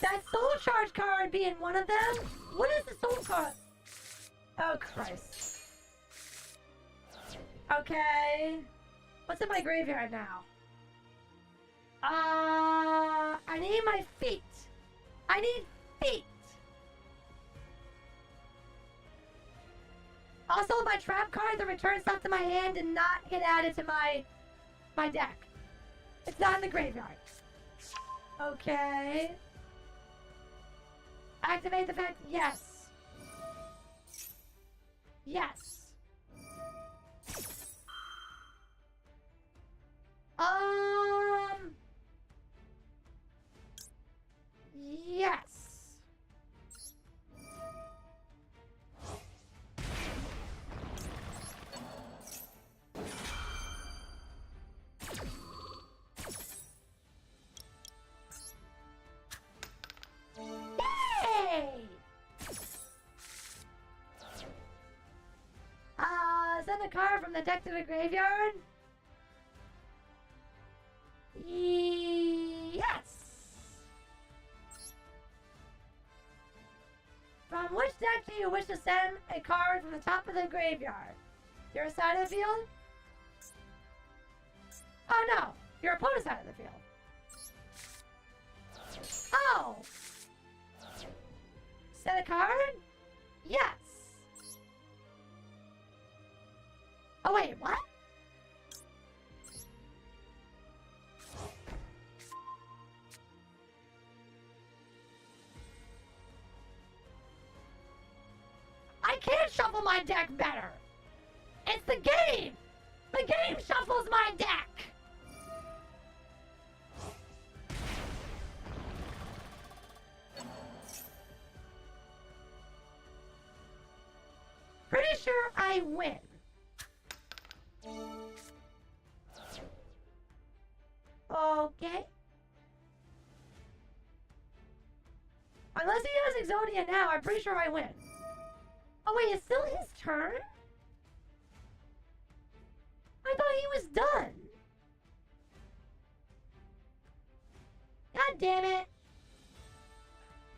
That Soul Charge card being one of them? What is the Soul card? Oh, Christ. Okay. What's in my graveyard now? I need my feet. I need feet. Also, my trap card that returns stuff to my hand did not get added to my deck. It's not in the graveyard. Okay. Activate the fact. Yes. Yes. Yes. Yay! Send a card from the deck to the graveyard? Yes! From which deck do you wish to send a card from the top of the graveyard? Your side of the field? Oh no, your opponent's side of the field. Oh! Send a card? Yes! Oh wait, what? I can't shuffle my deck better! It's the game! The game shuffles my deck! Pretty sure I win. Okay. Unless he has Exodia now, I'm pretty sure I win. Oh wait, it's still his turn? I thought he was done. God damn it.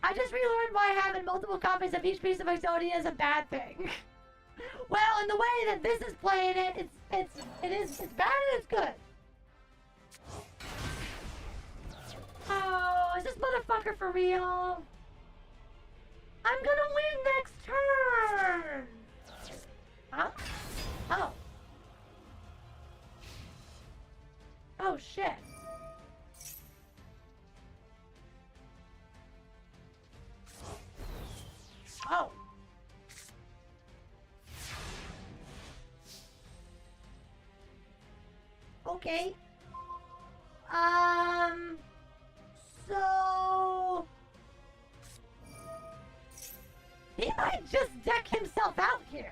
I just relearned why having multiple copies of each piece of Exodia is a bad thing. Well, in the way that this is playing it, it's bad and it's good. Oh, is this motherfucker for real? I'm gonna win next turn! Huh? Oh. Oh, shit. Oh. Okay. So... he might just deck himself out here.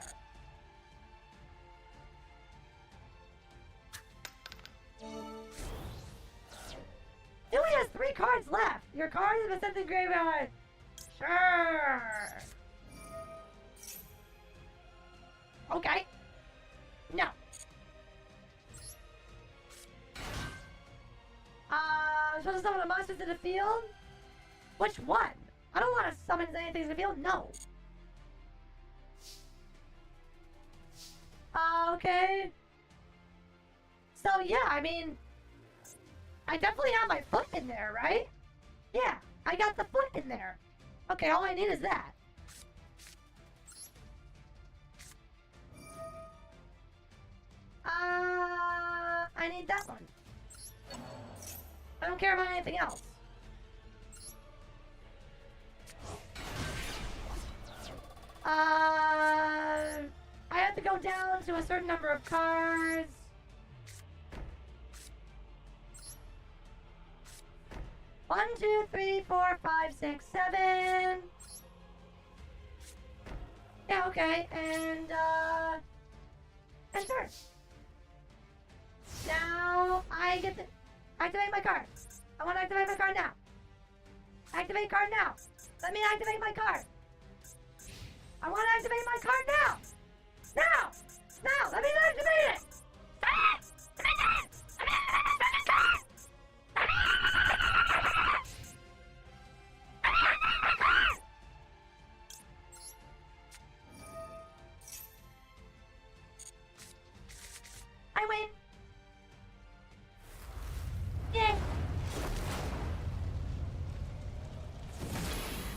He only has 3 cards left. Your card is sent to the graveyard. Sure. Okay. No. Supposed to summon a monster to the field? Which one? I don't want to summon anything to the field. No. Okay. So yeah, I mean, I definitely have my foot in there, right? Yeah, I got the foot in there. Okay, all I need is that. I need that one. I don't care about anything else. I have to go down to a certain number of cards. 1, 2, 3, 4, 5, 6, 7. Yeah, okay, and turn. Now I get to activate my card. I want to activate my card now. Activate card now. Let me activate my card. I want to activate my card now. Now! Now! Let me activate it! I win! Yay!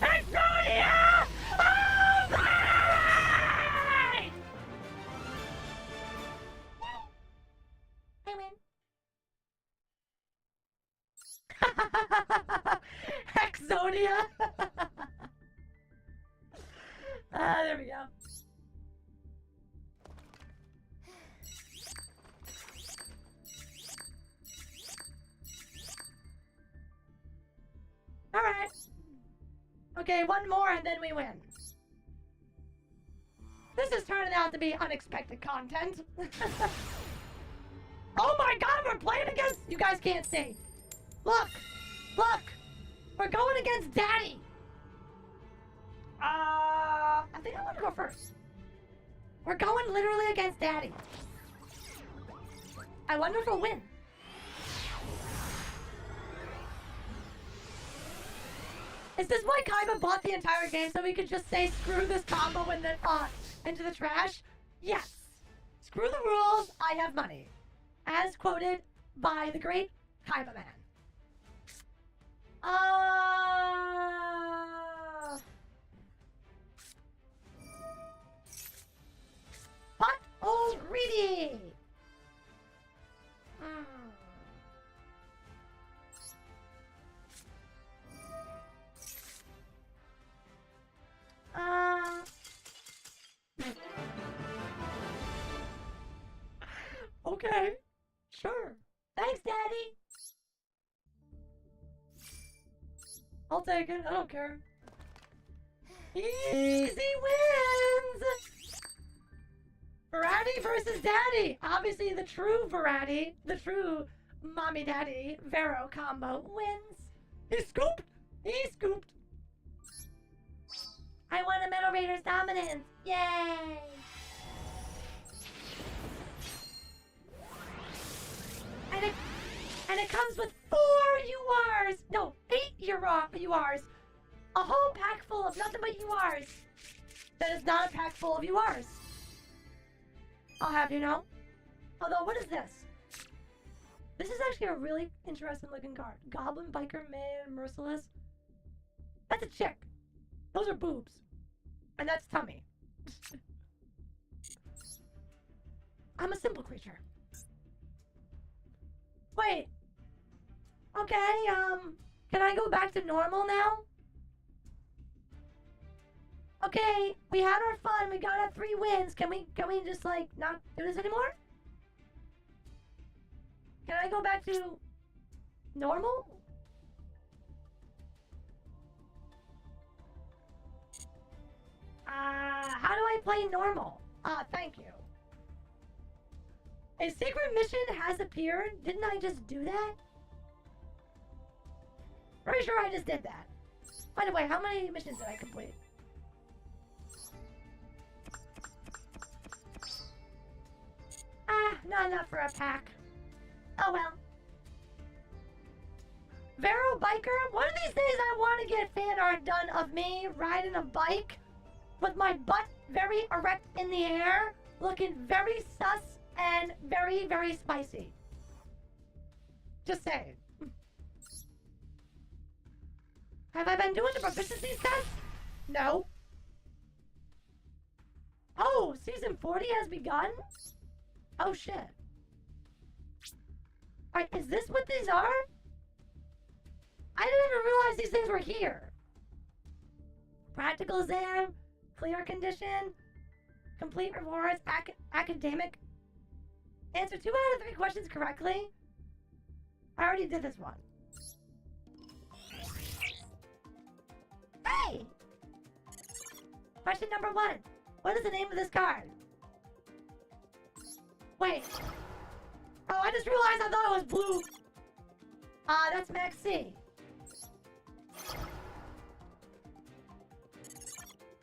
Exodia! Oh, my! I win. Exodia! There we go. Alright. Okay, one more and then we win. This is turning out to be unexpected content. Oh my god, we're playing against... You guys can't see. Look! Look! We're going against Daddy! I think I want to go first. We're going literally against Daddy. I wonder if we'll win. Is this why Kaiba bought the entire game so we could just say screw this combo and then into the trash? Yes. Screw the rules, I have money. As quoted by the great Kaiba man. Hot old greedy. Okay. Sure. Thanks, Daddy. I'll take it. I don't care. Easy wins! Verati versus Daddy. Obviously, the true Verati, the true mommy-daddy Vero combo wins. He scooped. He scooped. I won a Metal Raiders dominance. Yay! And it comes with 4 URs. No, 8 URs. A whole pack full of nothing but URs. That is not a pack full of URs. I'll have you know. Although, what is this? This is actually a really interesting looking card. Goblin, Biker, Man, Merciless. That's a chick. Those are boobs. And that's tummy. I'm a simple creature. Wait. Okay, can I go back to normal now? Okay, we had our fun. We got our 3 wins. Can we just like not do this anymore? Can I go back to normal? How do I play normal? Thank you. A secret mission has appeared. Didn't I just do that? Pretty sure I just did that. By the way, how many missions did I complete? Not enough for a pack. Oh well. Vero Biker, one of these days I want to get fan art done of me riding a bike with my butt very erect in the air, looking very sus and very, very spicy. Just saying. Have I been doing the proficiency test? No. Oh, season 40 has begun? Oh shit. Alright, is this what these are? I didn't even realize these things were here. Practical exam, clear condition, complete rewards, academic. Answer 2 out of 3 questions correctly. I already did this one. Yay! Question number 1. What is the name of this card? Wait. Oh, I just realized I thought it was blue. That's Max C.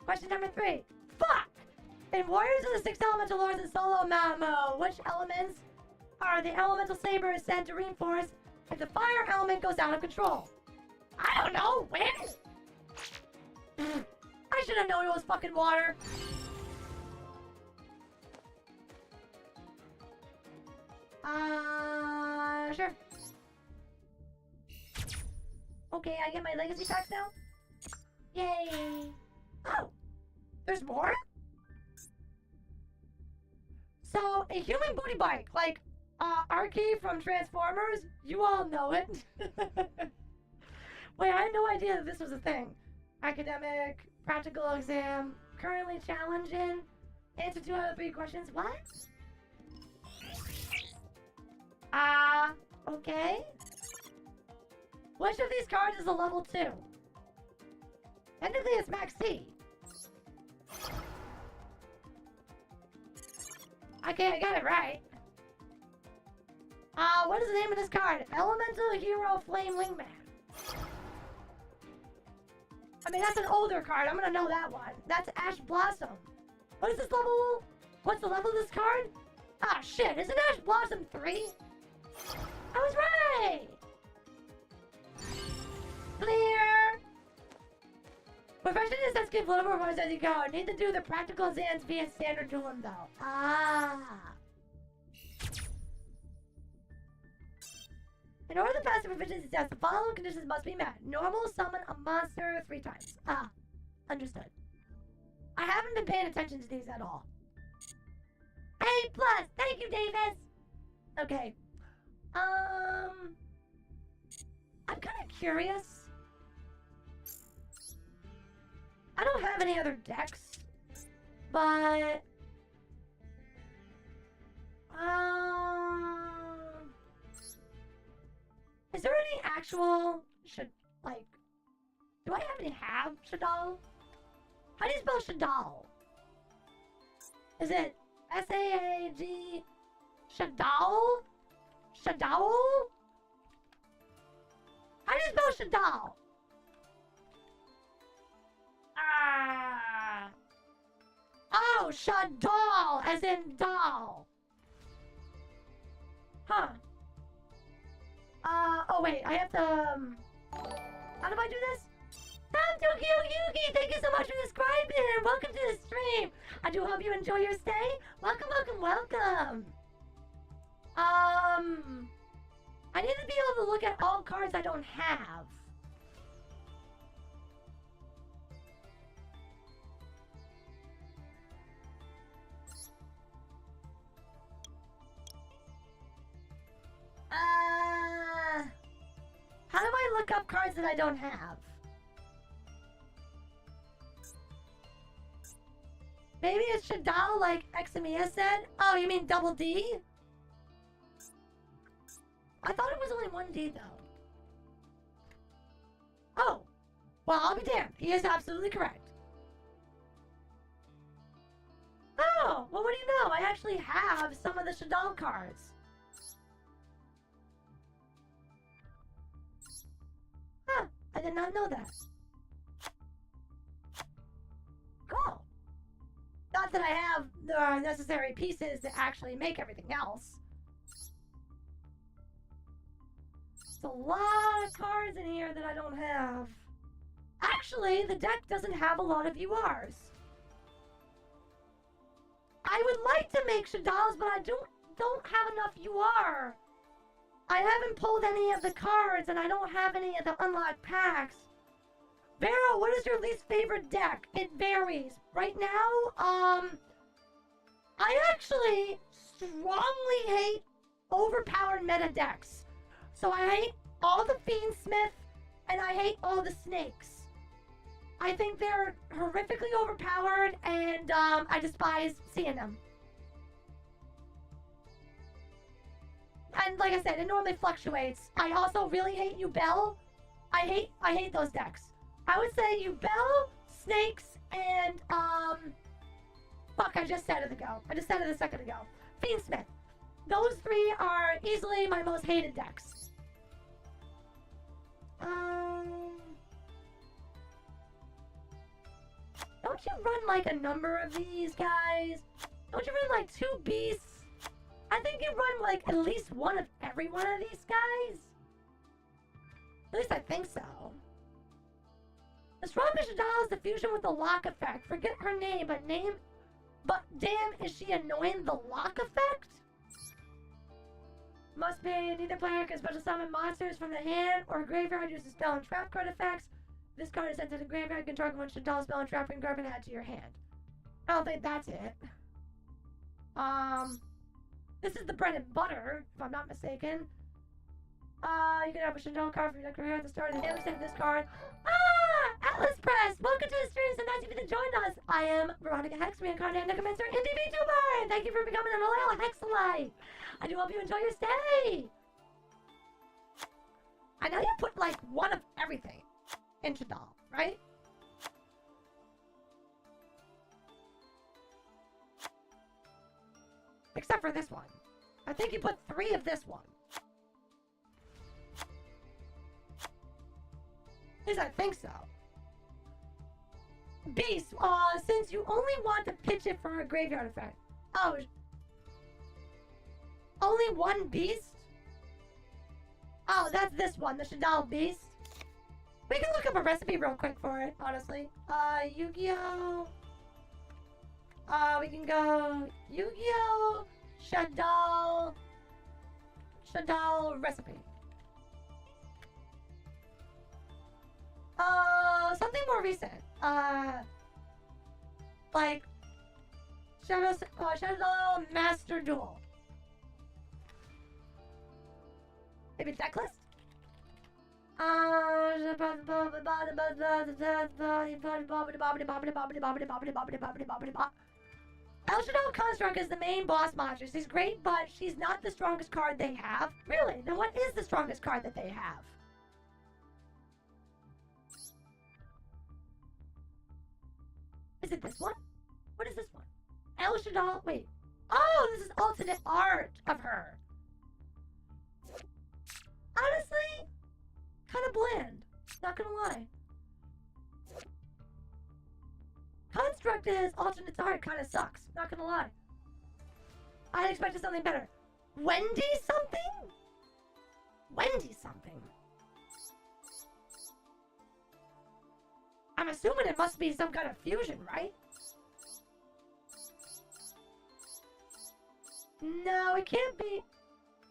Question number 3. Fuck! In Warriors of the Six Elemental Lords and Solo Mamo, which elements are the elemental saber is said to reinforce if the fire element goes out of control? I don't know, wind? I should have known it was fucking water. Sure. Okay, I get my legacy packs now? Yay! Oh! There's more? So, a human booty bike, like, Arky from Transformers, you all know it. Wait, I had no idea that this was a thing. Academic, practical exam, currently challenging, answer 2 out of 3 questions, what? Okay. Which of these cards is a level 2? Technically, it's Max C. Okay, I got it right. What is the name of this card? Elemental Hero Flame Wingman. I mean, that's an older card. I'm gonna know that one. That's Ash Blossom. What is this level? What's the level of this card? Ah, shit. Isn't Ash Blossom 3? I was right! Clear! Profession is let's give little rewards as you go. Need to do the practical exams via standard dueling though. In order to pass the proficiency test, the following conditions must be met. Normal, summon a monster 3 times. Understood. I haven't been paying attention to these at all. A+, thank you, Davis! Okay. I'm kind of curious. I don't have any other decks, but is there any actual do I have any Shadal? How do you spell Shadal? Is it S-A-A-G Shadal? Shadal? How do you spell Shadal? Oh, Shadal, as in doll. Huh. Oh wait, I have to, how do I do this? Tom Tokyo Yugi, thank you so much for subscribing and welcome to the stream. I do hope you enjoy your stay. Welcome, welcome, welcome. I need to be able to look at all cards I don't have. How do I look up cards that I don't have? Maybe it's Shadal like Examia said? Oh, you mean double D? I thought it was only 1D though. Oh! Well, I'll be damned. He is absolutely correct. Oh! Well, what do you know? I actually have some of the Shadal cards. Huh, I did not know that. Cool. Not that I have the necessary pieces to actually make everything else. There's a lot of cards in here that I don't have. Actually, the deck doesn't have a lot of URs. I would like to make Shadals, but I don't have enough UR. I haven't pulled any of the cards, and I don't have any of the unlocked packs. Vero, what is your least favorite deck? It varies. Right now, I actually strongly hate overpowered meta decks. So I hate all the Fiendsmith, and I hate all the Snakes. I think they're horrifically overpowered, and I despise seeing them. And like I said, it normally fluctuates. I also really hate Bell. I hate those decks. I would say Yubel, Snakes, and, fuck, I just said it ago. I just said it a second ago. Fiendsmith. Those three are easily my most hated decks. Don't you run like a number of these guys? Don't you run like 2 beasts? I think you run like at least one of every one of these guys. At least I think so. The strongest Shadal is the fusion with the lock effect. Forget her name, but damn, is she annoying the lock effect? Must be, neither player can special summon monsters from the hand or graveyard using spell and trap card effects. This card is sent to the graveyard. You can target one Shadal spell and trap and grab and add to your hand. I don't think that's it. This is the bread and butter, if I'm not mistaken. You can have a Shadal card from your deck here at the start of the game. We send this card. Atlas Press! Welcome to the stream, so nice of you to join us. I am Veronica Hex, reincarnated necromancer, indie VTuber, and thank you for becoming a loyal Hexalite. I do hope you enjoy your stay. I know you put like one of everything in Shadal, right? Except for this one. I think you put 3 of this one. At least I think so. Beast, since you only want to pitch it for a graveyard effect. Oh, only 1 beast? Oh, that's this one, the Shadal Beast. We can look up a recipe real quick for it, honestly. Yu-Gi-Oh! We can go Yu-Gi-Oh! Shadal recipe. Something more recent. Like Shadal Master Duel. Maybe deck list? El Shadal Construct is the main boss monster. She's great, but she's not the strongest card they have. Really? Then what is the strongest card that they have? Is it this one? What is this one? El Shadal? Wait. Oh, this is alternate art of her. Honestly, kind of bland. Not gonna lie. Construct is alternate art kind of sucks. Not gonna lie. I expected something better. Wendy something? Wendy something. I'm assuming it must be some kind of fusion, right? No, it can't be.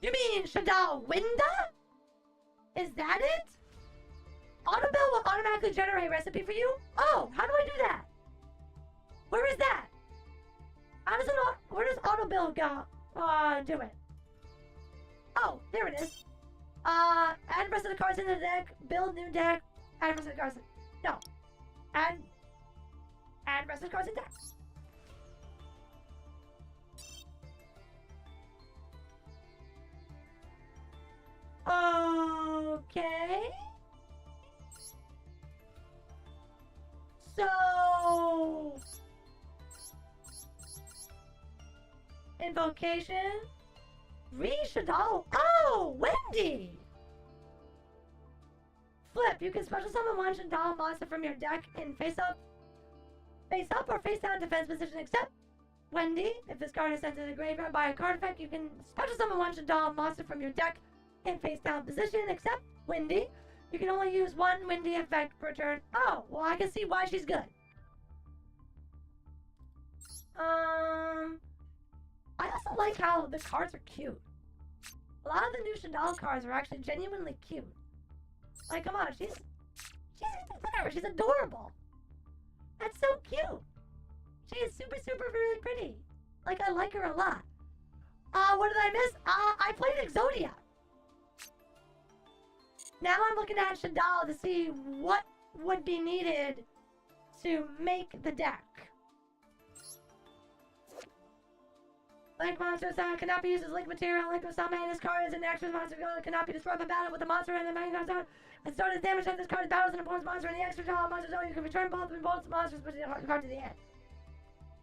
You mean Shadal Winda? Is that it? Autobell will automatically generate a recipe for you? Oh, how do I do that? Where is that? Where does Autobell go? Do it. Oh, there it is. Add the rest of the cards into the deck, build new deck, add the rest of the cards in. No. Add the rest of the cards in deck. Okay. So invocation. Shadal. Oh, Wendy. Flip. You can special summon one Shadal monster from your deck in face up or face down defense position except Wendy. If this card is sent to the graveyard by a card effect, you can special summon one Shadal monster from your deck in face down position except Wendy. You can only use 1 Wendy effect per turn. Oh, well I can see why she's good. I also like how the cards are cute. A lot of the new Shadal cards are actually genuinely cute. Like, come on, she's adorable. That's so cute. She is super, super, really pretty. Like, I like her a lot. What did I miss? I played Exodia. Now I'm looking at Shadal to see what would be needed to make the deck. Link monsters cannot be used as link material. Link of summon. This card is an extra monster that cannot be destroyed by battle with the monster and the main comes out. And start as damage if this card battles an opponent's monster in the extra child monster zone. You can return both monsters but the card to the end.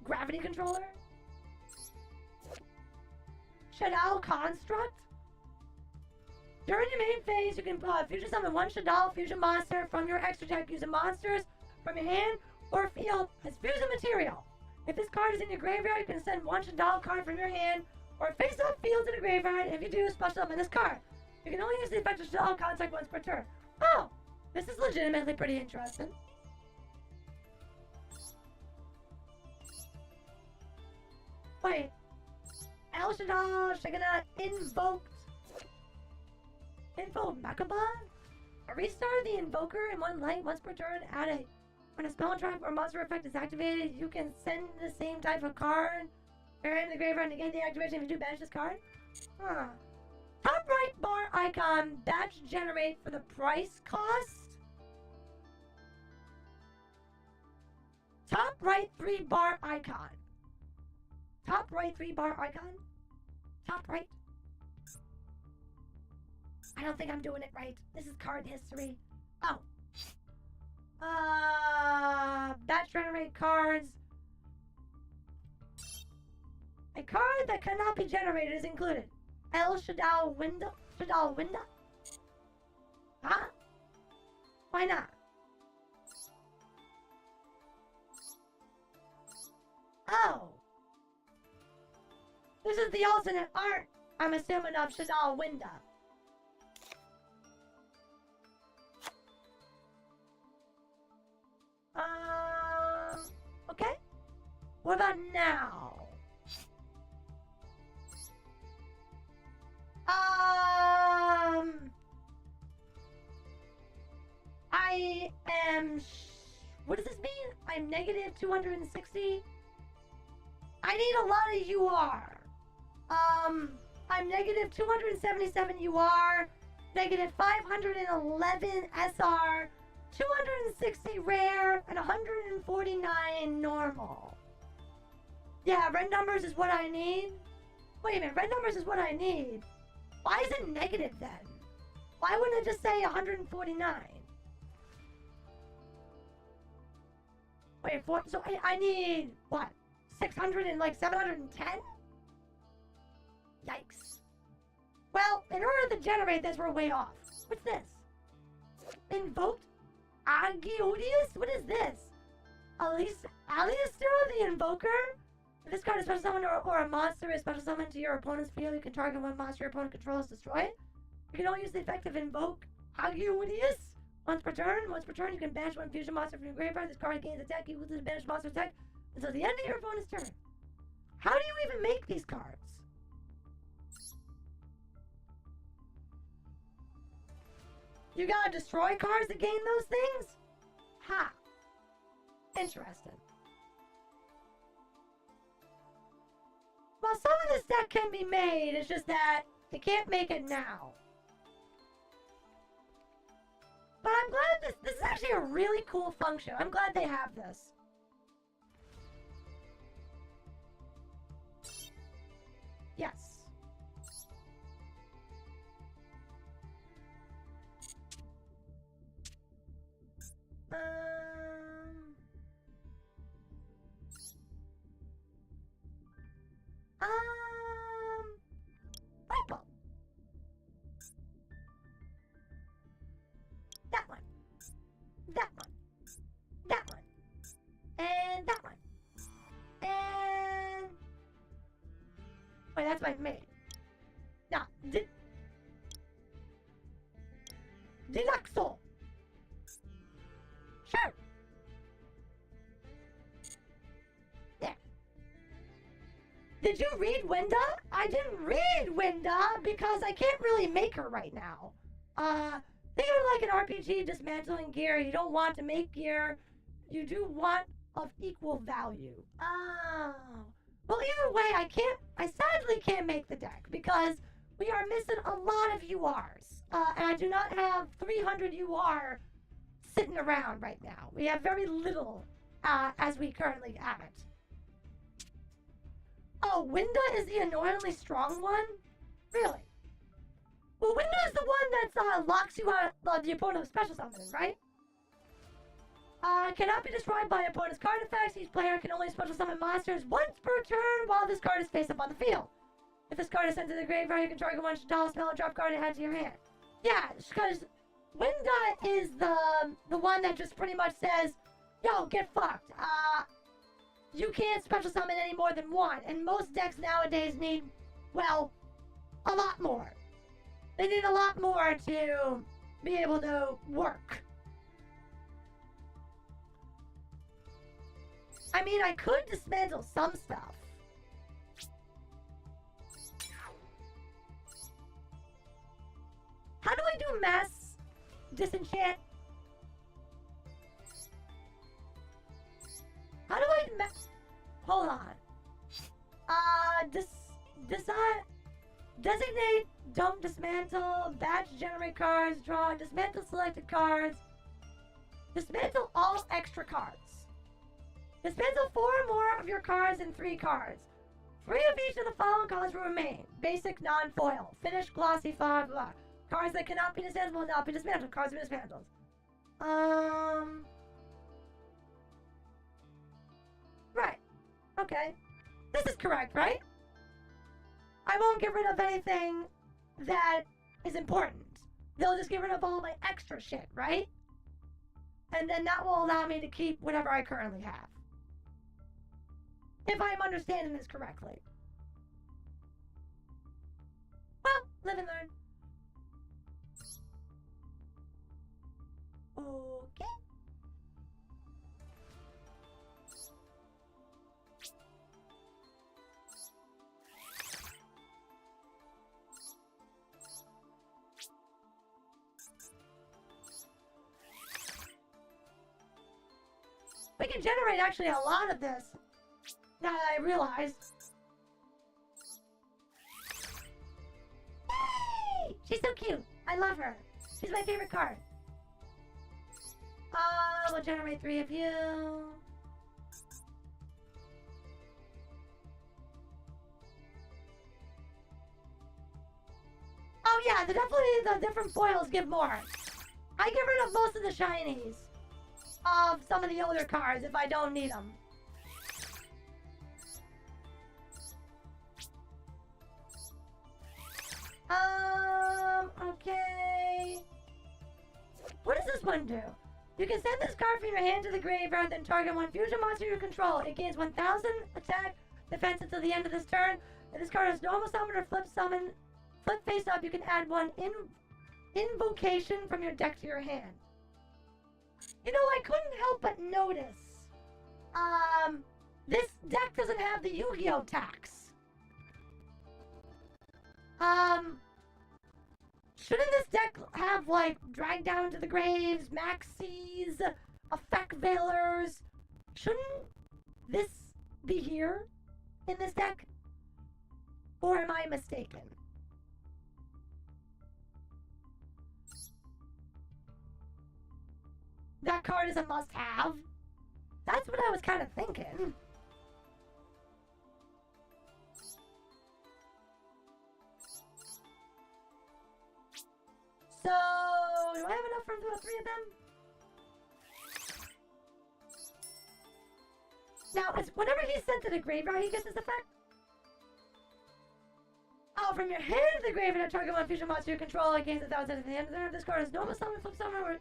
Gravity controller. Shadal construct. During your main phase, you can fusion summon one Shadal fusion monster from your extra deck using monsters from your hand or field as fusion material. If this card is in your graveyard, you can send one Shadal card from your hand or face-up field to the graveyard. If you do, special summon this card. You can only use the effect of Shadal construct once per turn. Oh, this is legitimately pretty interesting. Wait. El Shadal, Shigana, invoked. Invoke Makaba. Restart the invoker in one light once per turn. When a spell trap or monster effect is activated, you can send the same type of card in the graveyard to negate the activation if you do banish this card. Huh. Top right bar icon, batch generate for the price cost. Top right 3 bar icon. Top right 3 bar icon. Top right. I don't think I'm doing it right. This is card history. Oh. Batch generate cards. A card that cannot be generated is included. El Shadal window. Shadal window? Huh? Why not? Oh. This is the alternate art, I'm assuming, of Shadal window. Okay. What about now? I am... What does this mean? I'm negative 260? I need a lot of UR. I'm negative 277 UR, negative 511 SR, 260 rare, and 149 normal. Yeah, red numbers is what I need. Wait a minute, red numbers is what I need. Why is it negative then? Why wouldn't it just say 149? Wait, so I need, what, 600 and like 710? Yikes. Well, in order to generate this, we're way off. What's this? Invoked YUGIOH? What is this? Alistair the Invoker? If this card is special summoned or a monster is special summoned to your opponent's field, you can target one monster your opponent controls, destroy it. You can only use the effect of Invoke YUGIOH once per turn. Once per turn, you can banish one fusion monster from your graveyard. This card gains attack equal to the banished monster attack until the end of your opponent's turn. How do you even make these cards? You gotta destroy cards to gain those things? Ha! Interesting. Well, some of this deck can be made, it's just that you can't make it now. But I'm glad this is actually a really cool function. I'm glad they have this. Yes. Purple. That one. That one. That one. And that one. And... Wait, that's my main. No, Deluxo. Sure. There. Did you read Winda? I didn't read Winda because I can't really make her right now. Think of it like an RPG dismantling gear. You don't want to make gear. You do want of equal value. Oh. Well, either way, I sadly can't make the deck because we are missing a lot of URs. And I do not have 300 UR sitting around right now. We have very little as we currently have it. Oh, Winda is the annoyingly strong one? Really? Well, Winda is the one that locks you out of the opponent's special summoning, right? Cannot be destroyed by opponent's card effects. Each player can only special summon monsters once per turn while this card is face up on the field. If this card is sent to the graveyard, you can target one $1 spell and drop card and add to your hand. Yeah, because Winda is the one that just pretty much says, yo, get fucked. You can't special summon any more than one, and most decks nowadays need, well, a lot more. They need a lot more to be able to work. I mean, I could dismantle some stuff. How do I do mass disenchant? How do I hold on. Designate, don't dismantle, batch generate cards, draw, dismantle selected cards, dismantle all extra cards. Dismantle 4 or more of your cards and 3 cards. 3 of each of the following cards will remain. Basic, non-foil, finish, glossy, blah, blah. Cards that cannot be dismantled will not be dismantled. Cards are dismantled. Right. Okay. This is correct, right? I won't get rid of anything that is important. They'll just get rid of all my extra shit, right? And then that will allow me to keep whatever I currently have. If I'm understanding this correctly. Well, live and learn. Okay. We can generate actually a lot of this. Now that I realize. Yay! She's so cute. I love her. She's my favorite card. We'll generate 3 of you. Oh yeah, definitely the different foils give more. I get rid of most of the shinies of some of the older cards if I don't need them. Okay. What does this one do? You can send this card from your hand to the graveyard, then target one fusion monster you control. It gains 1000 attack defense until the end of this turn. If this card is normal summon or flip summon, flip face up, you can add one invocation from your deck to your hand. You know, I couldn't help but notice, this deck doesn't have the Yu-Gi-Oh tax. Shouldn't this deck have, like, Drag Down to the Graves, Maxis, Effect Veilers? Shouldn't this be here in this deck? Or am I mistaken? That card is a must-have. That's what I was kind of thinking. So, do I have enough for 3 of them? Now, whenever he's sent to the graveyard, he gets this effect? Oh, from your hand to the graveyard, target one fusion monster you control against 1,000 at the end of the turn. This card is normal summon, flip summon, or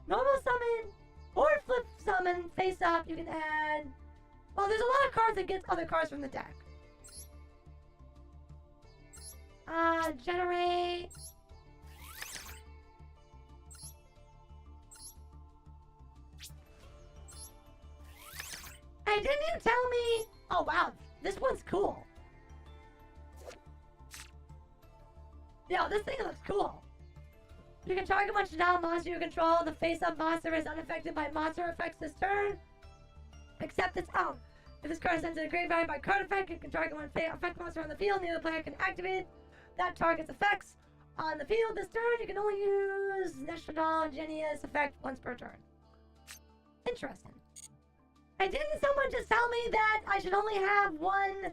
normal summon, or flip summon, face up. You can add. Well, there's a lot of cards that get other cards from the deck. Generate. Hey, didn't you tell me? Oh wow, this one's cool. Yo, this thing looks cool. You can target one Chanel monster you control. The face-up monster is unaffected by monster effects this turn, except its own. If this card is sent to the graveyard by card effect, you can target one effect monster on the field. The other player can activate that target's effects on the field this turn. You can only use National Genius effect once per turn. Interesting. And didn't someone just tell me that I should only have one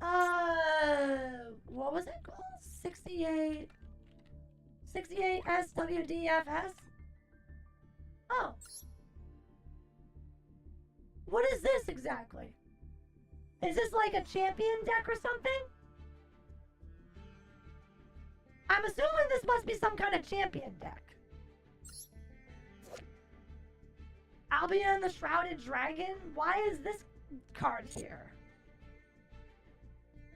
What was it called? 68 SWDFS? Oh. What is this exactly? Is this like a champion deck or something? I'm assuming this must be some kind of champion deck. Albion the Shrouded Dragon? Why is this card here?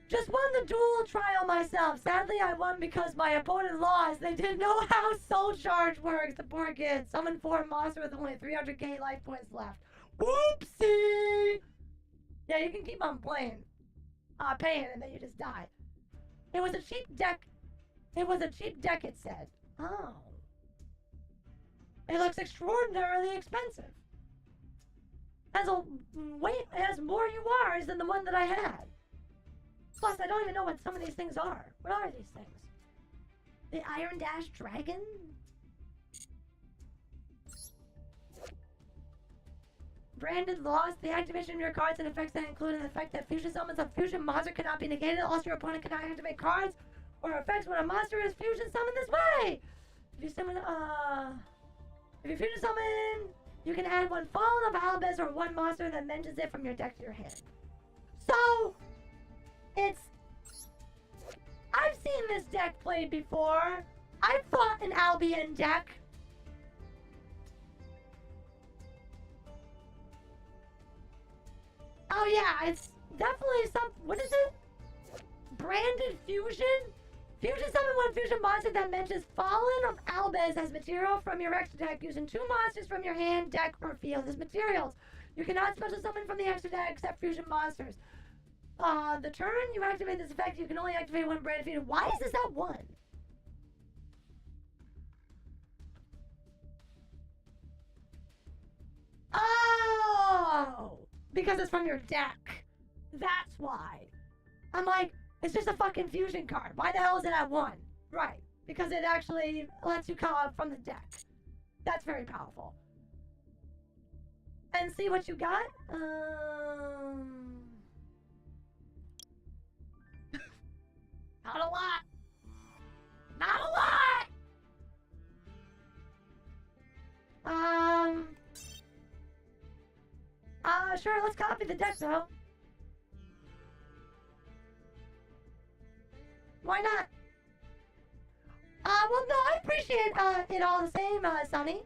Just won the duel trial myself. Sadly, I won because my opponent lost. They didn't know how Soul Charge works. The poor kid. Summon 4 monster with only 300k life points left. Whoopsie! Yeah, you can keep on playing. Paying, and then you just die. It was a cheap deck. It was a cheap deck, it said. Oh. It looks extraordinarily expensive. It has more URs than the one that I had. Plus, I don't even know what some of these things are. What are these things? The Iron Dash Dragon? Branded loss. The activation of your cards and effects that include an effect that fusion summons a fusion monster cannot be negated. Also, your opponent cannot activate cards or effects when a monster is fusion summoned this way. If you summon, if you fusion summon, you can add 1 Fallen of Albez or 1 monster that mentions it from your deck to your hand. So, I've seen this deck played before. I've fought an Albion deck. Oh yeah, it's definitely what is it? Branded Fusion? Fusion summon 1 fusion monster that mentions Fallen of Albez as material from your extra deck using 2 monsters from your hand, deck, or field as materials. You cannot special summon from the extra deck except fusion monsters. The turn you activate this effect, you can only activate 1 branded fusion. Why is this at 1? Oh! Because it's from your deck. That's why. I'm like, it's just a fucking fusion card. Why the hell is it at 1? Right. Because it actually lets you call out from the deck. That's very powerful. And see what you got? Not a lot. Not a lot! Sure, let's copy the deck though. Why not? Well, no, I appreciate, it all the same, Sonny.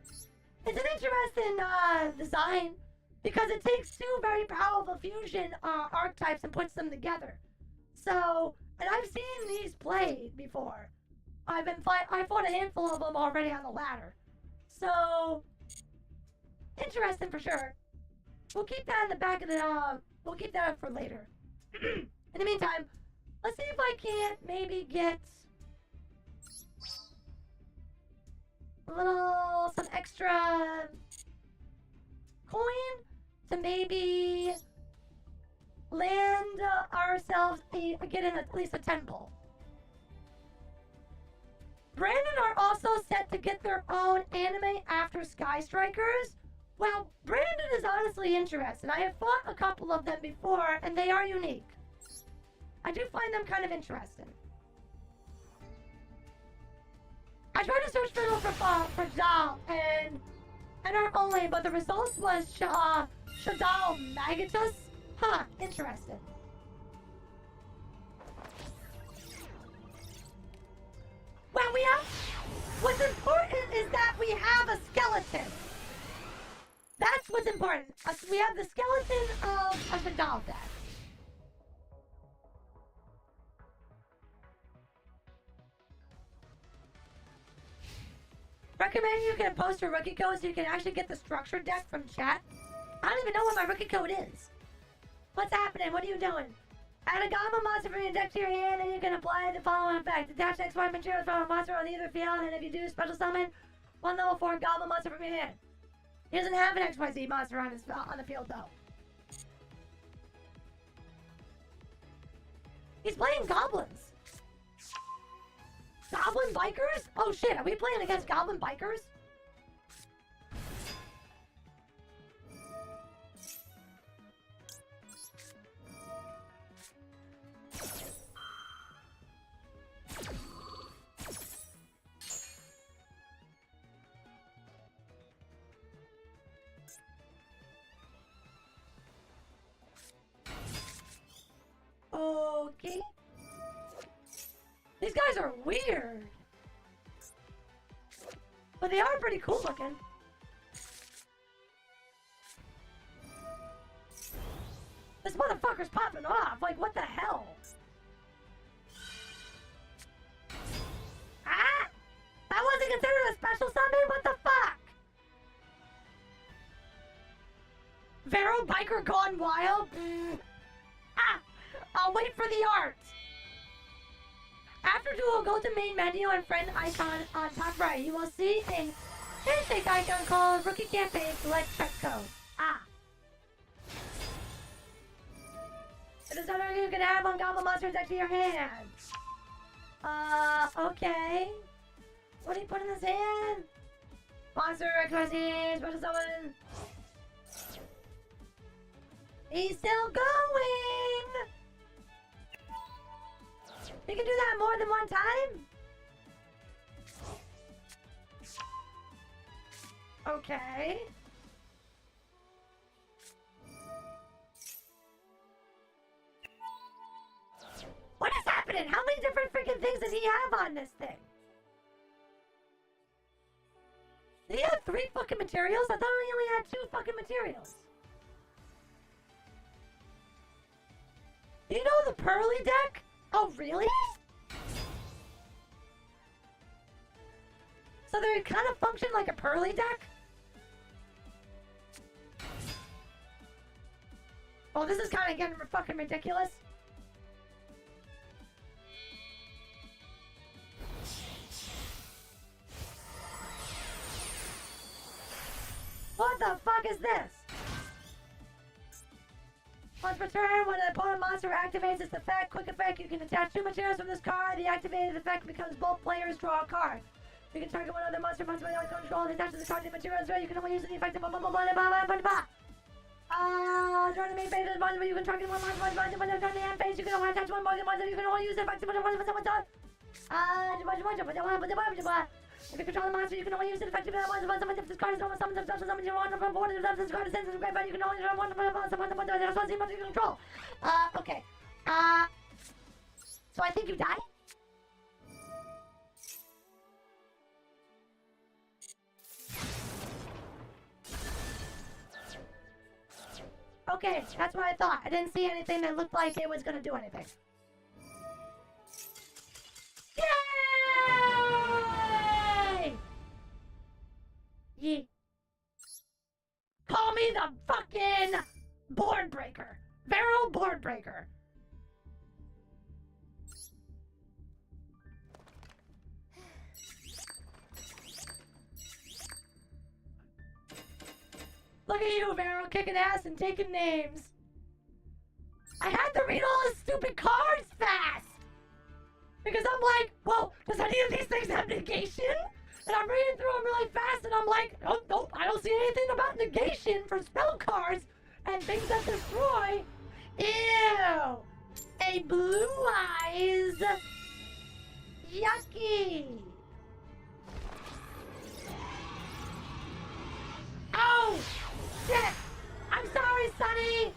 It's an interesting, design, because it takes 2 very powerful fusion, archetypes and puts them together. So, and I've seen these played before. I fought a handful of them already on the ladder. So, interesting for sure. We'll keep that in the back of the, we'll keep that up for later. In the meantime, let's see if I can't maybe get some extra coin to maybe land ourselves get in at least a temple. Brandon are also set to get their own anime after Sky Strikers. Well, Brandon is honestly interesting. I have fought a couple of them before, and they are unique. I do find them kind of interesting. I tried to search for Shadal and our only, but the result was Shadal Magatus. Huh, interesting. Well, what's important is that we have a skeleton. That's what's important. We have the skeleton of a Shadal deck. Recommend you can post your rookie code so you can actually get the structured deck from chat. I don't even know what my rookie code is. What's happening? What are you doing? Add a goblin monster from your deck to your hand and you can apply the following effect. Attach XY materials from a monster on either field, and if you do, special summon 1 level 4 goblin monster from your hand. He doesn't have an XYZ monster on the field though. He's playing goblins. Goblin bikers? Oh shit, are we playing against goblin bikers? These guys are weird. But they are pretty cool looking. This motherfucker's popping off. Like, what the hell? Ah! That wasn't considered a special summon? What the fuck? Vero Biker Gone Wild? Ah! I'll wait for the art. After duel, go to main menu and friend icon on top right. You will see a handshake icon called Rookie Campaign. Select check code. Ah. It is something you can have one goblin monster next to your hand. Okay. What do you put in his hand? Monster XYZ, special summon. He's still going! You can do that more than one time? Okay. What is happening? How many different freaking things does he have on this thing? Did he have 3 fucking materials? I thought he only had 2 fucking materials. You know the Pearly deck? Oh, really? So they kind of function like a Pearly deck? Oh, this is kind of getting fucking ridiculous. What the fuck is this? Once per turn, when an opponent monster activates its effect, quick effect, you can attach 2 materials from this card. The activated effect becomes both players draw a card. You can target one other monster without control and attach to the card the materials. You can only use the effect of blah blah blah blah blah blah blah. During the main phase of the monster, you can target one monster. During the end phase, you can only attach one monster. You can only use the effect of if you control the monster, you can only use it effectively on one. If this card is almost summoned, you want to board it. If this card is sensitive, but you can only use one monster you control. Okay. So I think you die? Okay, that's what I thought. I didn't see anything that looked like it was gonna do anything. Yeah. Call me the fucking board breaker. Vero board breaker. Look at you, Vero, kicking ass and taking names. I had to read all the stupid cards fast. Because I'm like, well, does any of these things have negation? And I'm reading through them really fast, and I'm like, oh, nope, I don't see anything about negation for spell cards and things that destroy. Ew! A blue eyes. Yucky. Oh, shit. I'm sorry, Sonny.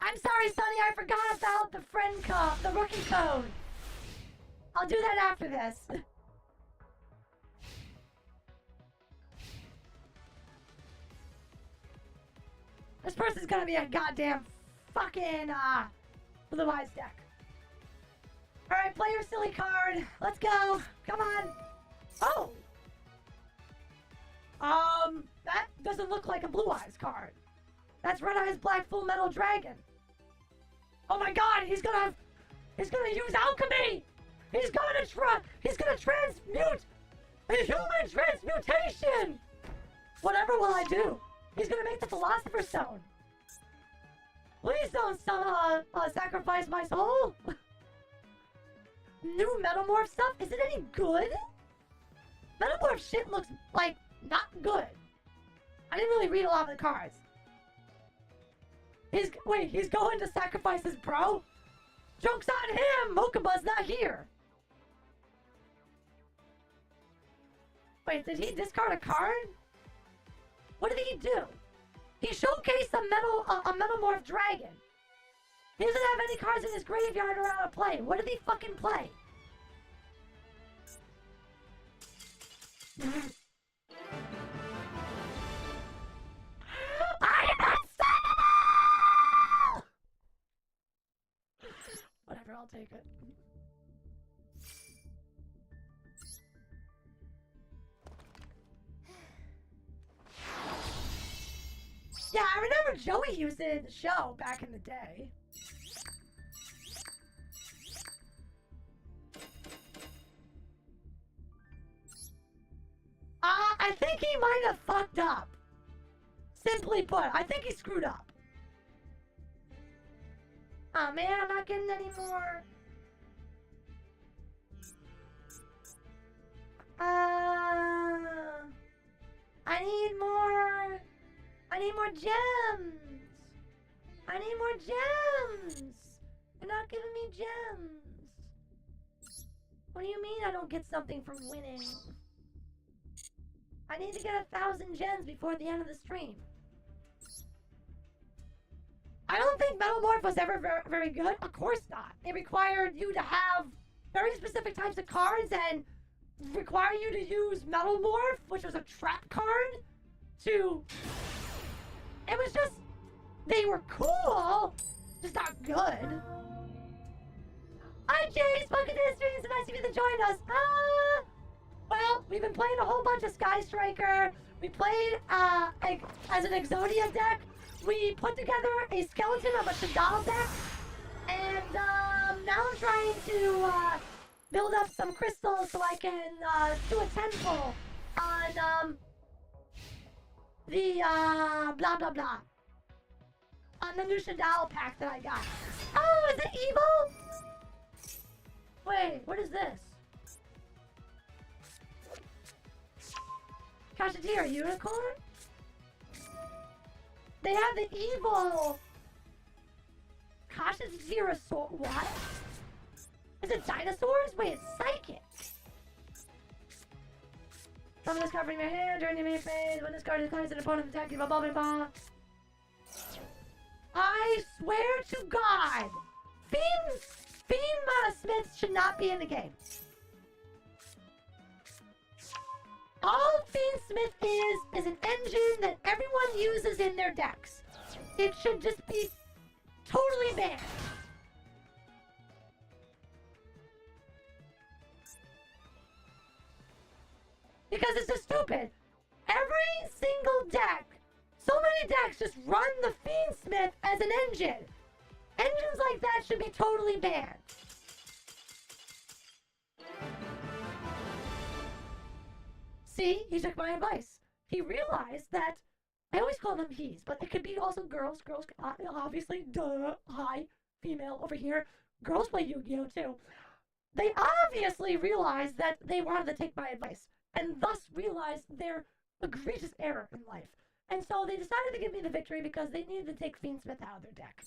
I'm sorry, Sonny, I forgot about the friend code, the rookie code. I'll do that after this. This person's gonna be a goddamn fucking, Blue Eyes deck. Alright, play your silly card. Let's go. Come on. Oh. That doesn't look like a Blue Eyes card. That's Red Eyes Black Full Metal Dragon. Oh my god, he's gonna use alchemy! He's gonna transmute a human transmutation! Whatever will I do? He's gonna make the Philosopher's Stone. Please don't sacrifice my soul. New Metamorph stuff? Is it any good? Metamorph shit looks like not good. I didn't really read a lot of the cards. He's going to sacrifice his bro? Joke's on him! Mokuba's not here. Wait, did he discard a card? What did he do? He showcased a Metamorph Dragon. He doesn't have any cards in his graveyard or out of play. What did he fucking play? I'm unstoppable! Whatever, I'll take it. Yeah, I remember Joey used it in the show back in the day. I think he might have fucked up. Simply put, I think he screwed up. Oh man, I'm not getting any more. I need more. I need more gems. I need more gems. You're not giving me gems. What do you mean I don't get something for winning? I need to get 1,000 gems before the end of the stream. I don't think Metamorph was ever very good. Of course not. It required you to have very specific types of cards and require you to use Metamorph, which was a trap card, to... It was just... They were cool, just not good. Hi, Jay! Spoken to History. It's nice of you to join us. Well, we've been playing a whole bunch of Sky Striker. We played as an Exodia deck. We put together a skeleton of a Shadal deck. And now I'm trying to build up some crystals so I can do a temple on the blah blah blah. On the new Shadal pack that I got. Oh, is it evil? Wait, what is this? Kashatira unicorn? They have the evil Kashatira sword. What? Is it dinosaurs? Wait, it's psychic. Summon this card from your hand during your main phase. When this card declares an opponent attack you, blah blah blah. I swear to God, Fiend Smith should not be in the game. All Fiend Smith is an engine that everyone uses in their decks. It should just be totally banned. Because it's just stupid. Every single deck, so many decks just run the Fiend Smith as an engine. Engines like that should be totally banned. See, he took my advice. He realized that, I always call them he's, but it could be also girls. Girls, obviously, duh, hi, female over here. Girls play Yu-Gi-Oh! Too. They obviously realized that they wanted to take my advice, and thus realized their egregious error in life. And so they decided to give me the victory because they needed to take Fiend Smith out of their deck.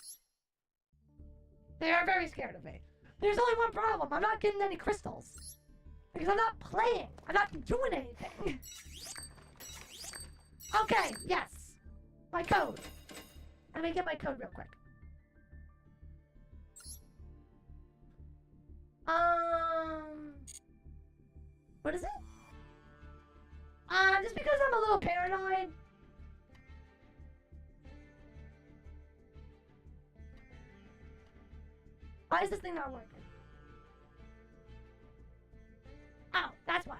They are very scared of me. There's only one problem. I'm not getting any crystals. Because I'm not playing. I'm not doing anything. Okay, yes. My code. Let me get my code real quick. What is it? Just because I'm a little paranoid. Why is this thing not working? Oh, that's why.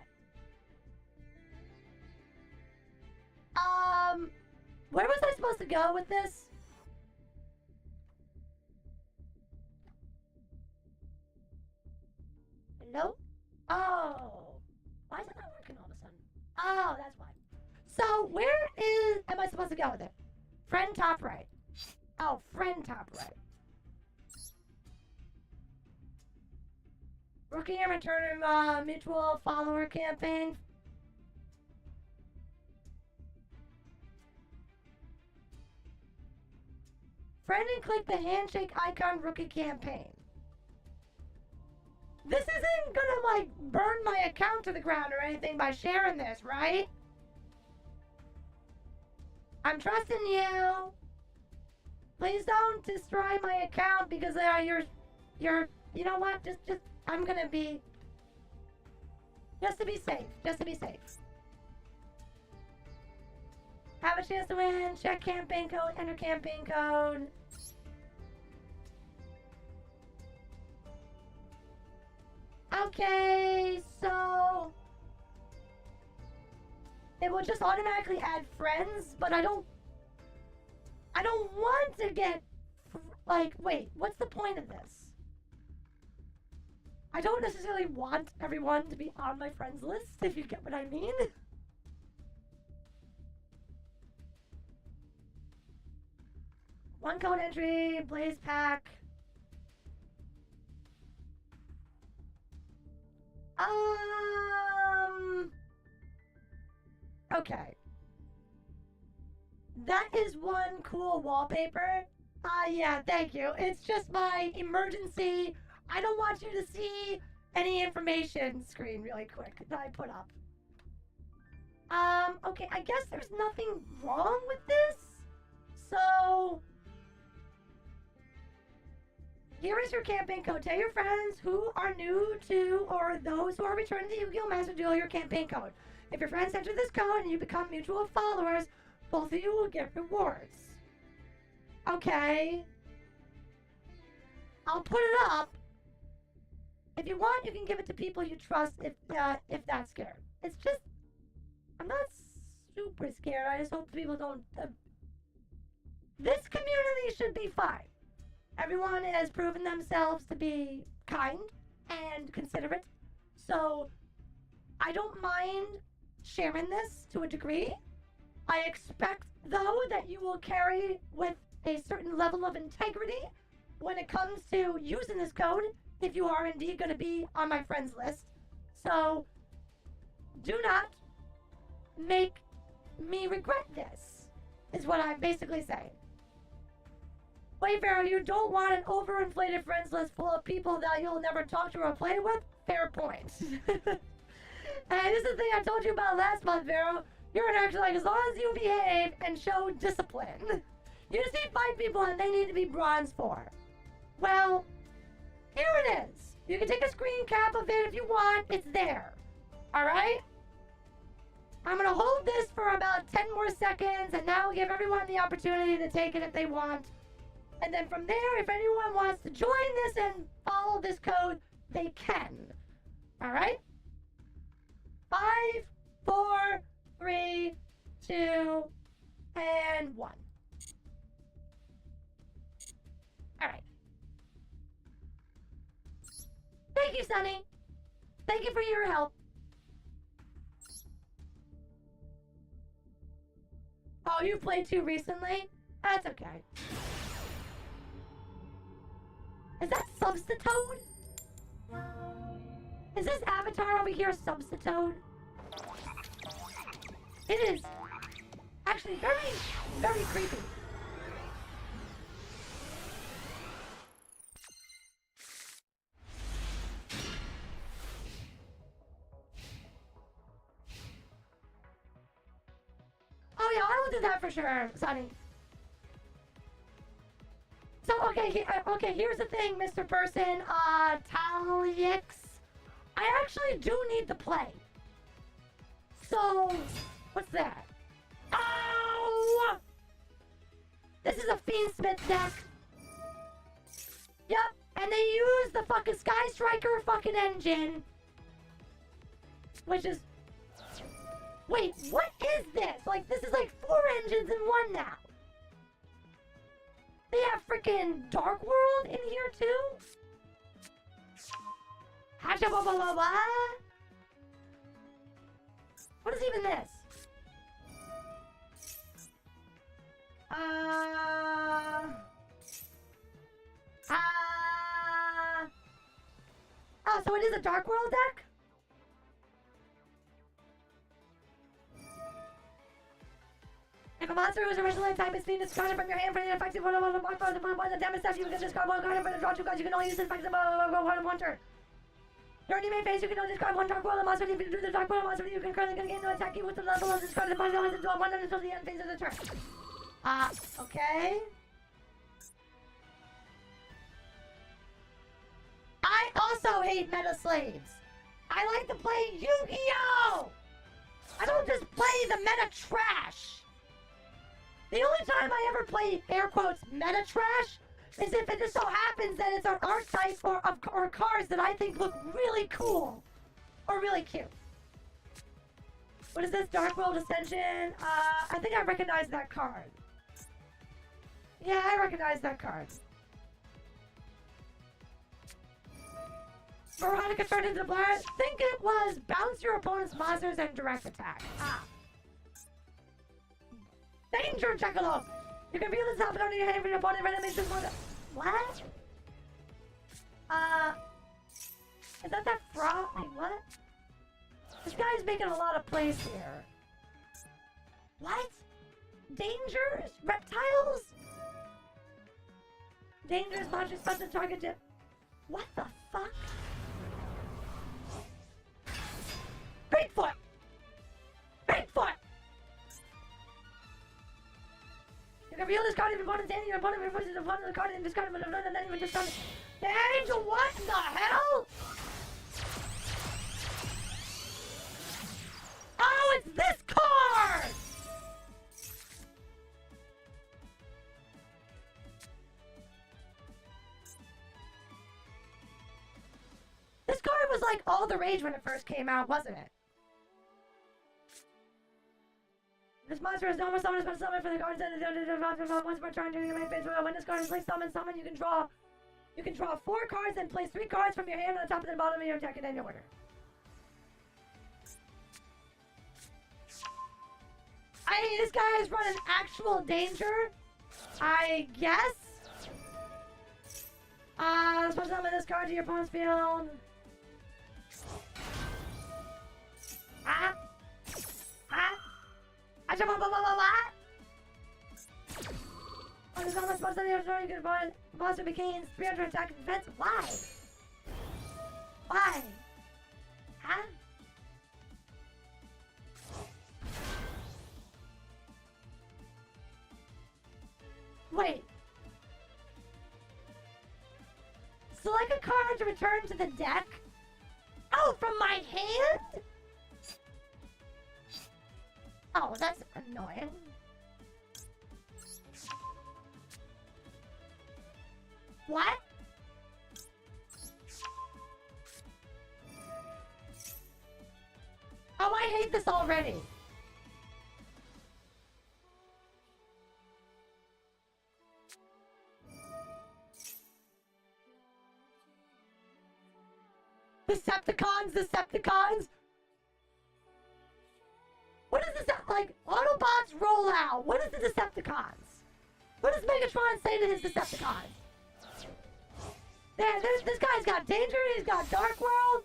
Where was I supposed to go with this? Hello? Oh. Why is it not working all of a sudden? Oh, that's why. So, where am I supposed to go with it? Friend top right. Oh, friend top right. Rookie and return mutual follower campaign. Friend and click the handshake icon rookie campaign. This isn't gonna like burn my account to the ground or anything by sharing this, right? I'm trusting you. Please don't destroy my account because you're, you know what? Just, I'm gonna be, just to be safe, Have a chance to win, check campaign code, enter campaign code. Okay, so it will just automatically add friends, but I don't want to get, like, wait, what's the point of this? I don't necessarily want everyone to be on my friends list, if you get what I mean. One code entry, Blaze Pack. Okay. That is one cool wallpaper. Yeah, thank you. It's just my emergency. I don't want you to see any information screen really quick that I put up. Okay, I guess there's nothing wrong with this. So, here is your campaign code. Tell your friends who are new to or those who are returning to Yu-Gi-Oh! Master Duel your campaign code. If your friends enter this code and you become mutual followers, both of you will get rewards. Okay. I'll put it up. If you want, you can give it to people you trust if that's scared. It's just, I'm not super scared. I just hope people don't. This community should be fine. Everyone has proven themselves to be kind and considerate. So, I don't mind sharing this to a degree. I expect, though, that you will carry with a certain level of integrity when it comes to using this code, if you are indeed going to be on my friends list. So, do not make me regret this, is what I'm basically saying. Wait, Vero, you don't want an overinflated friends list full of people that you'll never talk to or play with? Fair point. And this is the thing I told you about last month, Vero. You're actually like, as long as you behave and show discipline, you see 5 people and they need to be bronze 4. Well, here it is. You can take a screen cap of it if you want. It's there. Alright? I'm gonna hold this for about 10 more seconds and now give everyone the opportunity to take it if they want. And then from there, if anyone wants to join this and follow this code, they can. Alright? 5, 4, 3, 2, and 1. Alright. Thank you, Sunny. Thank you for your help. Oh, you played too recently? That's okay. Is that Substitute? Is this avatar over here Substitute? It is actually very, very creepy. Oh yeah, I will do that for sure, Sonny. So, okay, here's the thing, Mr. Person, Talix. I actually do need the play. So, what's that? Oh! This is a Fiendsmith deck. Yep, and they use the fucking Sky Striker fucking engine. Which is... Wait, what is this? Like, this is like 4 engines in one now. They have freaking Dark World in here too? Hasha blah blah blah blah. What is even this? Oh, so it is a Dark World deck? If a monster whose original type is being discarded from your hand for the effective one of the damage stuff, you can discard 1 card and for the draw 2 cards. You can only use this effective one turn. During your main phase, you can only discard 1 Dark World monster. If you do the Dark World monster, you can currently gain to attack you with the level of discard the body until 1 until the end phase of the turn. Okay. I also hate meta slaves. I like to play Yu-Gi-Oh! I don't just play the meta trash. The only time I ever play, air quotes, meta trash is if it just so happens that it's an archetype or cards that I think look really cool or really cute. What is this? Dark World Ascension? I think I recognize that card. Yeah, I recognize that card. Veronica turned into Blair. I think it was bounce your opponent's monsters and direct attack. Ah. Danger, Jackalope! You can feel this happening on your hand if your opponent randomly chooses one. What? Is that frog? Wait, what? This guy's making a lot of plays here. What? Dangers? Reptiles? Dangerous monsters supposed to target you. What the fuck? Bigfoot! Bigfoot! You can reveal this card if your opponent's hand, your opponent removes the opponent of the card and discard it, and then even discard it. The angel, what in the hell? Oh, it's this card! This card was like all the rage when it first came out, wasn't it? This monster is almost summoned for summon for the cards and once per turn during your main phase. When this card is placed summon, you can draw 4 cards and place 3 cards from your hand on the top and the bottom of your deck in any order. This guy is running actual danger, I guess. Supposed to summon this card to your opponent's field. On this almost supposed to you can find monster became 300 attack and defense. Why? Why? Huh? Wait. Select a card to return to the deck? Oh, from my hand? Oh, that's annoying. What? Oh, I hate this already. Decepticons! What is this? Like, Autobots roll out. What is the Decepticons? What does Megatron say to his Decepticons? There, this guy's got Danger, he's got Dark World.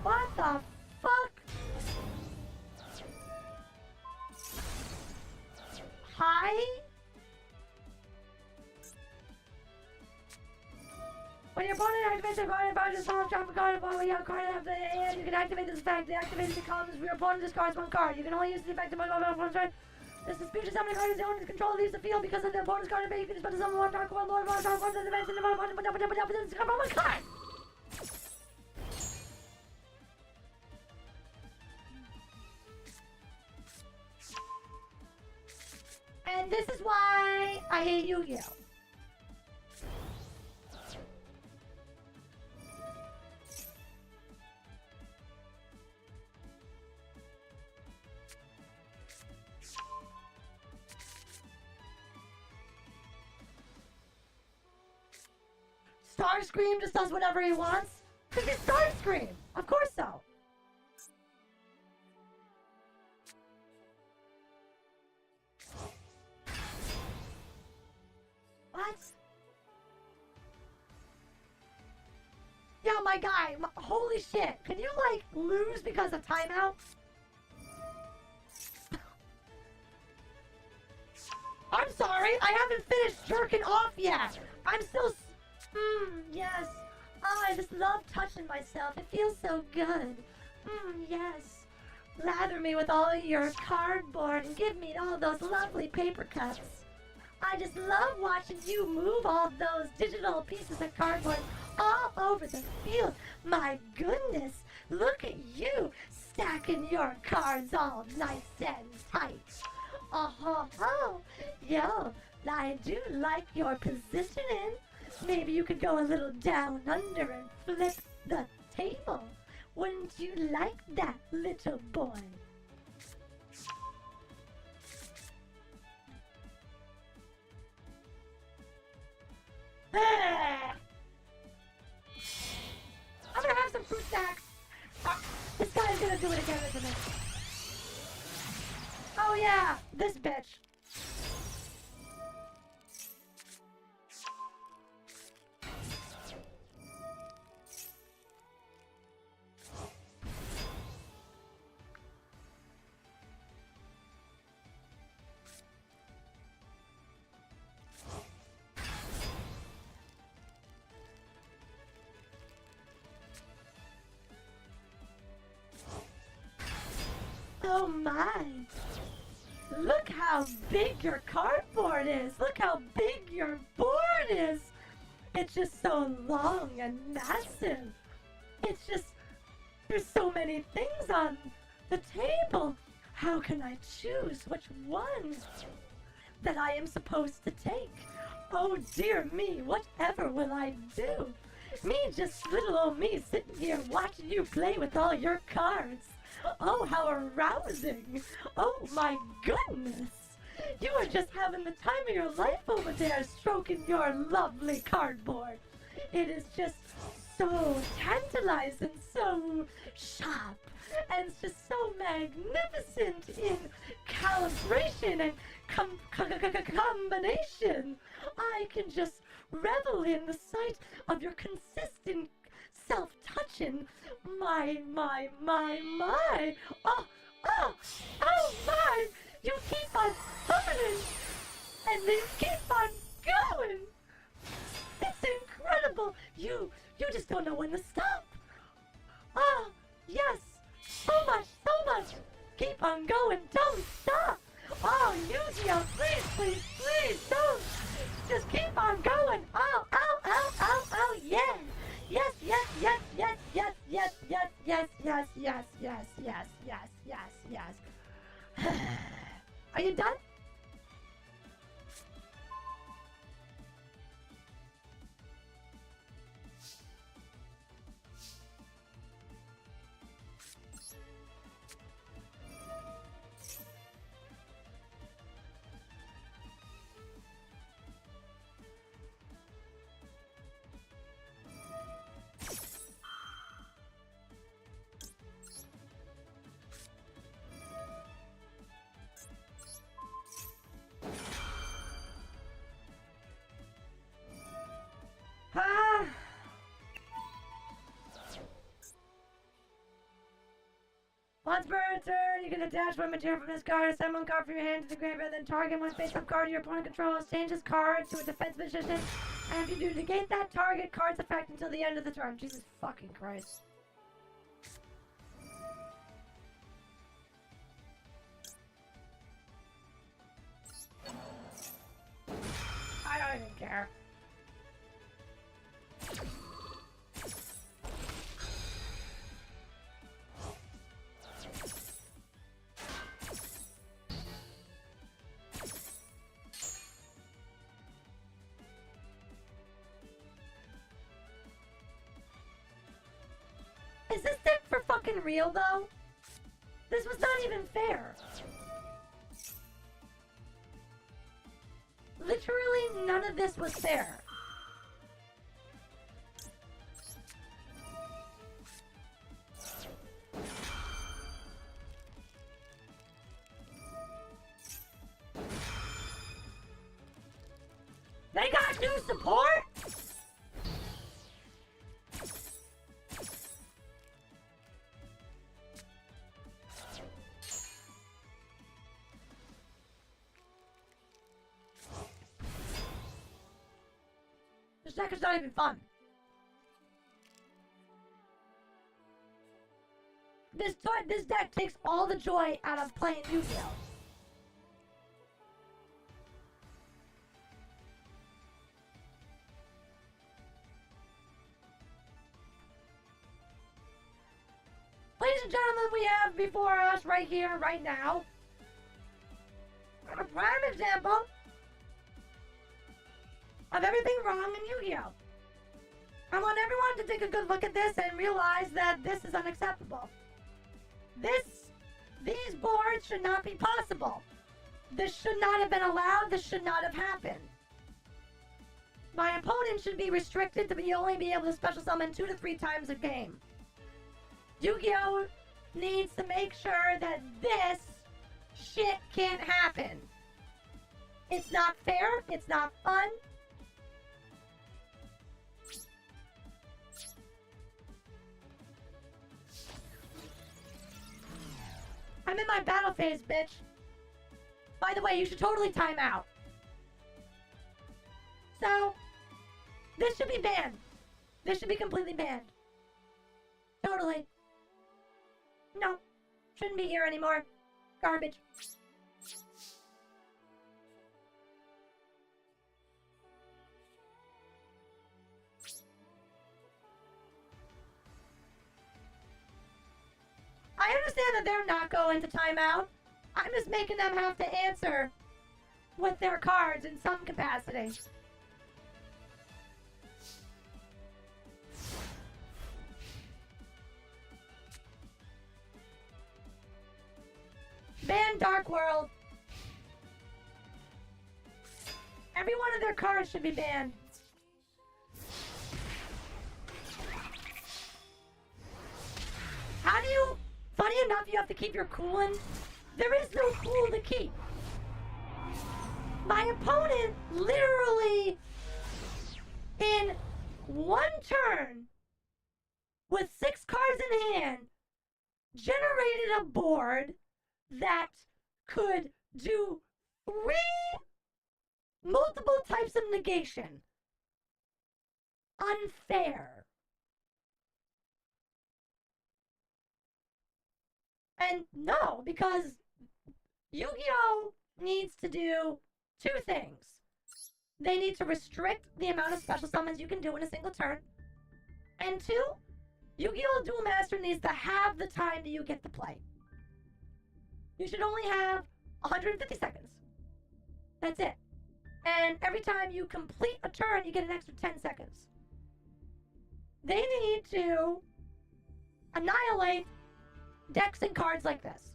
What the fuck? Hi? When your opponent activates a card and bounces off, drop a card while you have a card in the hand, you can activate this effect. The activated becomes your opponent discards 1 card. You can only use the effect of one opponent's turn. This dispute summon card is the owner's control leaves the field because of the opponent's card and you can just summon 1 dark one, more dark one, the dimension of 1 card. And this is why I hate Yu-Gi-Oh! Starscream just does whatever he wants? Because he's Starscream! Of course so! What? Yo, my guy, holy shit. Can you, like, lose because of timeout? I'm sorry, I haven't finished jerking off yet. I'm still... yes. Oh, I just love touching myself. It feels so good. Yes. Lather me with all your cardboard and give me all those lovely paper cuts. I just love watching you move all those digital pieces of cardboard all over the field. My goodness, look at you stacking your cards all nice and tight. Oh, yo, I do like your positioning. Maybe you could go a little down under and flip the table. Wouldn't you like that, little boy? I'm gonna have some fruit snacks. This guy's gonna do it again, isn't it? Oh yeah, this bitch. Oh my! Look how big your cardboard is! Look how big your board is! It's just so long and massive! It's just... there's so many things on the table! How can I choose which one that I am supposed to take? Oh dear me, whatever will I do? Me, just little old me, sitting here watching you play with all your cards! Oh, how arousing! Oh my goodness! You are just having the time of your life over there stroking your lovely cardboard. It is just so tantalizing, so sharp, and it's just so magnificent in calibration and combination. I can just revel in the sight of your consistent self-touching. My. Oh, my. You keep on turning, and then keep on going. It's incredible. You just don't know when to stop. Ah, yes. So much. Keep on going. Don't stop. Oh, Yu-Gi-Oh, please, don't. Just keep on going. Oh, yeah. Yes. Are you done? Once per turn, you can attach one material from this card, assemble one card from your hand to the graveyard, then target one face-up card your opponent controls, change this card to a defense position, and if you do negate that target card's effect until the end of the turn. Jesus fucking Christ. I don't even care. Is this deck for fucking real, though? This was not even fair. Literally, none of this was fair. They got new support? This deck is not even fun. This deck takes all the joy out of playing Yu-Gi-Oh! and gentlemen, we have before us right here, right now, a prime example of everything wrong in Yu-Gi-Oh! I want everyone to take a good look at this and realize that this is unacceptable. These boards should not be possible. This should not have been allowed. This should not have happened. My opponent should be restricted to only be able to special summon 2 to 3 times a game. Yu-Gi-Oh! Needs to make sure that this shit can't happen. It's not fair. It's not fun. I'm in my battle phase, bitch. By the way, you should totally time out. So, this should be banned. This should be completely banned. Totally. No. Shouldn't be here anymore. Garbage. I understand that they're not going to timeout. I'm just making them have to answer with their cards in some capacity. Ban Dark World. Every one of their cards should be banned. How do you... Funny enough, you have to keep your coolant. There is no cool to keep. My opponent literally, in one turn, with 6 cards in hand, generated a board that could do 3 multiple types of negation. Unfair. And no, because Yu-Gi-Oh! Needs to do 2 things. They need to restrict the amount of special summons you can do in a single turn. And 2, Yu-Gi-Oh! Duel Master needs to have the time that you get to play. You should only have 150 seconds. That's it. And every time you complete a turn, you get an extra 10 seconds. They need to annihilate decks and cards like this,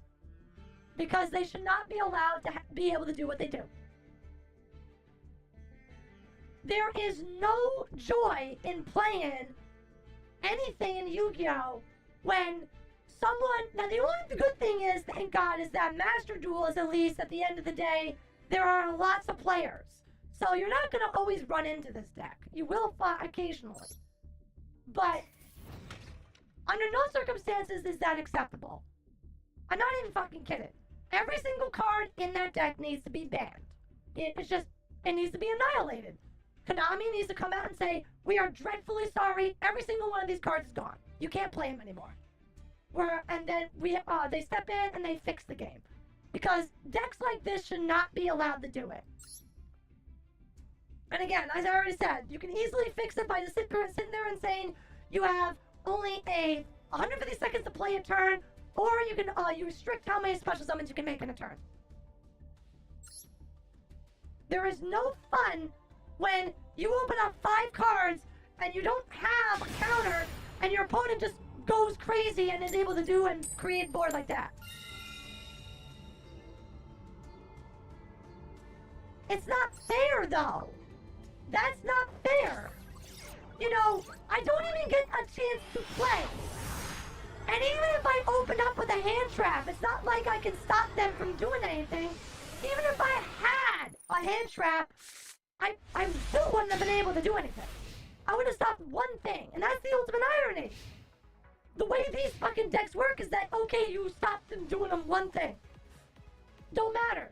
because they should not be allowed to be able to do what they do. There is no joy in playing anything in Yu-Gi-Oh! When someone... Now, the only good thing is, thank God, is that Master Duel is at least, at the end of the day, there are lots of players. So you're not going to always run into this deck. You will fight occasionally. But under no circumstances is that acceptable. I'm not even fucking kidding. Every single card in that deck needs to be banned. It needs to be annihilated. Konami needs to come out and say, we are dreadfully sorry, every single one of these cards is gone. You can't play them anymore. And then they step in and they fix the game. Because decks like this should not be allowed to do it. And again, as I already said, you can easily fix it by just sitting there and saying you have only 150 seconds to play a turn, or you can you restrict how many special summons you can make in a turn. There is no fun when you open up 5 cards and you don't have a counter and your opponent just goes crazy and is able to do and create board like that. It's not fair though. That's not fair. You know, I don't even get a chance to play. And even if I open up with a hand trap, it's not like I can stop them from doing anything. Even if I had a hand trap, I still wouldn't have been able to do anything. I would have stopped one thing, and that's the ultimate irony. The way these fucking decks work is that, okay, you stop them doing one thing. Don't matter.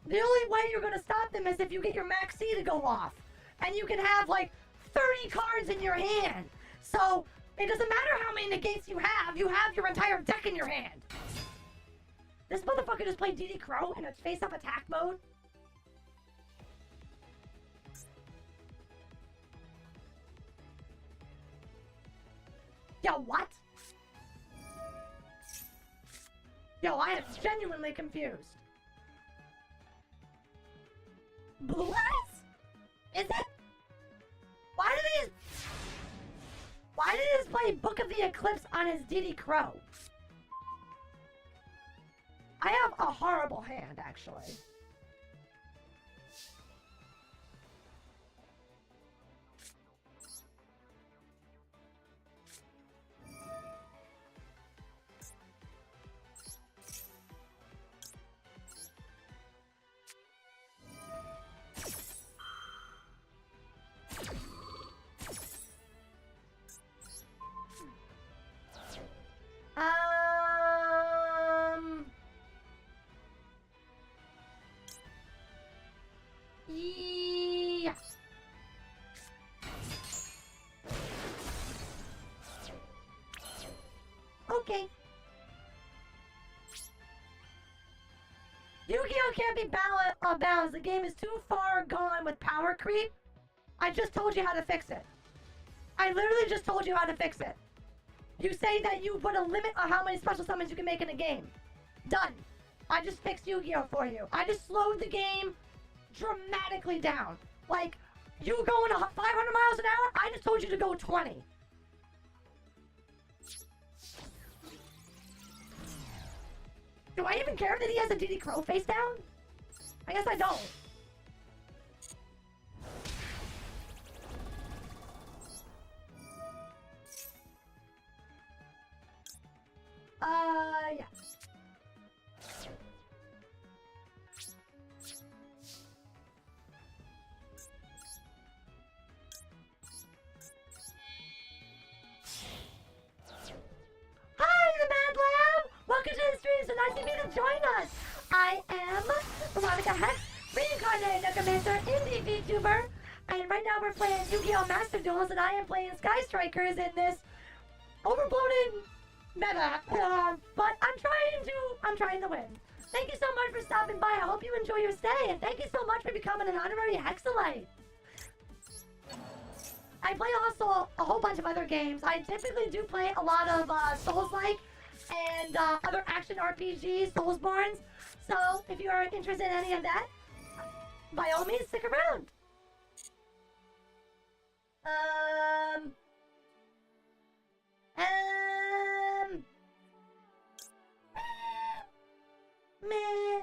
The only way you're going to stop them is if you get your Max C to go off. And you can have, like, 30 cards in your hand. So, it doesn't matter how many negates you have your entire deck in your hand. This motherfucker just played DD Crow in a face-up attack mode. Yo, what? Yo, I am genuinely confused. Blue eyes? Is it? Why did he just play Book of the Eclipse on his DD Crow? I have a horrible hand, actually. Yeah. Okay. Yu-Gi-Oh can't be balanced. The game is too far gone with power creep. I just told you how to fix it. I literally just told you how to fix it. You say that you put a limit on how many special summons you can make in a game. Done. I just fixed Yu-Gi-Oh for you. I just slowed the game dramatically down. Like, you were going 500 miles an hour, I just told you to go 20. Do I even care that he has a DD Crow face down? I guess I don't. Yeah. Welcome to the stream, so nice of you to join us. I am Veronica Hex, reincarnated Necromancer, indie VTuber, and right now we're playing YUGIOH Master Duels, and I am playing Sky Strikers in this overbloated meta. But I'm trying to win. Thank you so much for stopping by. I hope you enjoy your stay, and thank you so much for becoming an honorary Hexalite. I play also a whole bunch of other games. I typically do play a lot of Souls-like and other action RPGs, Soulsborns. So if you are interested in any of that, by all means, stick around. Meh.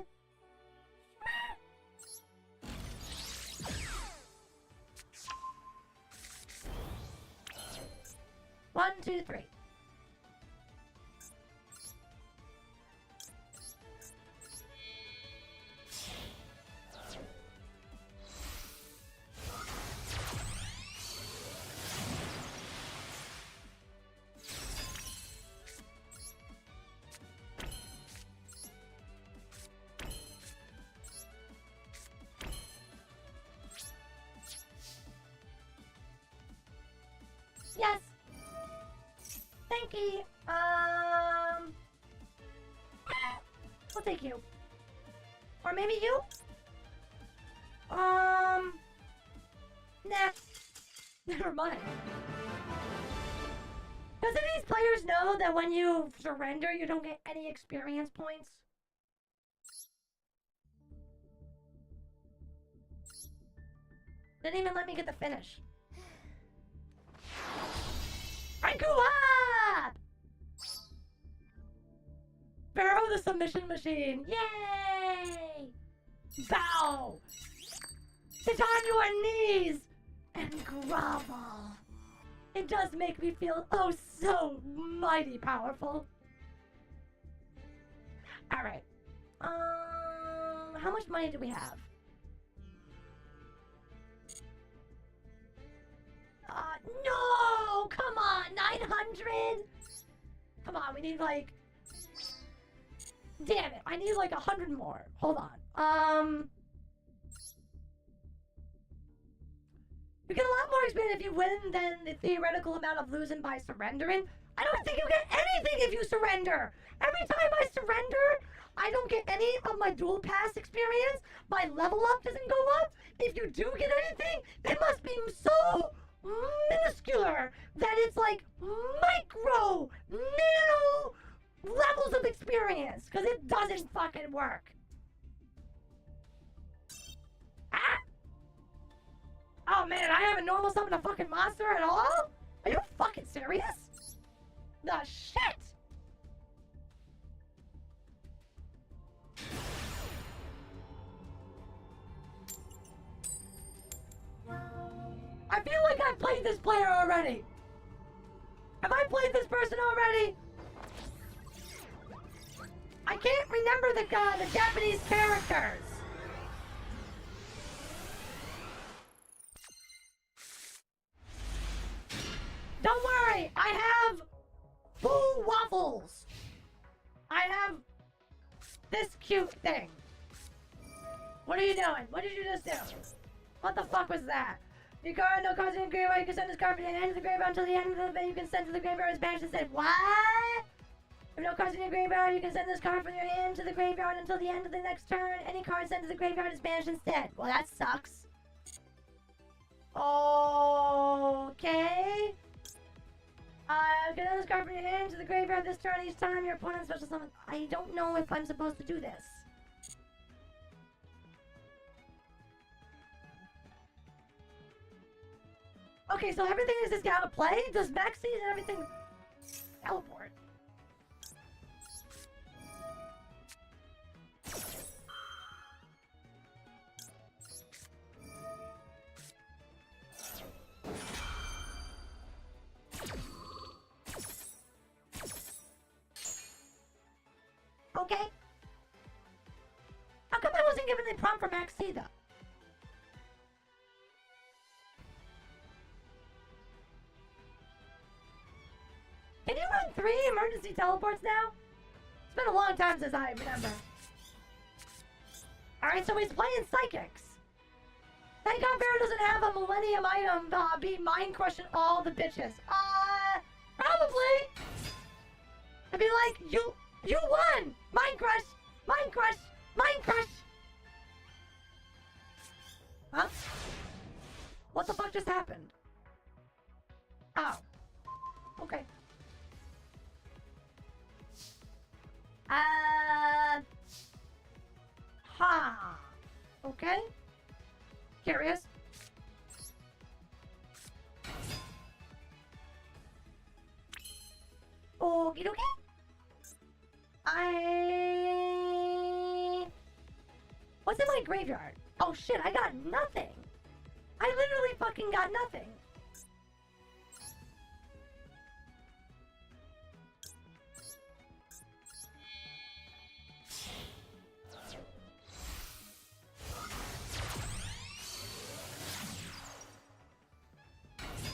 1, 2, 3. Yes. Thank you. I'll take you. Or maybe you? Nah. Never mind. Doesn't these players know that when you surrender, you don't get any experience points? Didn't even let me get the finish. Rank up! Pharaoh the submission machine. Yay! Bow! Sit on your knees and grovel. It does make me feel oh so mighty powerful. Alright. How much money do we have? No! Come on! 900? Come on, we need like... Damn it, I need like 100 more. Hold on. You get a lot more experience if you win than the theoretical amount of losing by surrendering. I don't think you get anything if you surrender. Every time I surrender, I don't get any of my dual pass experience. My level up doesn't go up. If you do get anything, it must be so minuscular that it's like micro, nano levels of experience. experience, because it doesn't fucking work. Ah! Oh man, I haven't normal summoned a fucking monster at all? Are you fucking serious? The shit! I feel like I've played this player already. Have I played this person already? I can't remember the Japanese characters. Don't worry, I have Boo Waffles. I have this cute thing. What are you doing? What did you just do? What the fuck was that? Your card, no cards in the graveyard, you can send this card from the end of the graveyard until the end of the event, you can send to the graveyard as banished instead. What? If no cards in your graveyard, you can send this card from your hand to the graveyard until the end of the next turn. Any card sent to the graveyard is banished instead. Well, that sucks. Okay. Get this card from your hand to the graveyard this turn each time your opponent special summons. I don't know if I'm supposed to do this. Okay, so everything is just out of play? Does Maxi and everything teleport? Okay. How come I wasn't given the prompt for Maxi though? Can you run 3 emergency teleports now? It's been a long time since I remember. Alright, so he's playing Psychics. Thank God Vero doesn't have a Millennium item be mind crushing all the bitches. Probably. I'd be like, you won! Mind crush! Mind crush! Mind crush! Huh? What the fuck just happened? Oh. Okay. Okay. Curious. Okie dokie. What's in my graveyard? Oh shit, I got nothing. I literally fucking got nothing.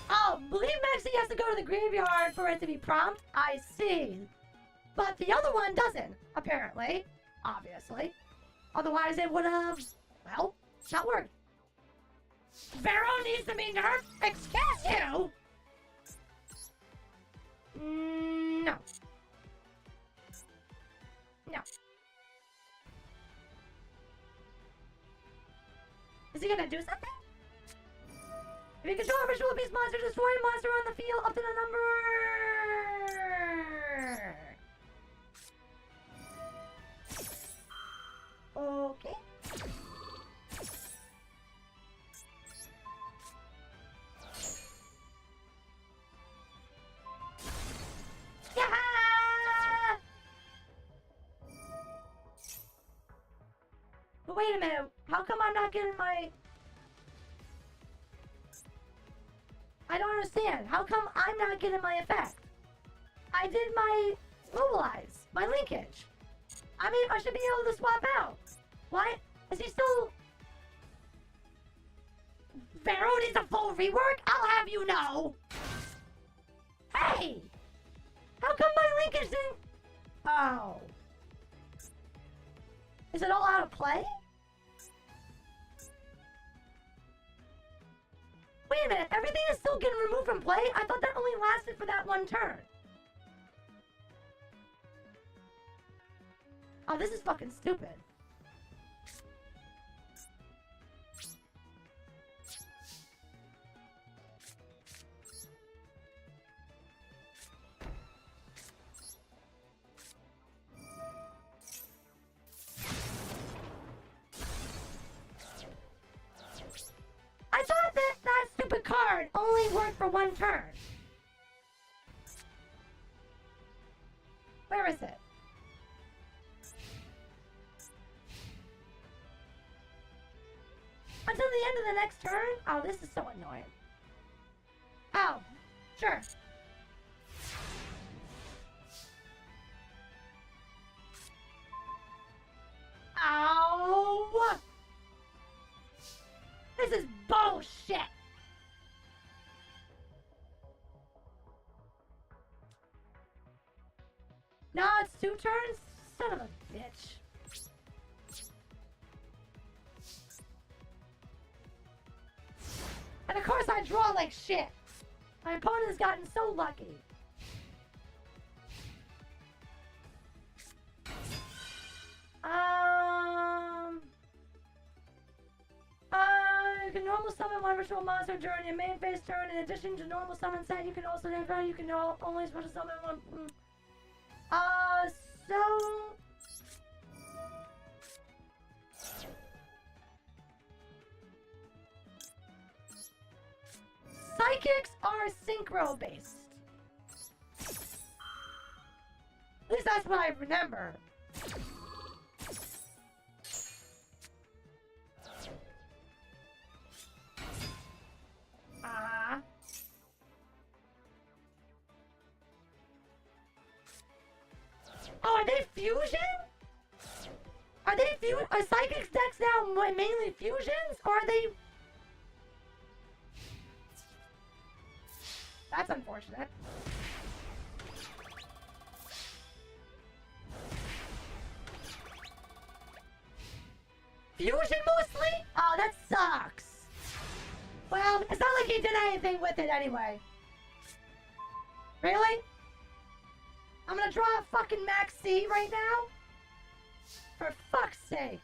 Oh, believe Maxi has to go to the graveyard for it to be prompt? I see. But the other one doesn't, apparently. Obviously. Otherwise it would have, well, not worked. Vero needs to be nerfed? Excuse you? No. No. Is he gonna do something? If you control a visual beast monster, destroy a monster on the field up to the number. Okay. Yeah! But wait a minute. How come I'm not getting my... I don't understand. How come I'm not getting my effect? I did my mobilize, my linkage. I mean, I should be able to swap out. What? Is he still... Vero needs a full rework? I'll have you know. Hey! How come my linkage didn't... Oh. Is it all out of play? Wait a minute, everything is still getting removed from play? I thought that only lasted for that one turn. Oh, this is fucking stupid. card only work for one turn. Where is it? Until the end of the next turn? Oh, this is so annoying. Oh, sure. Ow! This is bullshit! No, it's 2 turns? Son of a bitch. And of course I draw like shit. My opponent has gotten so lucky. You can normal summon one virtual monster during your main phase turn. In addition to normal summon set, you can also only special summon one. So psychics are synchro based. At least that's what I remember. Oh, are they fusion? Are psychics decks now mainly fusions? Or are they... That's unfortunate. Fusion mostly? Oh, that sucks. Well, it's not like he did anything with it anyway. Really? I'm gonna draw a fucking Max C right now? For fuck's sake.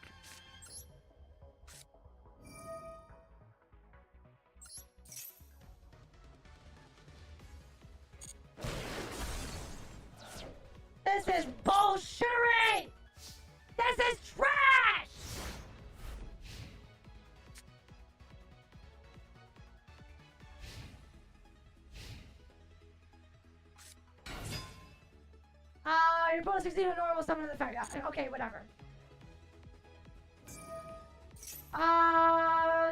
This is bullshittery! This is trash! Your bonus 16 a normal summon in the effect. Okay, whatever.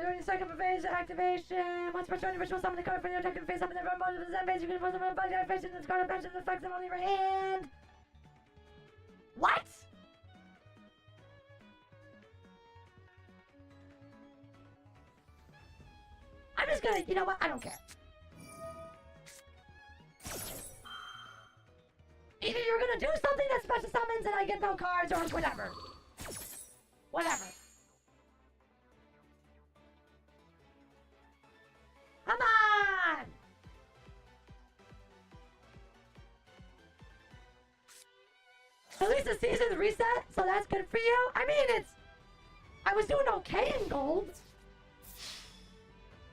During the second phase activation, once per turn, your ritual summon the card from your attacking phase up in the front of the Zen phase. You can put them in a bug activation. This card affects them on your hand. What? I'm just gonna, you know what? I don't care. Either you're gonna do something that special summons and I get no cards, or whatever. Whatever. Come on! At least the season's reset, so that's good for you. I mean, I was doing okay in gold.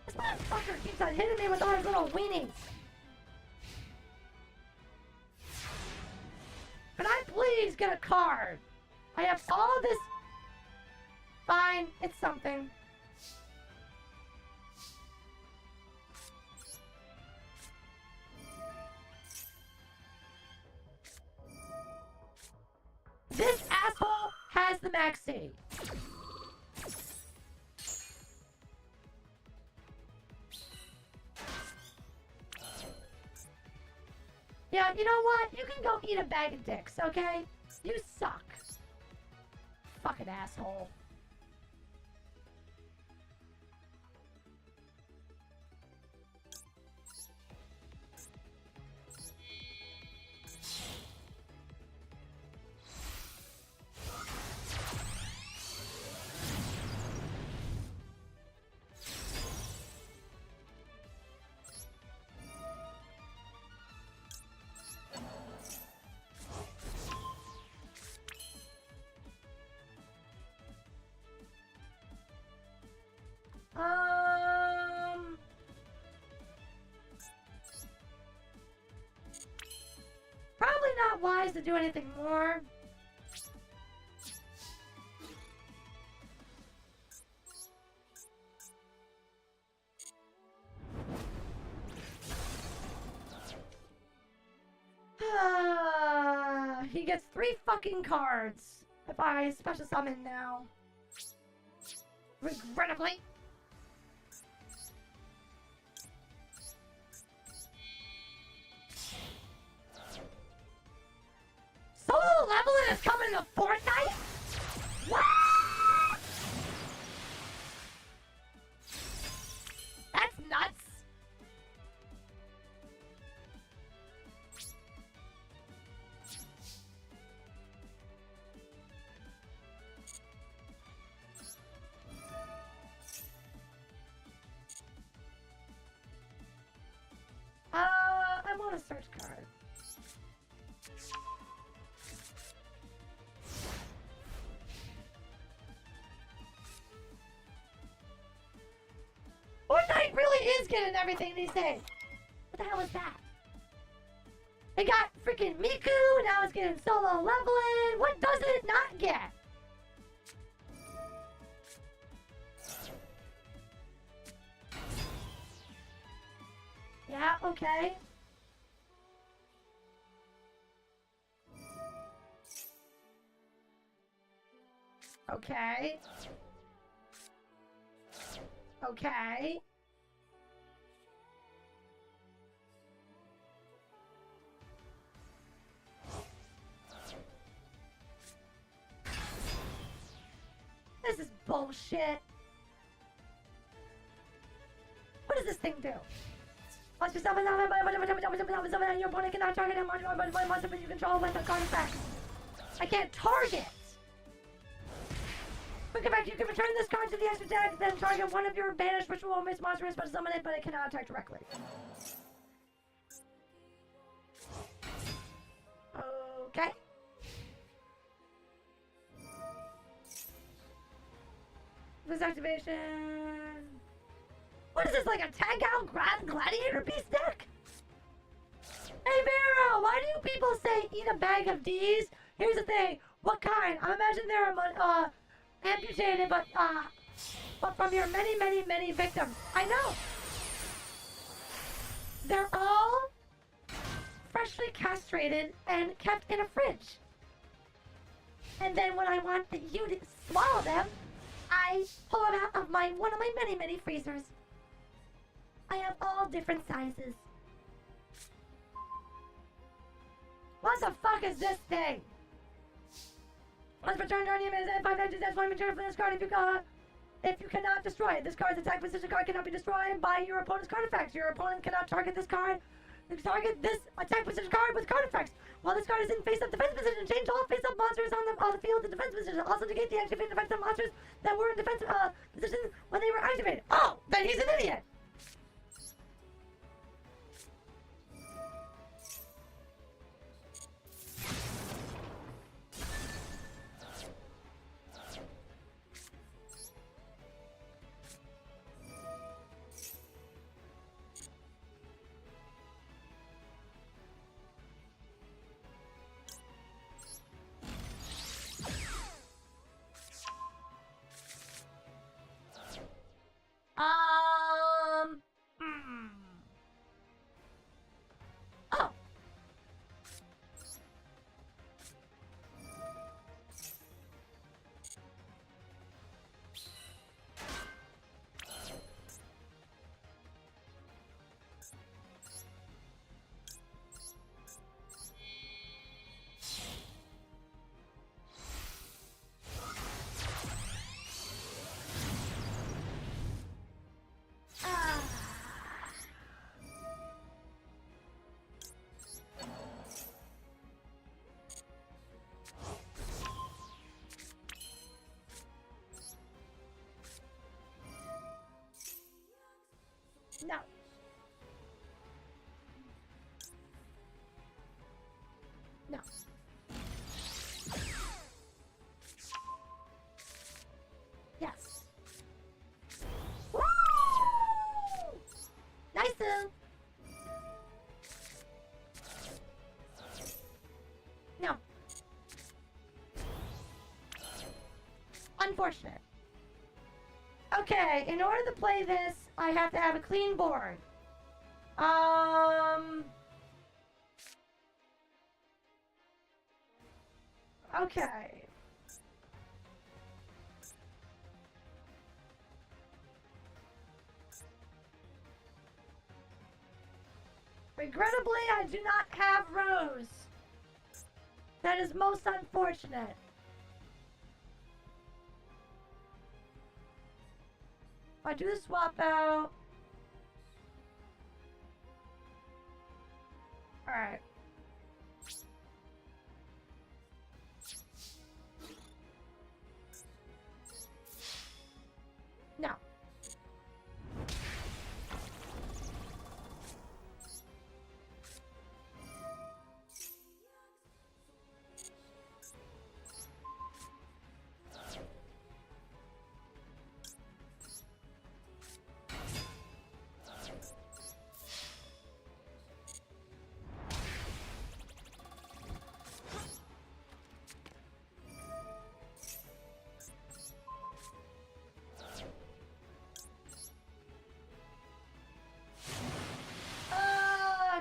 This motherfucker keeps on hitting me with all his little weenies. Can I please get a card? I have all this... Fine, it's something. This asshole has the maxi. Yeah, you know what? You can go eat a bag of dicks, okay? You suck. Fucking asshole. Probably not wise to do anything more. He gets 3 fucking cards if I special summon now. Regrettably. Solo leveling is coming to Fortnite? What? That's nuts. I want a search card. Fortnite really is getting everything these days. What the hell is that? It got freaking Miku, now it's getting solo leveling. What does it not get? Yeah, okay. Okay. Okay. This is bullshit. What does this thing do? Once you summon your opponent cannot target him on monster you control with a card effect. I can't target! Quick effect, you can return this card to the extra deck, then target one of your banished ritual or missed monster and special summon it, but it cannot attack directly. Okay. This activation... What is this, like a tag out gladiator beast deck? Hey Vero, why do people say eat a bag of D's? Here's the thing, what kind? I imagine they're amputated, but from your many victims. I know. They're all freshly castrated and kept in a fridge. And then when I want you to swallow them, I pull them out of one of my many freezers. I have all different sizes. What the fuck is this thing? Once returned to our name is 5 edges, that's one material for this card if you cannot destroy it. This card's attack position card cannot be destroyed by your opponent's card effects. Your opponent cannot target this card. Target this attack position card with card effects. While this card is in face-up defense position, change all face-up monsters on the field to defense position. Also negate the activated defensive monsters that were in defense position when they were activated. Oh, then he's an idiot. Oh. No. No. Yes. Woo! Nice. No. Unfortunate. Okay, in order to play this, I have to have a clean board. Okay. Regrettably, I do not have Rose. That is most unfortunate. If I do the swap out... Alright. No.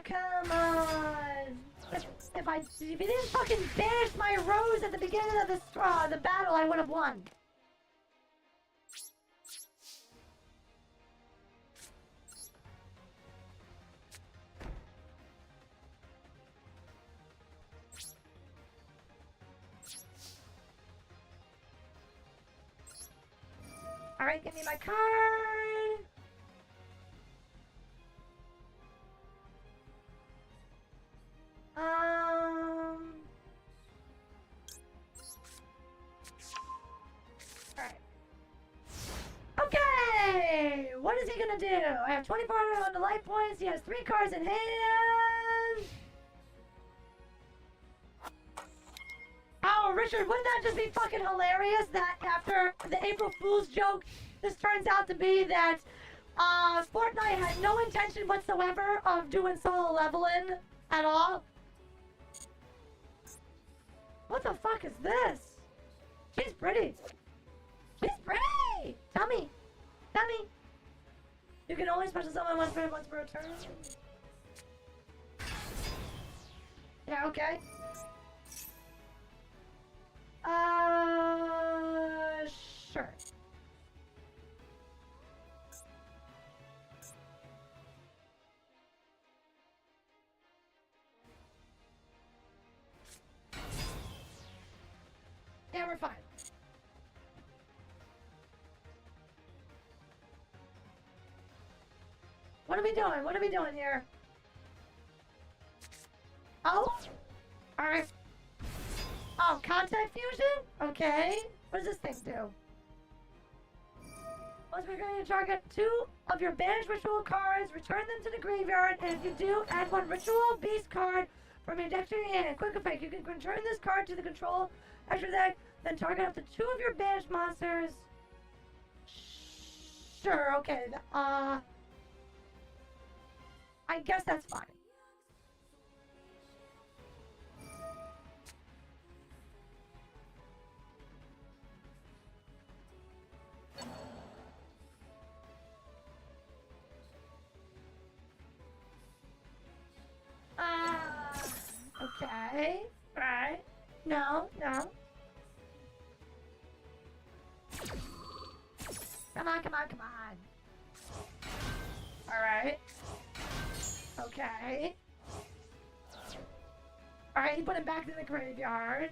Come on! If you didn't fucking banish my Rose at the beginning of the battle, I would have won. Alright, give me my card! Alright. Okay! What is he gonna do? I have 24 on the life points. He has 3 cards in hand. Oh, Richard, wouldn't that just be fucking hilarious that after the April Fool's joke, this turns out to be that Fortnite had no intention whatsoever of doing solo leveling at all? What the fuck is this? She's pretty. She's pretty! Tell me. Tell me. You can only special summon once per turn. Yeah, okay. Sure. Yeah, we're fine. What are we doing? What are we doing here? Oh? Alright. Oh, contact fusion? Okay. What does this thing do? Once we're going to target 2 of your banished ritual cards, return them to the graveyard, and if you do, add 1 ritual beast card from your deck to your hand. Quick effect, you can return this card to the control extra deck, then target up to 2 of your banished monsters. Sure, okay. I guess that's fine. Okay. Right. No, no. Come on, come on, come on. Alright. Okay. Alright, he put him back in the graveyard.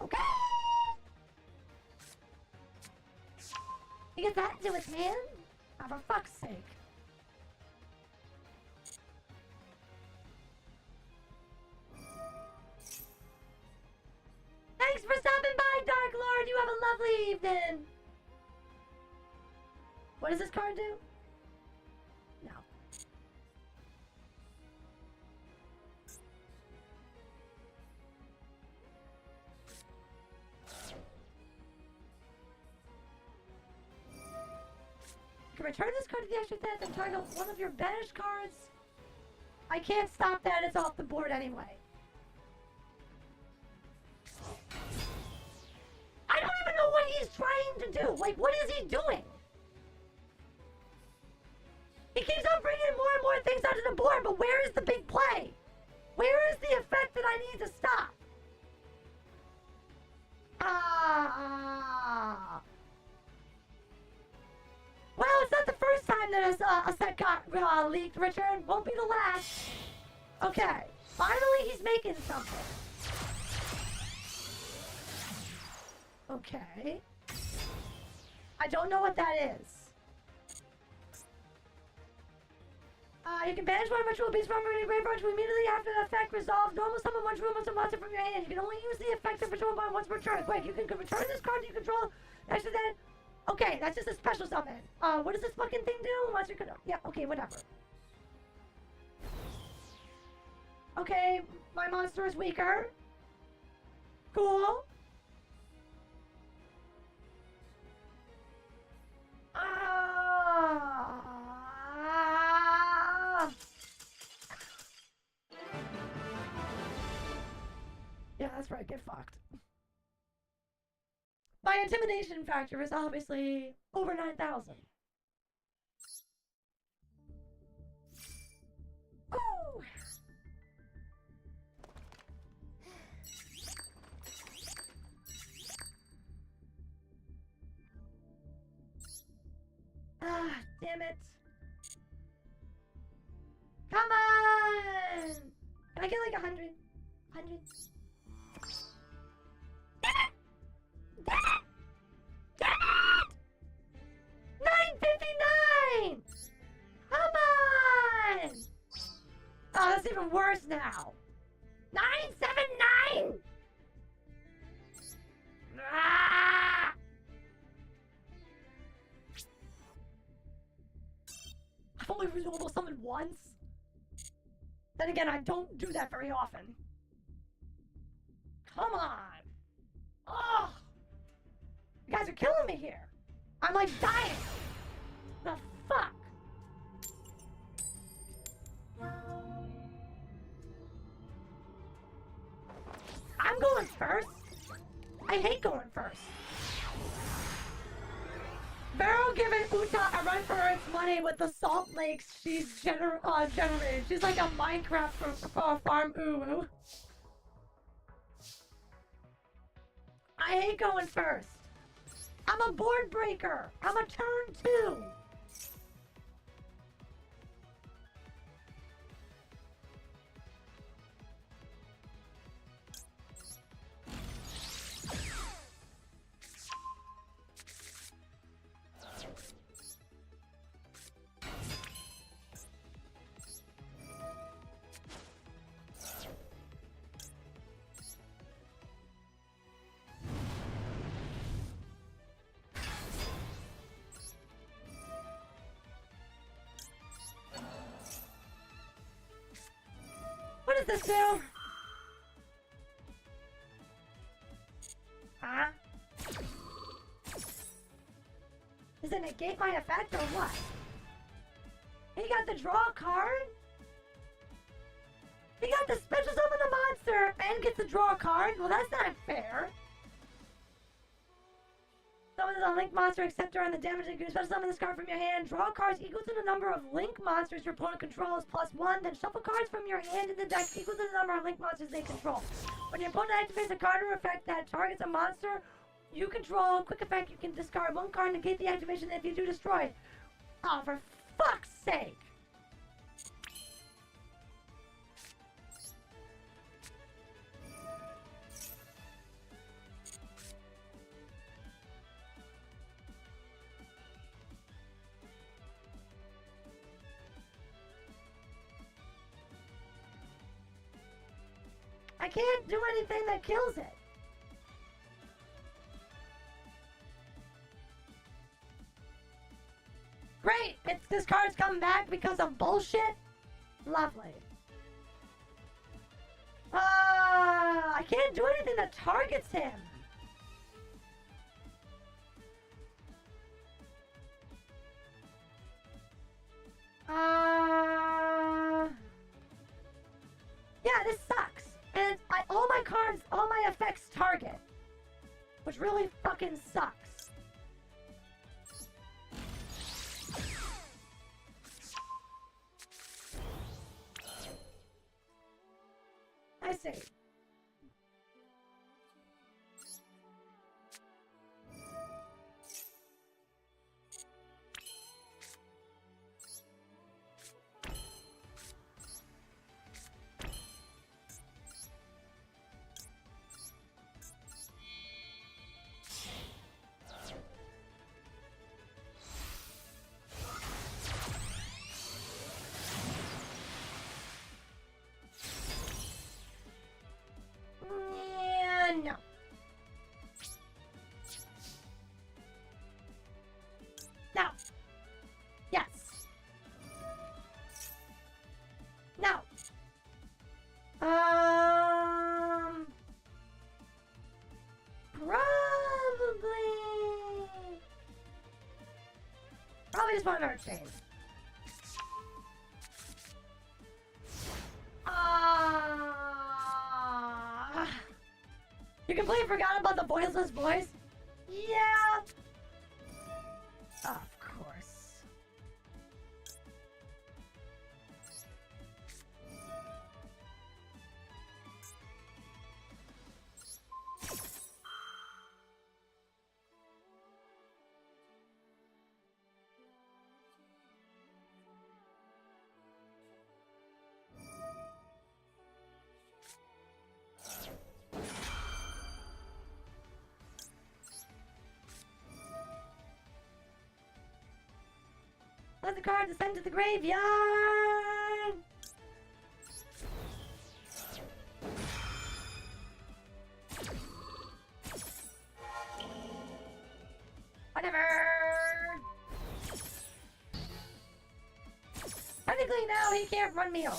Okay! He gets that into his hand? Oh, for fuck's sake. Thanks for stopping by, Dark Lord! You have a lovely evening! What does this card do? No. You can return this card to the extra deck and target 1 of your banished cards. I can't stop that, it's off the board anyway. I don't even know what he's trying to do. Like, what is he doing? He keeps on bringing more and more things onto the board, but where is the big play? Where is the effect that I need to stop? Well, it's not the first time that a set got leaked, Richard. Won't be the last. Okay. Finally, he's making something. Okay. I don't know what that is. You can banish one ritual beast from any graveyard to immediately after the effect resolves. Normal summon one true monster from your hand. You can only use the effect of ritual by once per turn. Quick, you can return this card you control. Next to that. Okay, that's just a special summon. What does this fucking thing do? Monster could. Yeah, okay, whatever. Okay, my monster is weaker. Cool. Yeah, that's right, get fucked. My intimidation factor is obviously over 9,000. Ooh. Ah, damn it. Come on! Can I get like 100? 100? Damn it! Damn it! Damn it! 959! Come on! Oh, that's even worse now. 979! Ah! I've only renewable summoned once. Then again, I don't do that very often. Come on. Oh, you guys are killing me here. I'm like dying. The fuck? I'm going first. I hate going first. Vero giving Uta a run for its money with the salt lakes she's generated. She's like a Minecraft farm uwu. I hate going first. I'm a board breaker. I'm a turn 2. What does this do? Huh? Does it negate my effect or what? He got the draw card? He got the special summon a monster and gets the draw card? Well, that's not fair. Summon a link monster except during the damage that you can special summon this card from your hand. Draw cards equal to the number of link monsters your opponent controls +1. Then shuffle cards from your hand in the deck equal to the number of link monsters they control. When your opponent activates a card or effect that targets a monster you control, quick effect, you can discard one card and negate the activation if you do destroy it. Oh, for fuck's sake. I can't do anything that kills it. Great! This card's come back because of bullshit? Lovely. I can't do anything that targets him. Yeah, this sucks. And all my cards, all my effects target. Which really fucking sucks. see. No. No. Yes. No. Probably just one of our chains. You completely forgot about the voiceless voice? Yeah. Of course. Let the card descend to the graveyard! Whatever! Technically now he can't run me over.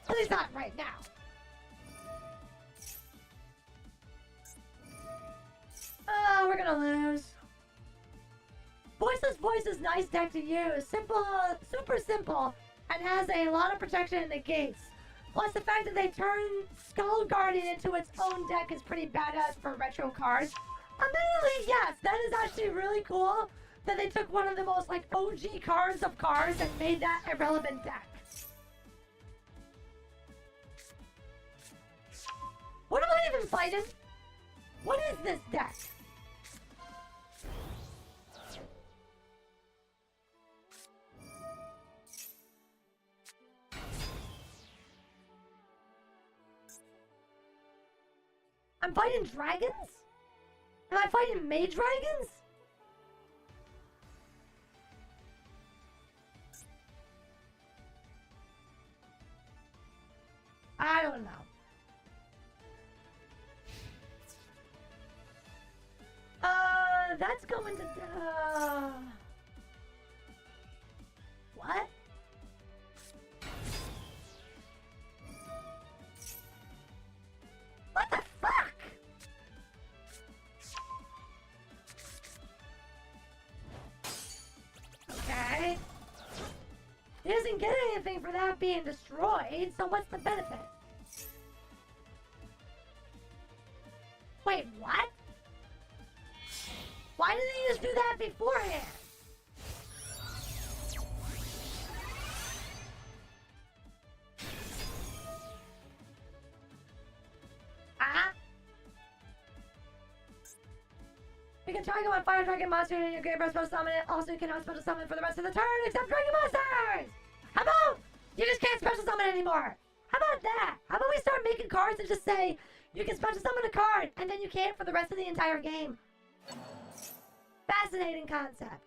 At least not right now. Oh, we're gonna lose. Voiceless Voice is nice deck to use. Simple, super simple, and has a lot of protection in the gates. Plus the fact that they turn Skull Guardian into its own deck is pretty badass for retro cards. Admittedly, yes, that is actually really cool that they took one of the most like OG cards of cards and made that a relevant deck. What am I even fighting? What is this deck? I'm fighting dragons? Am I fighting mage dragons? I don't know. That's going to... What? What the fuck? Okay. He doesn't get anything for that being destroyed, so what's the benefit? Wait, what? Why didn't he just do that beforehand? You can target one fire dragon monster in your graveyard special summon it. Also, you cannot special summon for the rest of the turn except dragon monsters! How about you just can't special summon anymore? How about that? How about we start making cards and just say you can special summon a card and then you can't for the rest of the entire game? Fascinating concept.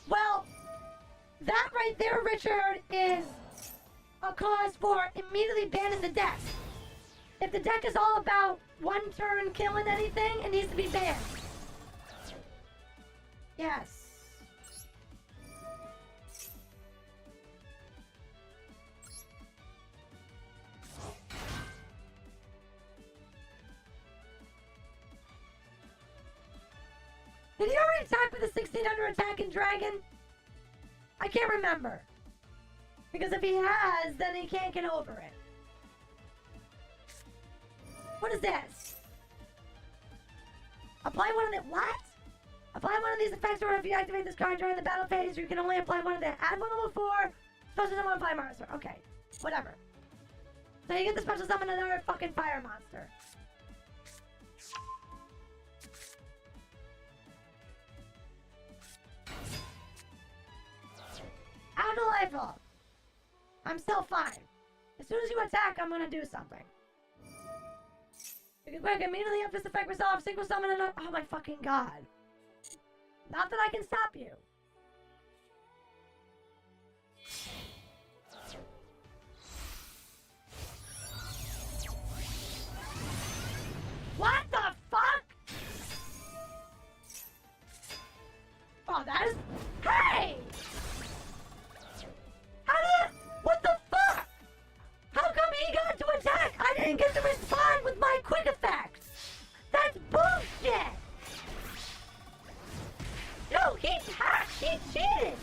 Well, that right there, Richard, is a cause for immediately banning the deck. If the deck is all about one turn killing anything, it needs to be banned. Yes. Did he already attack with a 1600 attacking dragon? I can't remember. Because if he has, then he can't get over it. What is this? Apply one of the... What? Apply one of these effects, or if you activate this card during the battle phase, you can only apply one of them. Add one level 4, special summon fire monster. Okay, whatever. So you get the special summon another fucking fire monster. How delightful. I'm still fine. As soon as you attack, I'm gonna do something. You can quick immediately after this effect resolve, single summon another. Oh my fucking god. Not that I can stop you. What the fuck? Oh, that is... Hey! How did... What the fuck? How come he got to attack? I didn't get to respond with my quick effect. That's bullshit. No, he hacked. He cheated.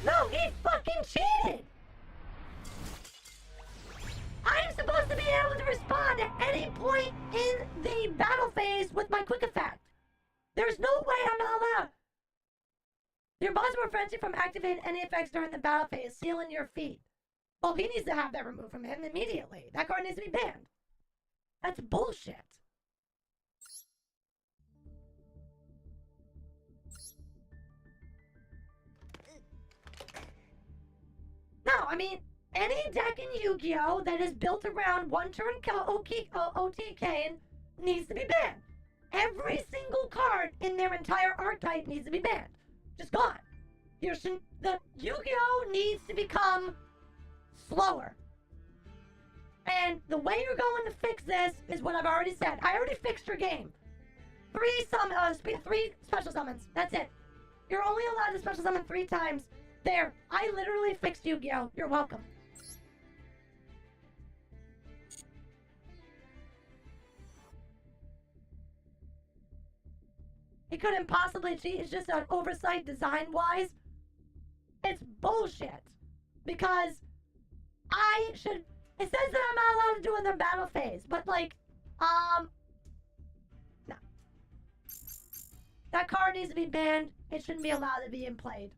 No, he fucking cheated. I'm supposed to be able to respond at any point in the battle phase with my quick effect. There's no way I'm not allowed. Your boss will prevent you from activating any effects during the battle phase, sealing your feet. Well, he needs to have that removed from him immediately. That card needs to be banned. That's bullshit. No, I mean, any deck in Yu-Gi-Oh! That is built around one-turn OTK needs to be banned. Every single card in their entire archetype needs to be banned. Just gone. The Yu-Gi-Oh! Needs to become slower. And the way you're going to fix this is what I've already said. I already fixed your game. 3 special summons. That's it. You're only allowed to special summon 3 times. There. I literally fixed Yu-Gi-Oh! You're welcome. He couldn't possibly cheat. It's just an oversight design-wise. It's bullshit. Because I should... It says that I'm not allowed to do it in the battle phase. But, like, no. That card needs to be banned. It shouldn't be allowed to be played.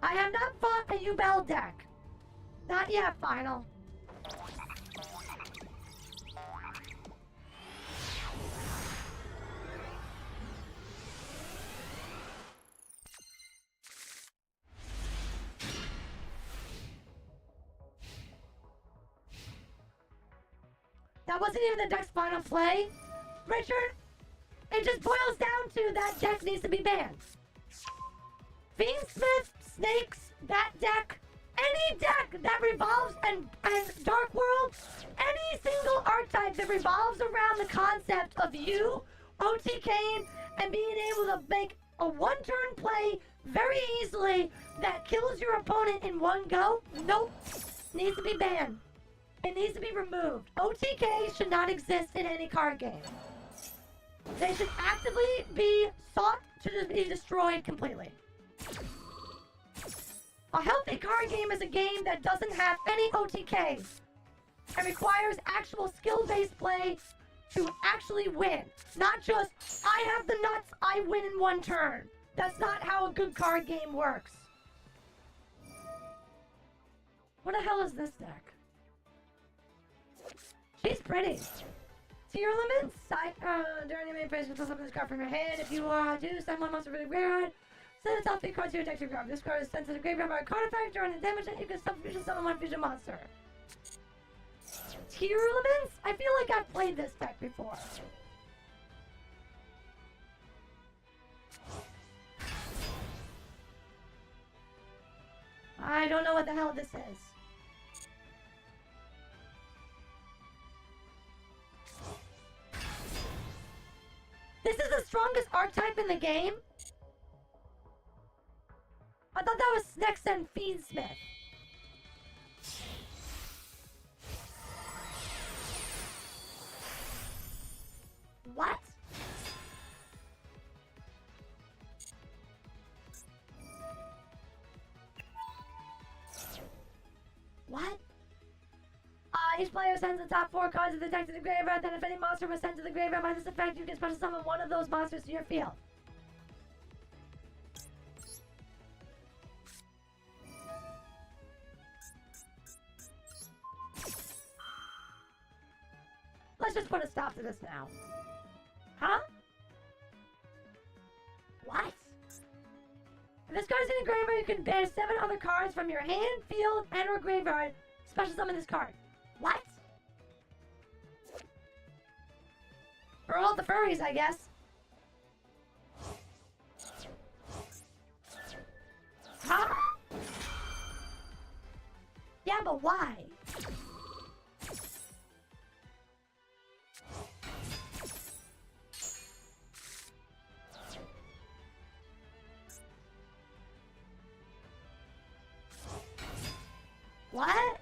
I have not fought a Yubel deck. Not yet, Final. That wasn't even the deck's final play. Richard, it just boils down to that deck needs to be banned. Fiendsmith, Snakes, that deck, any deck that revolves, and Dark World, any single archetype that revolves around the concept of you, OTKing, and being able to make a one-turn play very easily that kills your opponent in one go, nope, needs to be banned. It needs to be removed. OTK should not exist in any card game. They should actively be sought to be destroyed completely. A healthy card game is a game that doesn't have any OTKs and requires actual skill-based play to actually win. Not just, I have the nuts, I win in one turn. That's not how a good card game works. What the hell is this deck? She's pretty. Tier limits? During the main phase, you pull something this card from your hand. If you do, send one monster from the graveyard. Send the top 3 cards to your deck to your graveyard. This card is sent to the graveyard by a card effect. During the damage, you can subfusion summon one fusion monster. Tier limits? I feel like I've played this deck before. I don't know what the hell this is. This is the strongest archetype in the game? I thought that was Snex and Fiendsmith. What? What? Each player sends the top 4 cards of the deck to the graveyard, then if any monster was sent to the graveyard by this effect, you can special summon one of those monsters to your field. Let's just put a stop to this now. Huh? What? If this card is in the graveyard, you can banish 7 other cards from your hand, field, and or graveyard. Special summon this card. What? For all the furries, I guess. Huh? Yeah, but why? What?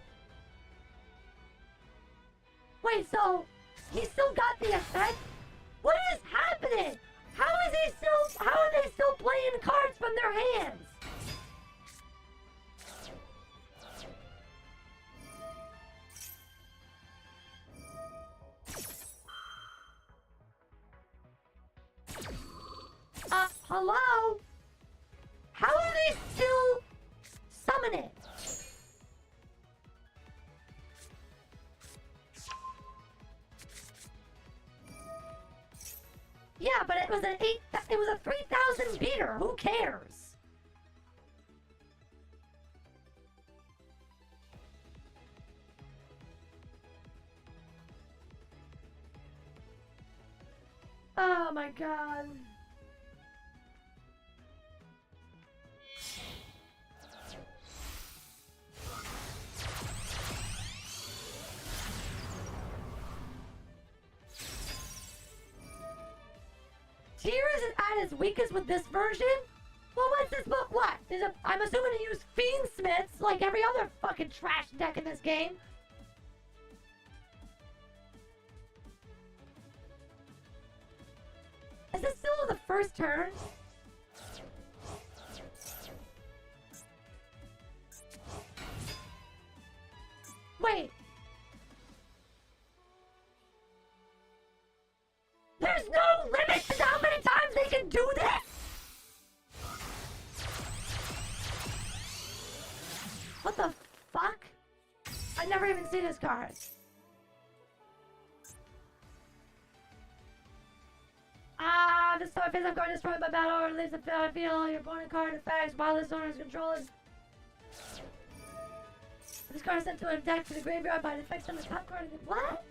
Wait, so he still got the effect? What is happening? How are they still playing cards from their hands? Hello? How are they still summoning? Yeah, but it was a 3,000 beater. Who cares? Oh my god. Tears is at its weakest with this version? Well, what's this book? What? I'm assuming to use Fiendsmiths like every other fucking trash deck in this game. Is this still the first turn? Wait. There's no limit to how many times they can do this! What the fuck? I've never even seen this card. This time face-up card destroyed by battle or leaves the field. Your opponent card effects while this owner's controllers. This card is sent to an attack to the graveyard by the effects on the top card of the... What?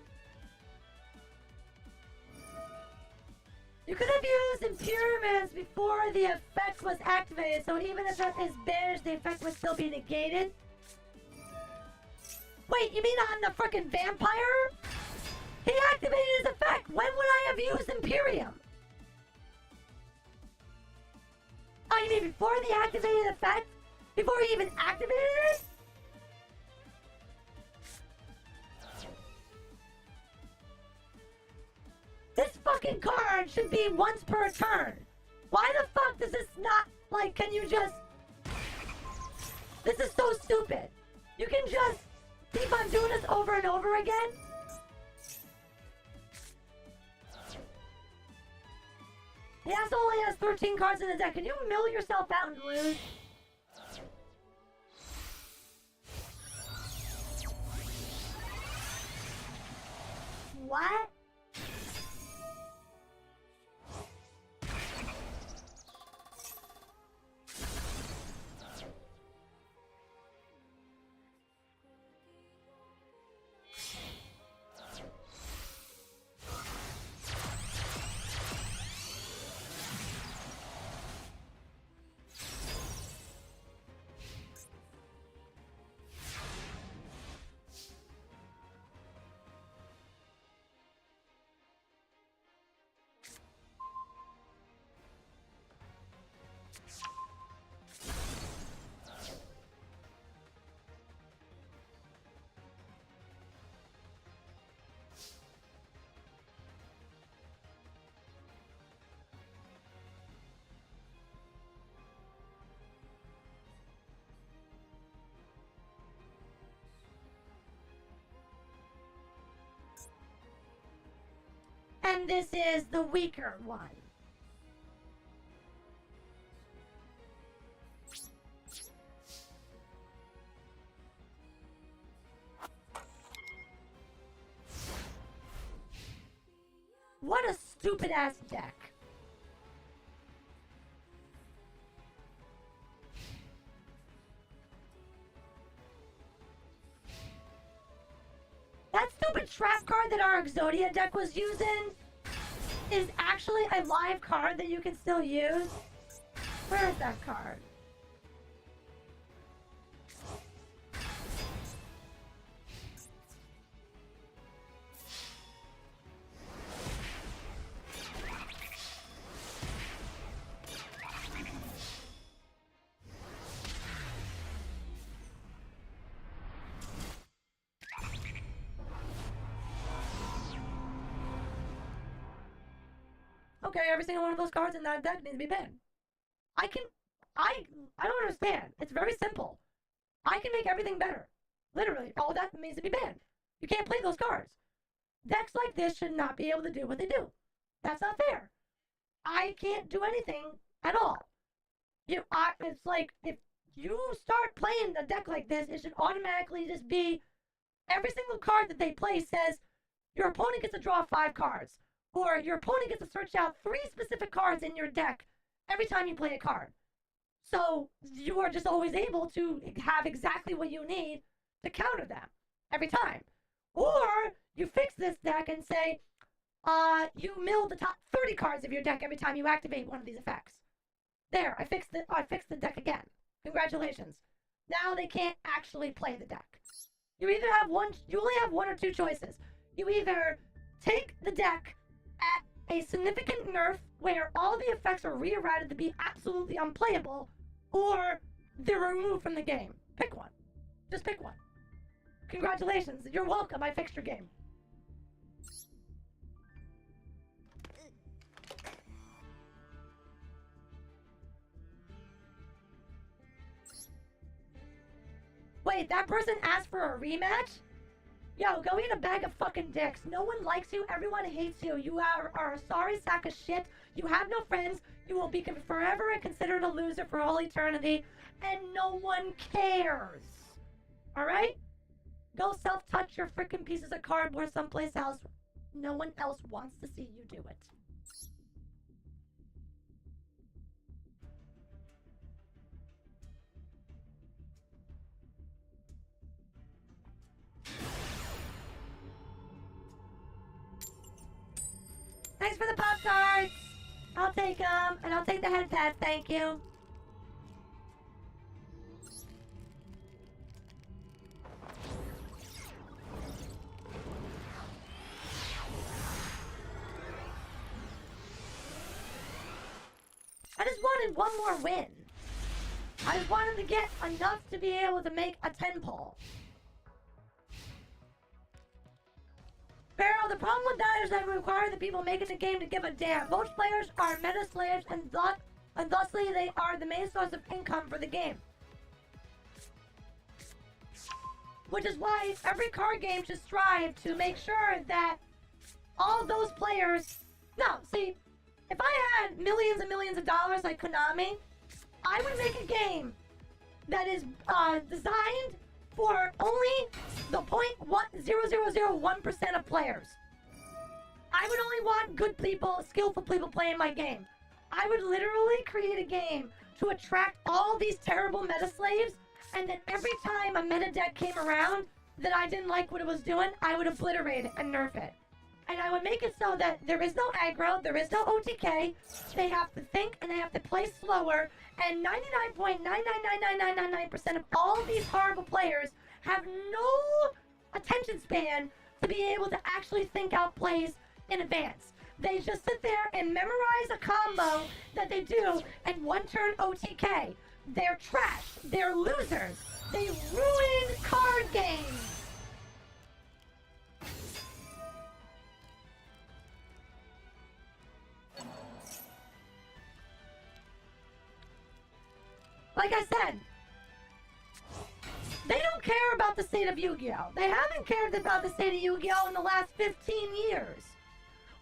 You could have used Imperiuments before the effect was activated, so even if that is banished, the effect would still be negated? Wait, you mean on the frickin' vampire? He activated his effect! When would I have used Imperium? Oh, you mean before the activated effect? Before he even activated it? This fucking card should be once per turn. Why the fuck does this not, like, can you just... This is so stupid. You can just keep on doing this over and over again? He only has 13 cards in the deck. Can you mill yourself out and lose? What? and this is the weaker one. What a stupid ass deck. That stupid trap card that our Exodia deck was using is actually a live card that you can still use. Where is that card? Okay, every single one of those cards in that deck needs to be banned. I don't understand. It's very simple. I can make everything better. Literally, all that needs to be banned. You can't play those cards. Decks like this should not be able to do what they do. That's not fair. I can't do anything at all. It's like, if you start playing a deck like this, it should automatically just be, every single card that they play says, your opponent gets to draw 5 cards. Or your opponent gets to search out 3 specific cards in your deck every time you play a card. So you are just always able to have exactly what you need to counter them every time. Or you fix this deck and say, you mill the top 30 cards of your deck every time you activate one of these effects. There, I fixed the deck again. Congratulations. Now they can't actually play the deck. You only have one or two choices. You either take the deck at a significant nerf where all the effects are rerouted to be absolutely unplayable, or they're removed from the game. Pick one. Just pick one. Congratulations. You're welcome. I fixed your game. Wait, that person asked for a rematch? Yo, go eat a bag of fucking dicks. No one likes you. Everyone hates you. You are a sorry sack of shit. You have no friends. You will be forever considered a loser for all eternity. And no one cares. Alright? Go self-touch your freaking pieces of cardboard someplace else. No one else wants to see you do it. Thanks for the Pop-Tarts! I'll take them, and I'll take the head pads, thank you. I just wanted one more win. I just wanted to get enough to be able to make a 10 pull. Barrel, the problem with that is that we require the people making the game to give a damn. Most players are meta slaves, and thusly they are the main source of income for the game. Which is why every card game should strive to make sure that all those players... No, see, if I had millions and millions of dollars like Konami, I would make a game that is designed for only the 0.0001% of players. I would only want good people, skillful people playing my game. I would literally create a game to attract all these terrible meta slaves, and then every time a meta deck came around that I didn't like what it was doing, I would obliterate it and nerf it. And I would make it so that there is no aggro, there is no OTK, they have to think and they have to play slower, and 99.99999% of all these horrible players have no attention span to be able to actually think out plays in advance. They just sit there and memorize a combo that they do and one turn OTK. They're trash. They're losers. They ruin card games. Like I said, they don't care about the state of Yu-Gi-Oh! They haven't cared about the state of Yu-Gi-Oh! In the last 15 years.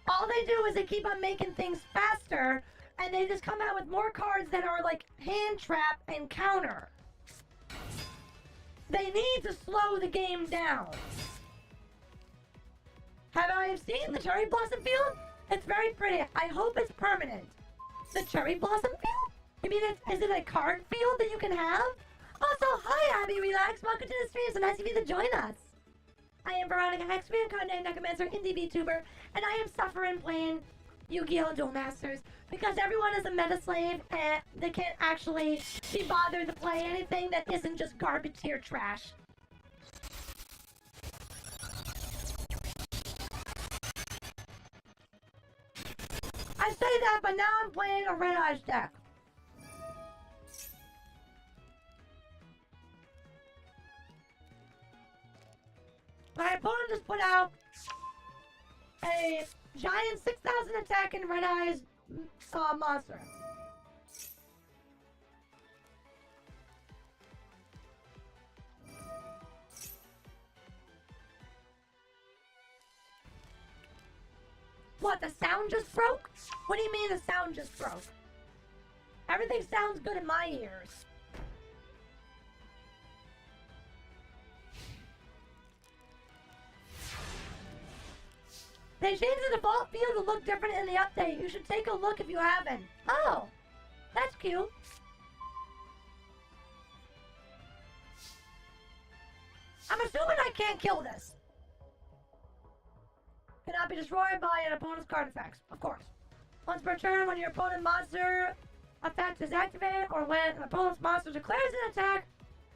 all they do is they keep on making things faster, and they just come out with more cards that are like hand trap and counter. They need to slow the game down. Have I seen the cherry blossom field? It's very pretty. I hope it's permanent. The cherry blossom field? You mean is it a card field that you can have? Also, hi Abby Relax, welcome to the stream, so nice of you to join us. I am Veronica Hex, reincarnated necromancer, indie VTuber, and I am suffering playing Yu-Gi-Oh! Duel Masters because everyone is a meta slave and they can't actually be bothered to play anything that isn't just garbage tier trash. I say that, but now I'm playing a Red Eyes deck. My opponent just put out a giant 6,000 attack and Red Eyes monster. What, the sound just broke? What do you mean the sound just broke? Everything sounds good in my ears. They changed the default field to look different in the update. You should take a look if you haven't. Oh, that's cute. I'm assuming I can't kill this. Cannot be destroyed by an opponent's card effects, of course. Once per turn, when your opponent's monster effect is activated, or when an opponent's monster declares an attack,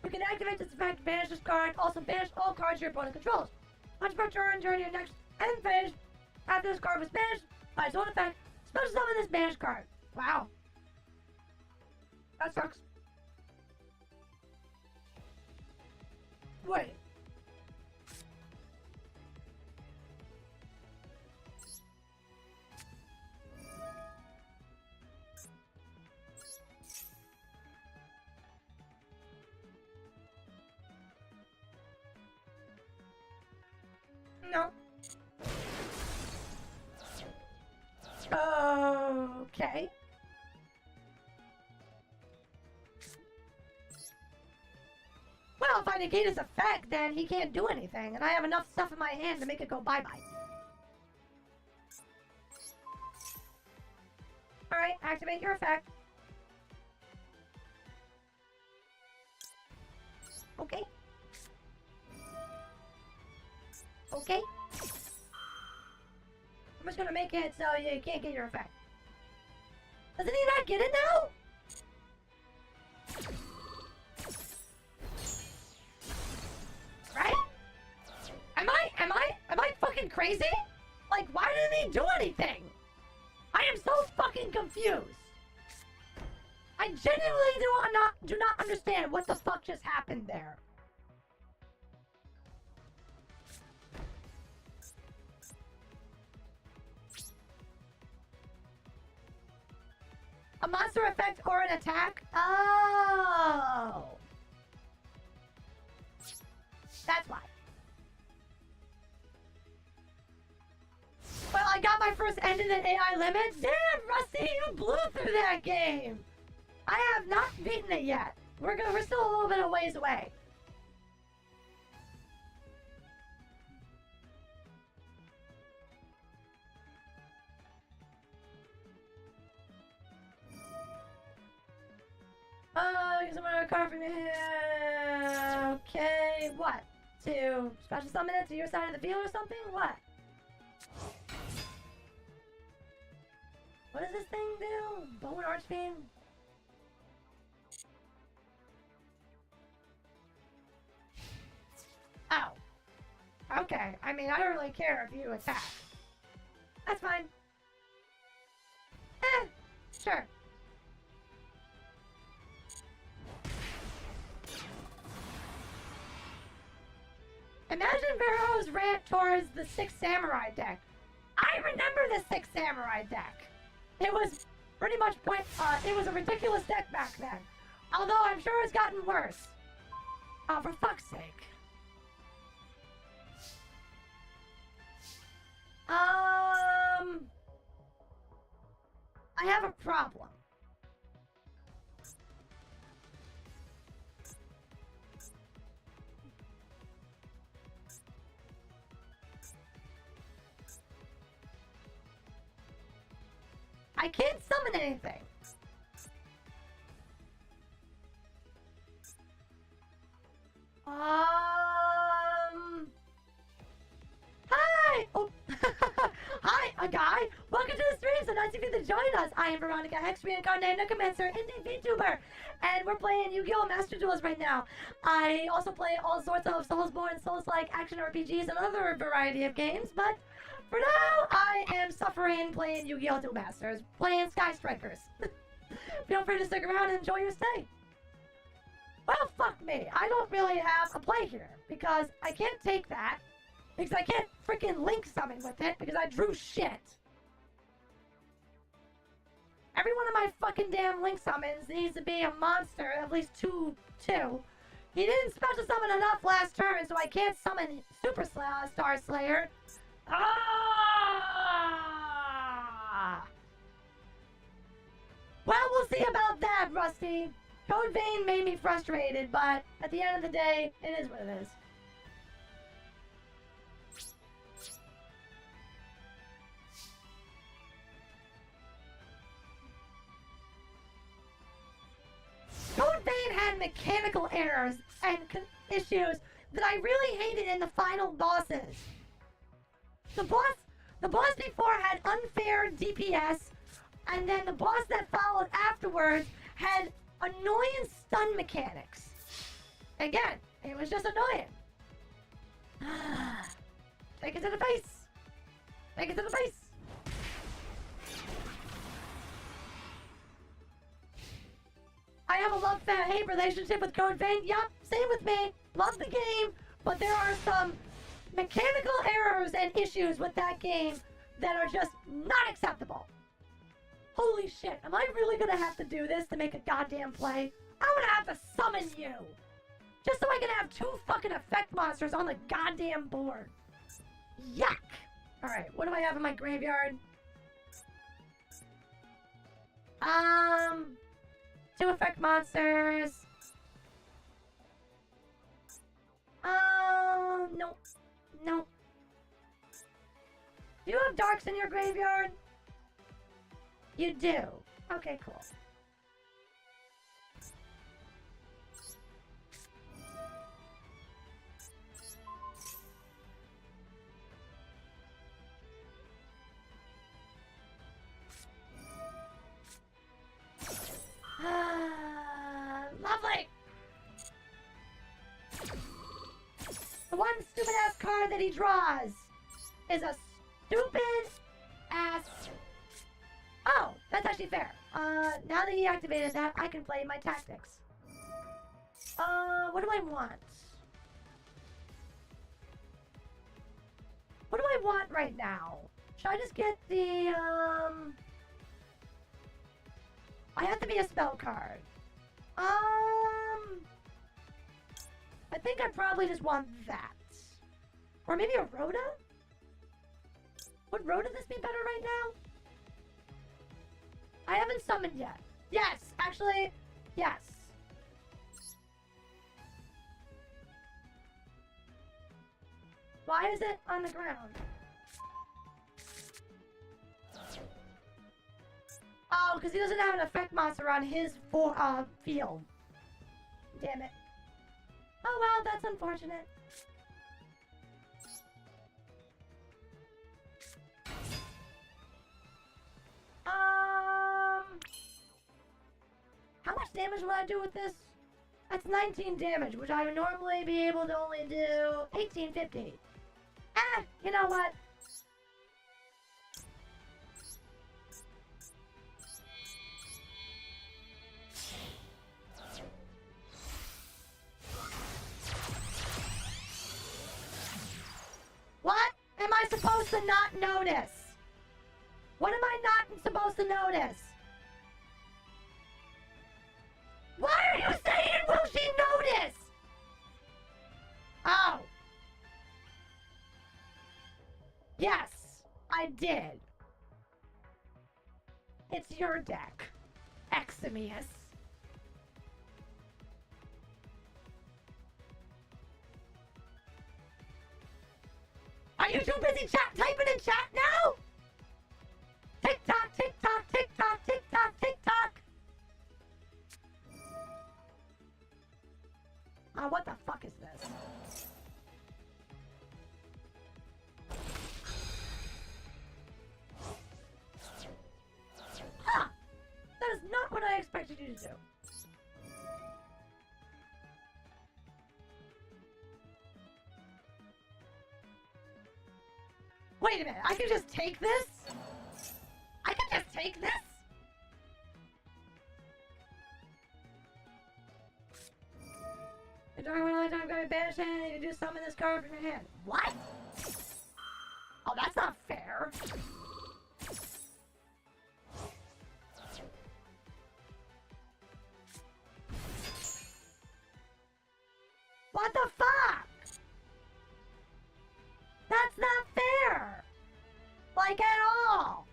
you can activate this effect, banish this card, also banish all cards your opponent controls. Once per turn, during your next end phase, after this card was banished by its own effect, special summon this banished card. Wow. That sucks. Wait. No. Okay. Well, if I negate his effect, then he can't do anything, and I have enough stuff in my hand to make it go bye-bye. Alright, activate your effect. Okay. Okay. I'm just gonna make it so you can't get your effect. Doesn't he not get it now? Right? Am I fucking crazy? Like, why didn't he do anything? I am so fucking confused. I genuinely do not understand what the fuck just happened there. A monster effect or an attack? Oh. That's why. Well, I got my first end in an AI limit. Damn, Rusty, you blew through that game. I have not beaten it yet. We're still a little bit of ways away. Because I'm gonna card from here. Okay, what? To special summon it to your side of the field or something? What? What does this thing do? Bone Archfiend? Oh. Okay, I mean, I don't really care if you attack. That's fine. Sure. Imagine Vero's rant towards the Six Samurai deck. I remember the Six Samurai deck. It was pretty much it was a ridiculous deck back then. Although I'm sure it's gotten worse. Oh, for fuck's sake. I have a problem. I can't summon anything. Hi! Oh, hi, a guy. Welcome to the stream, so nice of you to join us. I am Veronica Hex, reincarnated Necromancer, and a VTuber. And we're playing Yu-Gi-Oh! Master Duels right now. I also play all sorts of Soulsborne, Souls-like action RPGs and other variety of games, but for now, I am suffering playing Yu-Gi-Oh! Duel Masters, playing Sky Strikers. Feel free to stick around and enjoy your stay. Well, fuck me. I don't really have a play here, because I can't take that, because I can't freaking link summon with it, because I drew shit. Every one of my fucking damn link summons needs to be a monster, at least two. He didn't special summon enough last turn, so I can't summon Super Star Slayer. Ah! Well, we'll see about that, Rusty. Code Vein made me frustrated, but at the end of the day, it is what it is. Code Vein had mechanical errors and issues that I really hated in the final bosses. The boss before had unfair DPS, and then the boss that followed afterwards had annoying stun mechanics. Again, it was just annoying. Take it to the face. Take it to the face. I have a love-hate relationship with Code Vein. Yup, same with me. Love the game, but there are some mechanical errors and issues with that game that are just not acceptable. Holy shit, am I really gonna have to do this to make a goddamn play? I'm gonna have to summon you! Just so I can have 2 fucking effect monsters on the goddamn board. Yuck! Alright, what do I have in my graveyard? 2 effect monsters. Nope. Nope. Do you have darks in your graveyard? You do. Okay, cool. Lovely! The one stupid-ass card that he draws is a stupid-ass... Oh, that's actually fair. Now that he activated that, I can play my tactics. What do I want? What do I want right now? Should I just get the, I have to be a spell card. I think I probably just want that. Or maybe a Rhoda? Would Rhoda this be better right now? I haven't summoned yet. Yes, actually, yes. Why is it on the ground? Oh, because he doesn't have an effect monster on his field. Damn it. Oh well, that's unfortunate. How much damage will I do with this? That's 19 damage, which I would normally be able to only do 1850. You know what? What am I supposed to not notice? What am I not supposed to notice? Why are you saying, will she notice? Oh. Yes, I did. It's your deck, Eximius. Are you too busy typing in chat now? Tick tock, tick tock, tick tock, tick tock, tick tock. What the fuck is this? Huh! That is not what I expected you to do. Wait a minute, I can just take this? I can just take this? During one time, going to banish hand, you can do summon this card from your hand. What? Oh, that's not fair. What the fuck? That's not fair! Like, at all!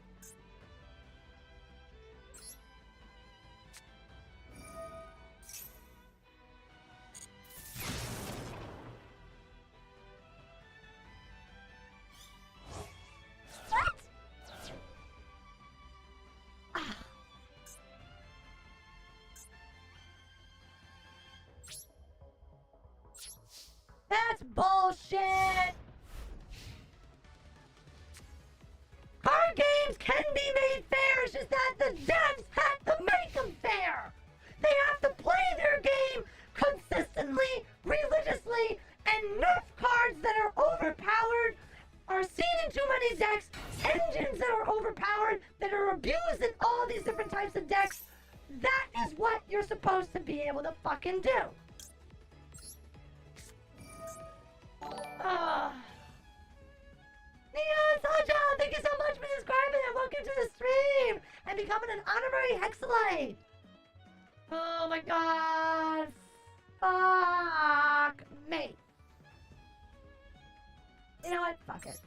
What? Ah. That's bullshit! Card games can be made fair, it's just that the devs have to make them fair! They have to play their game consistently, religiously, and nerf cards that are overpowered, are seen in too many decks, engines that are overpowered, that are abused in all these different types of decks. That is what you're supposed to be able to fucking do. Neon Saja, thank you so much for subscribing and welcome to the stream and becoming an honorary Hexalite. Oh my god. Fuck me. You know what? Fuck it.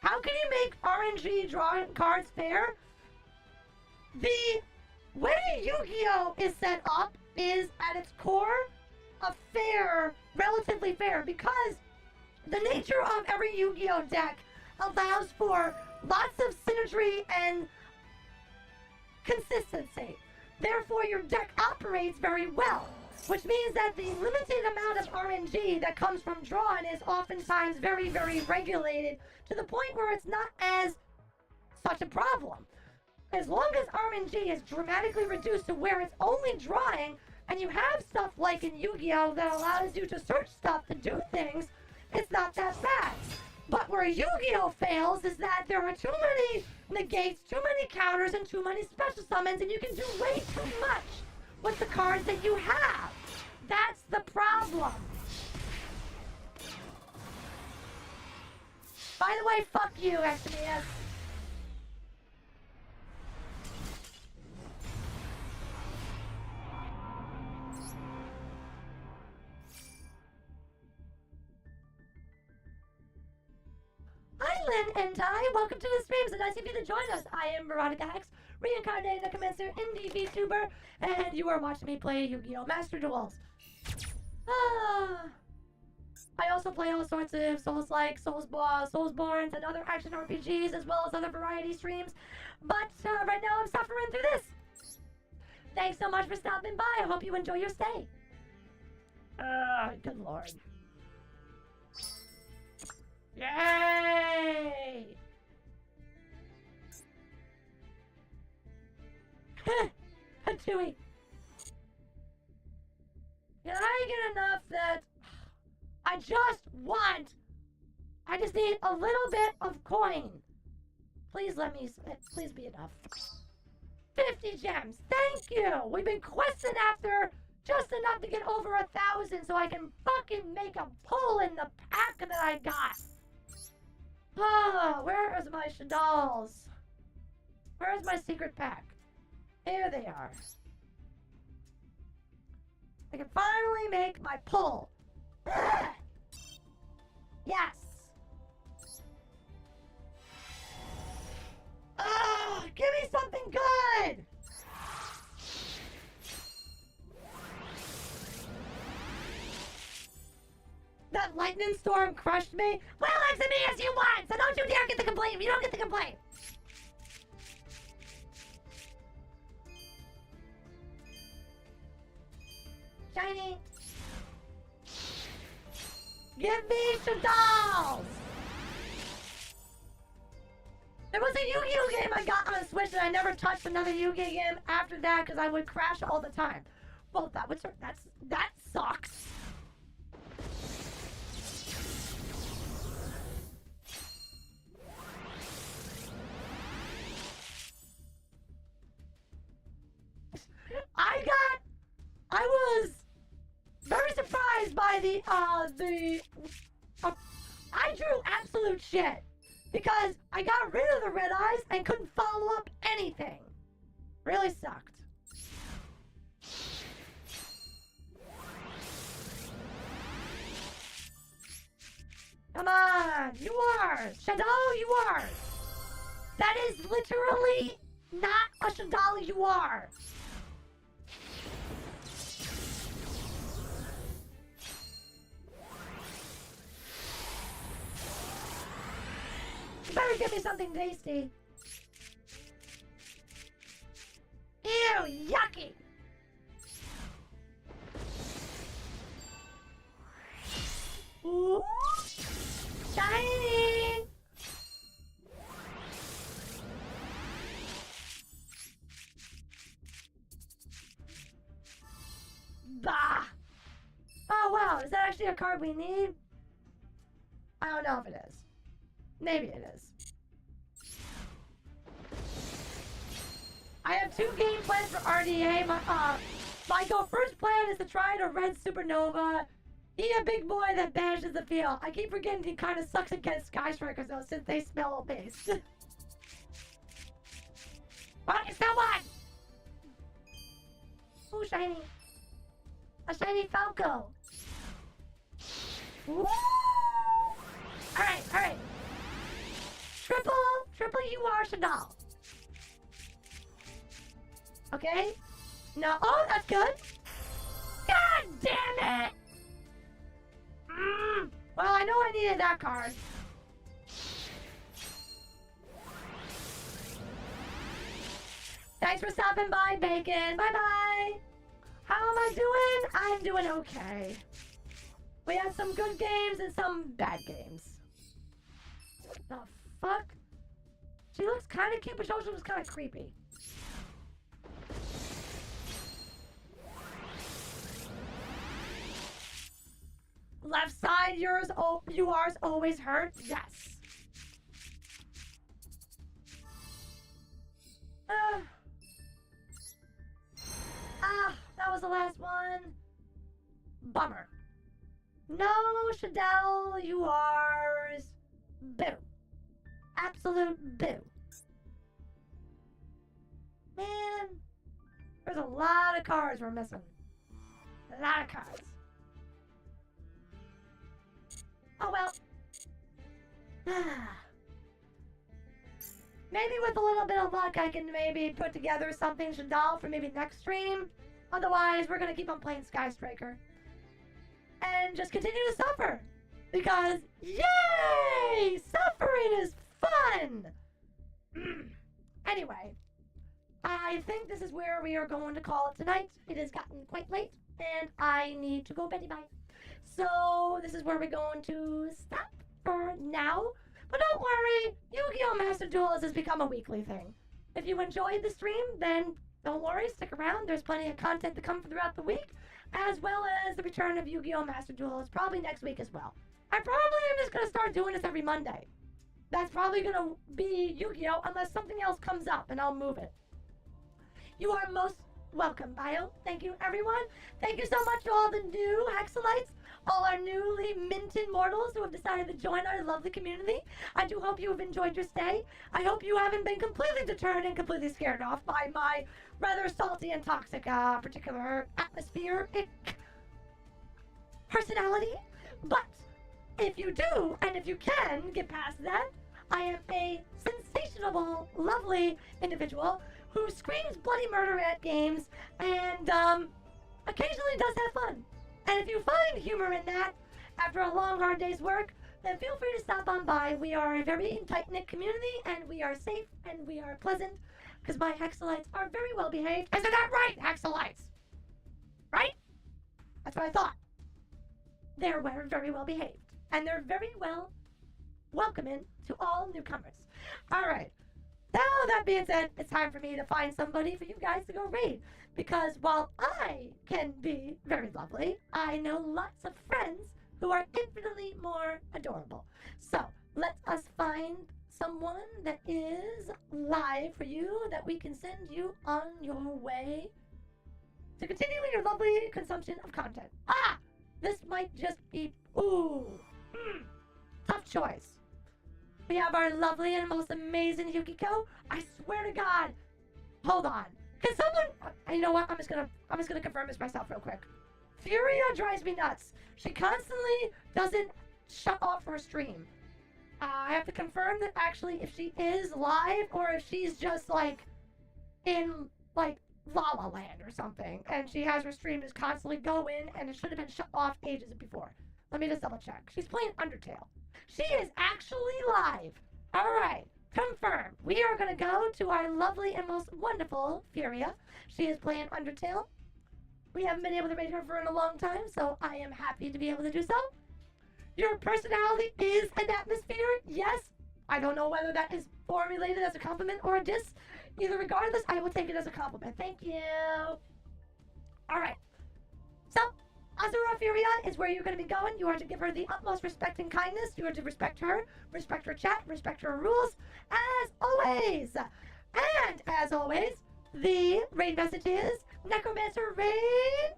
How can you make RNG drawing cards fair? The way Yu-Gi-Oh is set up is at its core a fair, relatively fair, because the nature of every Yu-Gi-Oh deck allows for lots of synergy and consistency. Therefore, your deck operates very well, which means that the limited amount of RNG that comes from drawing is oftentimes very, very regulated to the point where it's not as such a problem. As long as RNG is dramatically reduced to where it's only drawing, and you have stuff like in Yu-Gi-Oh that allows you to search stuff to do things, it's not that bad. But where Yu-Gi-Oh fails is that there are too many negates, too many counters, and too many special summons, and you can do way too much with the cards that you have. That's the problem. By the way, fuck you, Eximius. Hi, Lynn and Ty. Welcome to the stream. So nice of you to join us. I am Veronica Hex, reincarnated the commencer indie VTuber, and you are watching me play Yu-Gi-Oh! Master Duels. I also play all sorts of Souls-like, Soulsborns, and other action RPGs, as well as other variety streams. But right now I'm suffering through this. Thanks so much for stopping by. I hope you enjoy your stay. Good lord. Yay! Chewy. Can I get enough that I just need a little bit of coin. Please please be enough. 50 gems, thank you! We've been questing after just enough to get over 1,000 so I can fucking make a pull in the pack that I got. Ah, where is my Shadals? Where's my secret pack? Here they are. I can finally make my pull. Ugh. Yes. Give me something good. That lightning storm crushed me. Well, it's me as you want, so don't you dare get the complaint. You don't get the complaint. Shiny. Give me Shadals. There was a Yu-Gi-Oh game I got on Switch and I never touched another Yu-Gi-Oh game after that because I would crash all the time. Well, that sucks. I was very surprised by I drew absolute shit because I got rid of the red eyes and couldn't follow up anything. Really sucked. Come on, you are. Shadow, you are. That is literally not a Shadow, you are. You better give me something tasty. Ew, yucky. Ooh. Shiny. Bah. Oh wow, is that actually a card we need? I don't know if it is. Maybe it is. I have 2 game plans for RDA. My first plan is to try to red Supernova. He a big boy that banishes the field. I keep forgetting he kind of sucks against Sky Strikers though, since they smell paste. Well, you still won! Ooh, shiny. A shiny Falco. Woo! Alright. Triple UR Chanel. Okay? No, oh, that's good. God damn it! Well, I know I needed that card. Thanks for stopping by, Bacon. Bye-bye. How am I doing? I'm doing okay. We had some good games and some bad games. The fuck? She looks kind of cute, but she also looks kind of creepy. Left side, yours always hurt? Yes. That was the last one. Bummer. No, Shadell, yours. Boo. Absolute boo. Man, there's a lot of cards we're missing. A lot of cards. Oh well. Maybe with a little bit of luck I can maybe put together something Shadal for maybe next stream. Otherwise, we're gonna keep on playing Sky Striker. And just continue to suffer. Because, yay! Suffering is fun! Anyway, I think this is where we are going to call it tonight. It has gotten quite late, and I need to go beddy bye. So, this is where we're going to stop for now. But don't worry, Yu-Gi-Oh! Master Duel has become a weekly thing. If you enjoyed the stream, then don't worry, stick around. There's plenty of content to come throughout the week, as well as the return of Yu-Gi-Oh! Master Duel is probably next week as well. I probably am just going to start doing this every Monday. That's probably going to be Yu-Gi-Oh! Unless something else comes up, and I'll move it. You are most welcome bio. Thank you, everyone. Thank you so much to all the new Hexalites, all our newly minted mortals who have decided to join our lovely community. I do hope you have enjoyed your stay. I hope you haven't been completely deterred and completely scared off by my rather salty and toxic particular atmospheric personality. But if you do, and if you can get past that, I am a sensational, lovely individual who screams bloody murder at games and occasionally does have fun. And if you find humor in that after a long, hard day's work, then feel free to stop on by. We are a very tight-knit community, and we are safe, and we are pleasant, because my Hexalites are very well behaved. Isn't that right, Hexalites? Right? That's what I thought. They're very well behaved, and they're very well welcoming to all newcomers. Alright, now that being said, it's time for me to find somebody for you guys to go raid. Because while I can be very lovely, I know lots of friends who are infinitely more adorable. So, let us find someone that is live for you that we can send you on your way to continuing your lovely consumption of content. Ah! This might just be, tough choice. We have our lovely and most amazing Yukiko. I swear to God. Hold on. Can someone, you know what? I'm just gonna confirm this myself real quick. Furia drives me nuts. She constantly doesn't shut off her stream. I have to confirm that actually if she is live or if she's just like in like La La Land or something and she has her stream just constantly going and it should have been shut off ages before. Let me just double check. She's playing Undertale. She is actually live. Alright, confirmed. We are going to go to our lovely and most wonderful Furia. She is playing Undertale. We haven't been able to raid her for a long time, so I am happy to be able to do so. Your personality is an atmosphere, yes. I don't know whether that is formulated as a compliment or a diss. Either regardless, I will take it as a compliment. Thank you. Alright. So, Azura Furia is where you're going to be going. You are to give her the utmost respect and kindness. You are to respect her chat, respect her rules, as always. And, as always, the raid message is Necromancer Raid.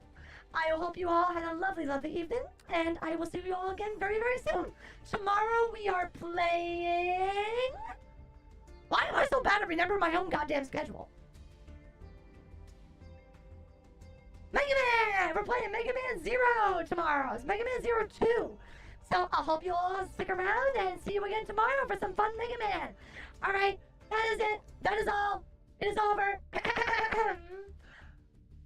I hope you all had a lovely, lovely evening, and I will see you all again very, very soon. Tomorrow we are playing... Why am I so bad at remembering my own goddamn schedule? Mega Man! We're playing Mega Man Zero tomorrow. It's Mega Man Zero 2. So I hope you all stick around and see you again tomorrow for some fun Mega Man. Alright, that is it. That is all. It is over.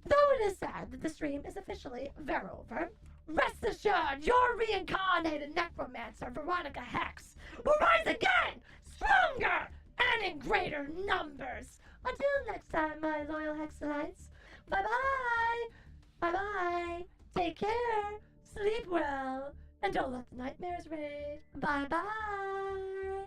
Though it is sad that the stream is officially over, rest assured your reincarnated necromancer, Veronica Hex, will rise again, stronger, and in greater numbers. Until next time, my loyal Hexalites. Bye-bye. Bye-bye. Take care. Sleep well. And don't let the nightmares raid. Bye-bye.